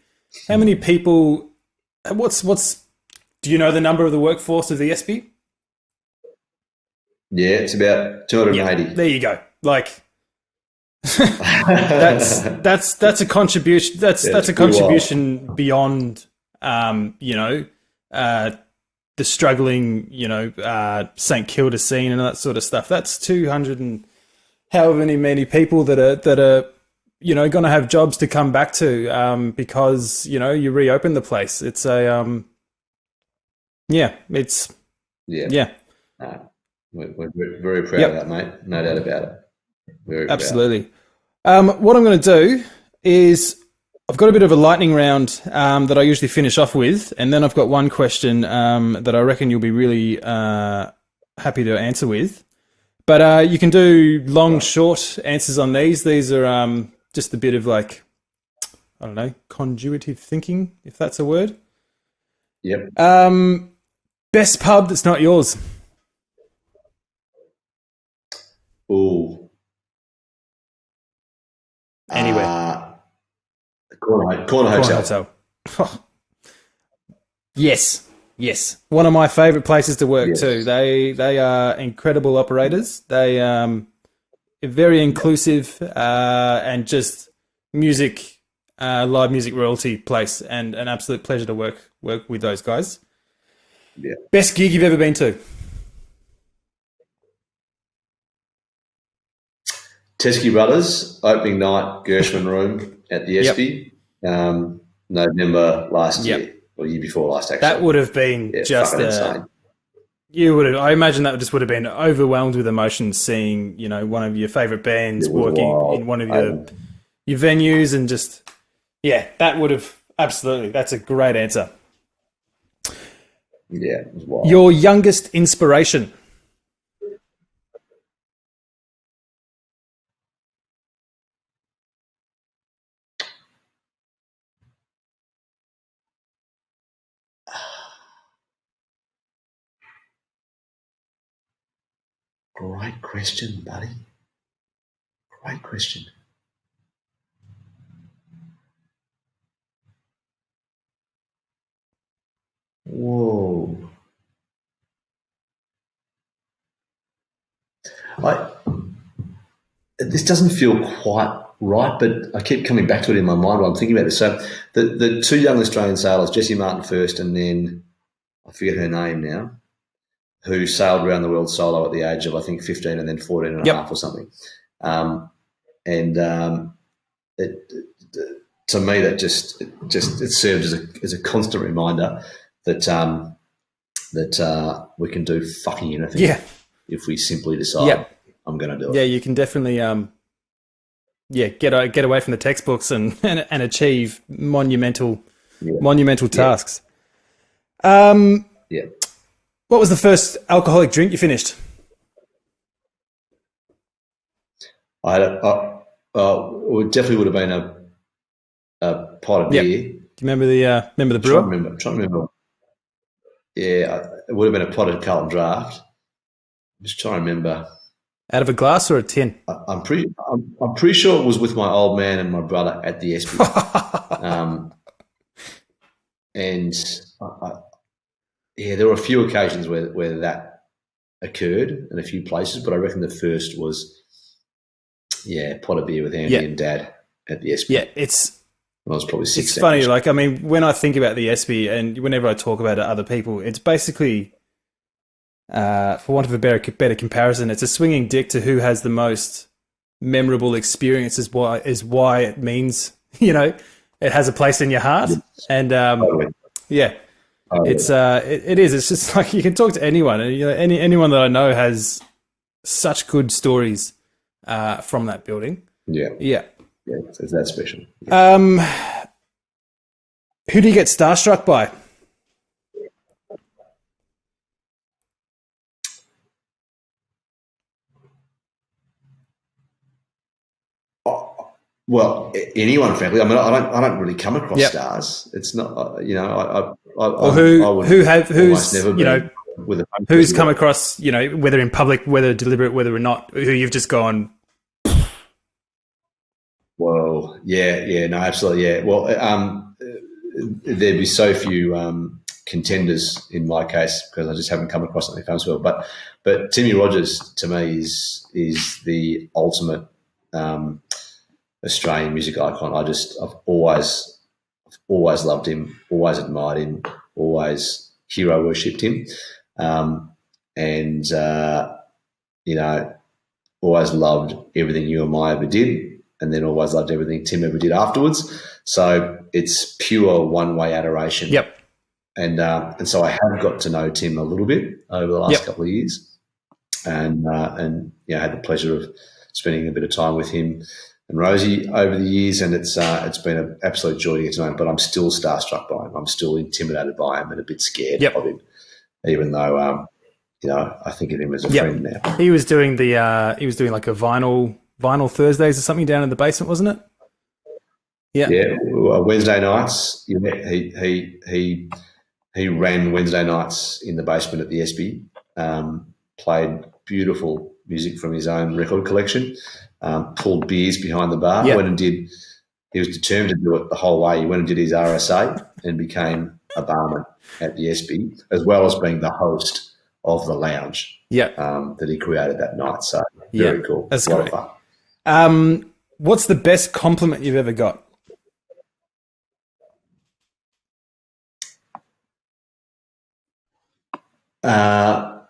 people? Do you know the number of the workforce of the Espy? Yeah, it's about 280. Yeah, there you go. Like that's a contribution. That's a contribution beyond the struggling St Kilda scene and that sort of stuff. That's 200 and however many people that are going to have jobs to come back to because you reopen the place. It's a yeah. We're very proud of that, mate. No doubt about it. Very proud. Absolutely. What I'm going to do is I've got a bit of a lightning round that I usually finish off with, and then I've got one question that I reckon you'll be really happy to answer with. But you can do long, short answers on these. These are just a bit of conjugative thinking, if that's a word. Yep. Best pub that's not yours. Ooh. Anywhere. Corner Hotel. Yes. One of my favourite places to work Yes. too. They are incredible operators. They are very inclusive and just music, live music royalty place, and an absolute pleasure to work with those guys. Yeah. Best gig you've ever been to? Teskey Brothers, opening night, Gershwin Room at the Espy, November last year, or year before last, actually. That would have been just insane. I imagine that just would have been overwhelmed with emotion seeing, one of your favourite bands working in one of your venues, and just, that would have, absolutely, that's a great answer. Yeah, it was wild. Your youngest inspiration? Great question, buddy. Great question. Whoa. This doesn't feel quite right, but I keep coming back to it in my mind while I'm thinking about this. So the two young Australian sailors, Jessie Martin first, and then I forget her name now, who sailed around the world solo at the age of, I think, 15 and then 14 and a half or something. To me, that just it served as a constant reminder that we can do fucking anything if we simply decide I'm going to do it. Yeah, you can definitely get away from the textbooks and achieve monumental tasks. What was the first alcoholic drink you finished? It definitely would have been a pot of beer. Do you remember the brewer? I'm trying to remember. Yeah, it would have been a pot of Carlton Draft. I'm just trying to remember. Out of a glass or a tin? I'm pretty sure it was with my old man and my brother at the Espy. there were a few occasions where that occurred in a few places, but I reckon the first was, pot of beer with Andy and Dad at the Espy. Yeah, it's I was probably 16. It's funny, like, I mean, when I think about the Espy and whenever I talk about it to other people, it's basically, for want of a better comparison, it's a swinging dick to who has the most memorable experience is why it means, it has a place in your heart. And Totally. it's it is. It's just like you can talk to anyone, and anyone that I know has such good stories from that building. Yeah. Yeah. Yeah, it's that special. Who do you get starstruck by? Well, anyone, frankly. I mean, I don't really come across stars. It's not, who's never been with who's come across, whether in public, whether deliberate, whether or not, who you've just gone. Whoa, no, absolutely, yeah. Well, there'd be so few contenders in my case because I just haven't come across something famous well. But Timmy Rogers to me is the ultimate Australian music icon. I've always loved him, always admired him, always hero worshipped him, always loved everything you and I ever did. And then always loved everything Tim ever did afterwards. So it's pure one-way adoration. Yep. And so I have got to know Tim a little bit over the last couple of years, and had the pleasure of spending a bit of time with him and Rosie over the years. And it's been an absolute joy to get to know him. But I'm still starstruck by him. I'm still intimidated by him and a bit scared of him, even though I think of him as a friend now. He was doing like a vinyl Thursdays or something down in the basement, wasn't it? Yeah. Yeah. Wednesday nights. Yeah, he ran Wednesday nights in the basement at the Espy. Played beautiful music from his own record collection. Pulled beers behind the bar. He was determined to do it the whole way. He went and did his RSA and became a barman at the Espy, as well as being the host of the lounge. That he created that night. So very cool. That's a lot great. of fun. What's the best compliment you've ever got? I'm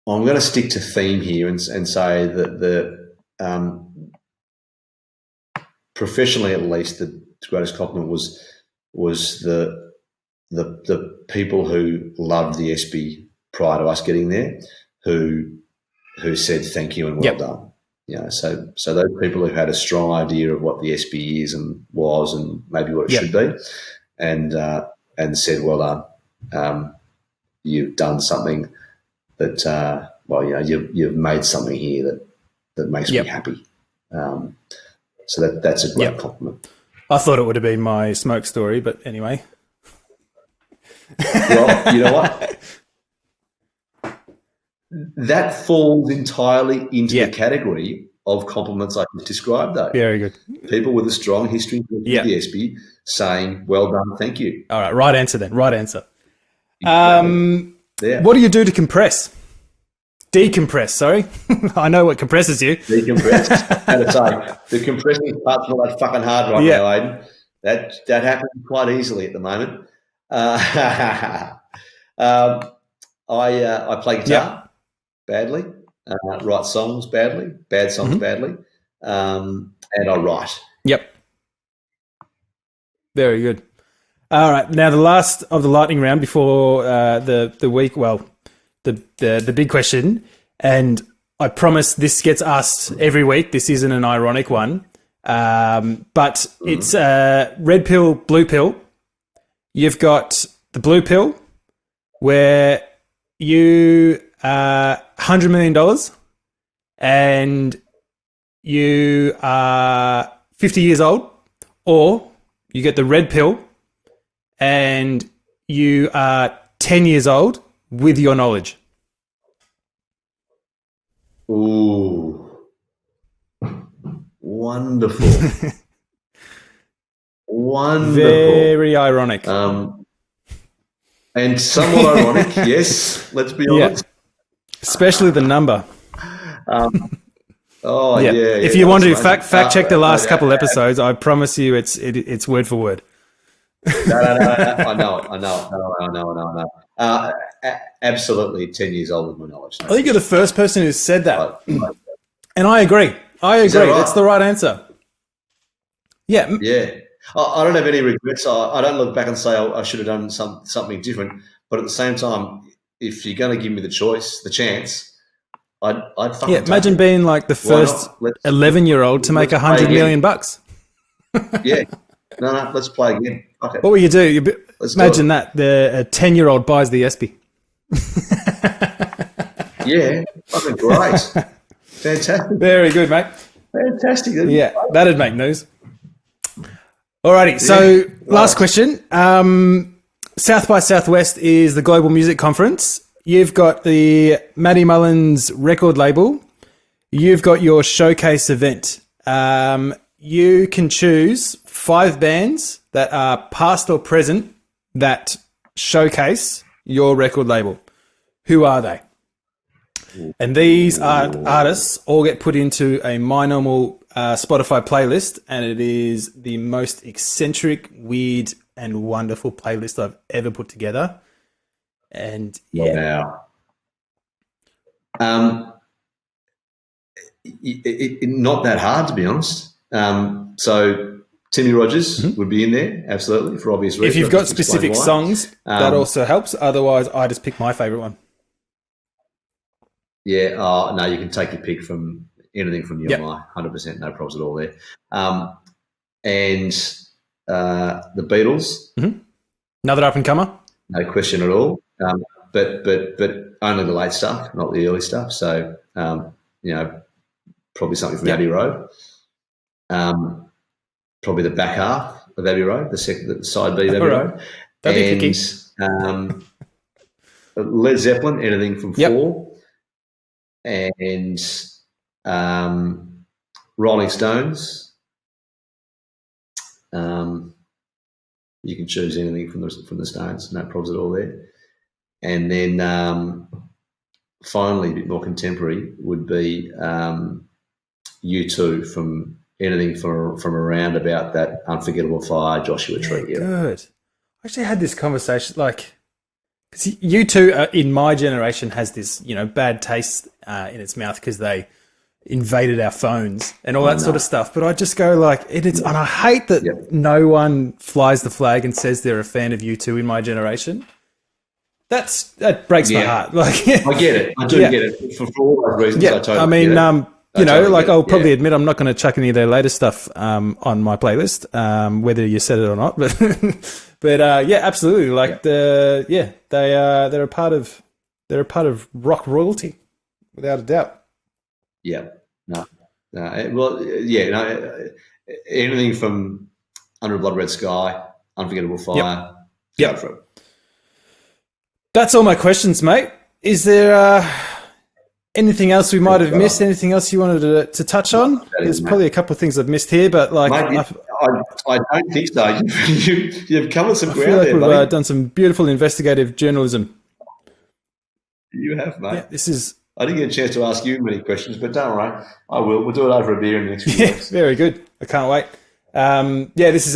going to stick to theme here and say that the professionally, at least, the greatest compliment was the people who loved the Espy prior to us getting there, who said thank you and well done. So those people who had a strong idea of what the Espy is and was and maybe what it should be, and said, well done, you've done something that, you've made something here that makes me happy. So that's a great compliment. I thought it would have been my smoke story, but anyway. Well, you know what? That falls entirely into the category of compliments I just described, though. Very good. People with a strong history with the Espy saying, well done, thank you. All right, right answer then, right answer. Exactly. What do you do to compress? Decompress, sorry. I know what compresses you. Decompress. And it's like, the compressing part's not that fucking hard right now, Aidan. That happens quite easily at the moment. I play guitar. Badly, write songs badly, bad songs badly, and I write. Yep. Very good. All right, now the last of the lightning round before the week. Well, the big question, and I promise this gets asked every week. This isn't an ironic one, but it's red pill, blue pill. You've got the blue pill, where you $100 million and you are 50 years old, or you get the red pill and you are 10 years old with your knowledge. Ooh, wonderful. Wonderful. Very ironic. And somewhat ironic, yes, let's be honest. Especially the number. Yeah. If you want to fact check the last couple episodes, I promise you it's word for word. No. I know. Absolutely 10 years older than my knowledge. I think you're the first person who's said that. And I agree. Right? That's the right answer. Yeah. Yeah. I don't have any regrets. I don't look back and say I should have done something different. But at the same time, if you're going to give me the chance, I'd fucking imagine being like the first 11-year-old to make $100 million bucks. Yeah. No, let's play again. Okay. What will you do? Imagine that the 10-year-old buys the Espy. Yeah, fucking great. Fantastic. Very good, mate. Fantastic. Yeah, that'd make news. Alrighty, so last question. South by Southwest is the Global Music Conference. You've got the Matty Mullins record label. You've got your showcase event. You can choose 5 bands that are past or present that showcase your record label. Who are they? And these artists all get put into a My Normal Spotify playlist, and it is the most eccentric, weird, and wonderful playlist I've ever put together. And wow. Not that hard, to be honest. So Timmy Rogers would be in there, absolutely, for obvious reasons. If you've got specific songs, that also helps. Otherwise, I just pick my favourite one. Yeah, no, you can take your pick from anything from you and I, 100%, no problems at all there. And the Beatles. Mm-hmm. Another up-and-comer? No question at all. But only the late stuff, not the early stuff. So, probably something from Abbey Road. Probably the back half of Abbey Road, the side B of Abbey Road. That'd be picky. Led Zeppelin, anything from 4. And Rolling Stones. You can choose anything from the Stones, no problems at all there. And then finally, a bit more contemporary would be U2 from anything from around about that Unforgettable Fire, Joshua Tree. Yeah. Good. I actually had this conversation, because U2 in my generation has this, bad taste in its mouth because they invaded our phones and all that sort of stuff. But I just go and I hate that no one flies the flag and says they're a fan of U2 in my generation. That breaks my heart. I get it. I do get it for all those reasons. Yeah, I totally get it. I'll probably admit I'm not going to chuck any of their latest stuff on my playlist, whether you said it or not. But absolutely. They're a part of rock royalty, without a doubt. Yeah. No. Anything from Under a Blood Red Sky, Unforgettable Fire. Yep. Go for it. That's all my questions, mate. Is there anything else we might have missed? Anything else you wanted to touch on? There's probably a couple of things I've missed here, but mate, I don't think so. You've covered some ground. I feel like we've done some beautiful investigative journalism. You have, mate. Yeah, I didn't get a chance to ask you many questions, but don't worry, I will. We'll do it over a beer in the next few weeks. Very good. I can't wait. This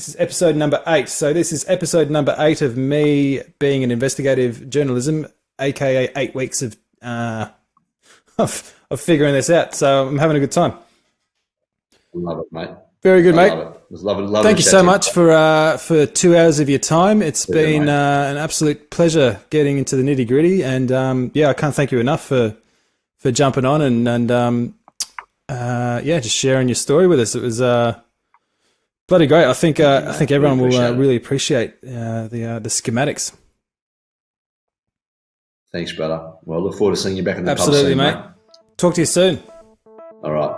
is episode number 8. So this is episode number 8 of me being an investigative journalism, aka 8 weeks of figuring this out. So I'm having a good time. Love it, mate. Very good, mate. Love it. Love Thank you so much for 2 hours of your time. It's been an absolute pleasure getting into the nitty gritty, and I can't thank you enough for jumping on and just sharing your story with us. It was bloody great. I think everyone will really appreciate the schematics. Thanks, brother. Well, look forward to seeing you back in the pub soon, mate. Talk to you soon. All right.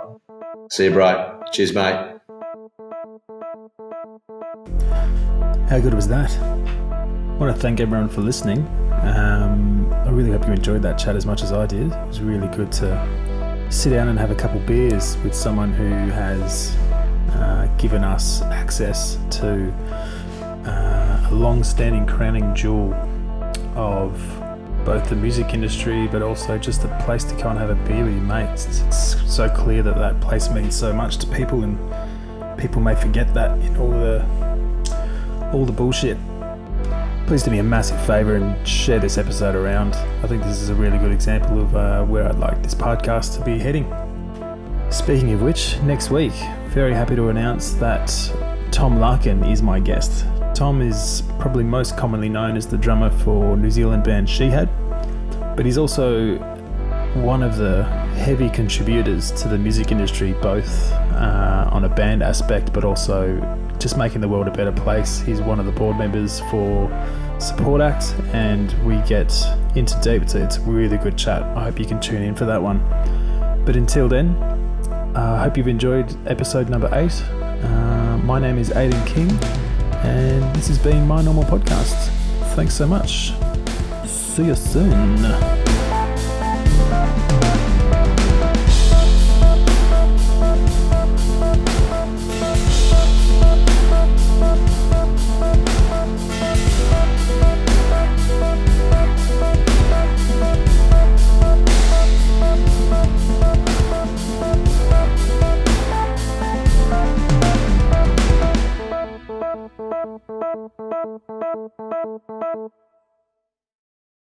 See you, bro. Cheers, mate. How good was that? I want to thank everyone for listening. I really hope you enjoyed that chat as much as I did. It was really good to sit down and have a couple beers with someone who has given us access to a long-standing crowning jewel of both the music industry, but also just a place to go and have a beer with your mates. It's so clear that that place means so much to people, and people may forget that in all the bullshit. Please do me a massive favour and share this episode around. I think this is a really good example of where I'd like this podcast to be heading. Speaking of which, next week, very happy to announce that Tom Larkin is my guest. Tom is probably most commonly known as the drummer for New Zealand band She Had, but he's also one of the heavy contributors to the music industry, both on a band aspect, but also just making the world a better place. He's one of the board members for Support Act, and we get into deep. It's a really good chat. I hope you can tune in for that one. But until then, I hope you've enjoyed episode number 8. My name is Aidan King, and this has been My Normal Podcast. Thanks so much. See you soon.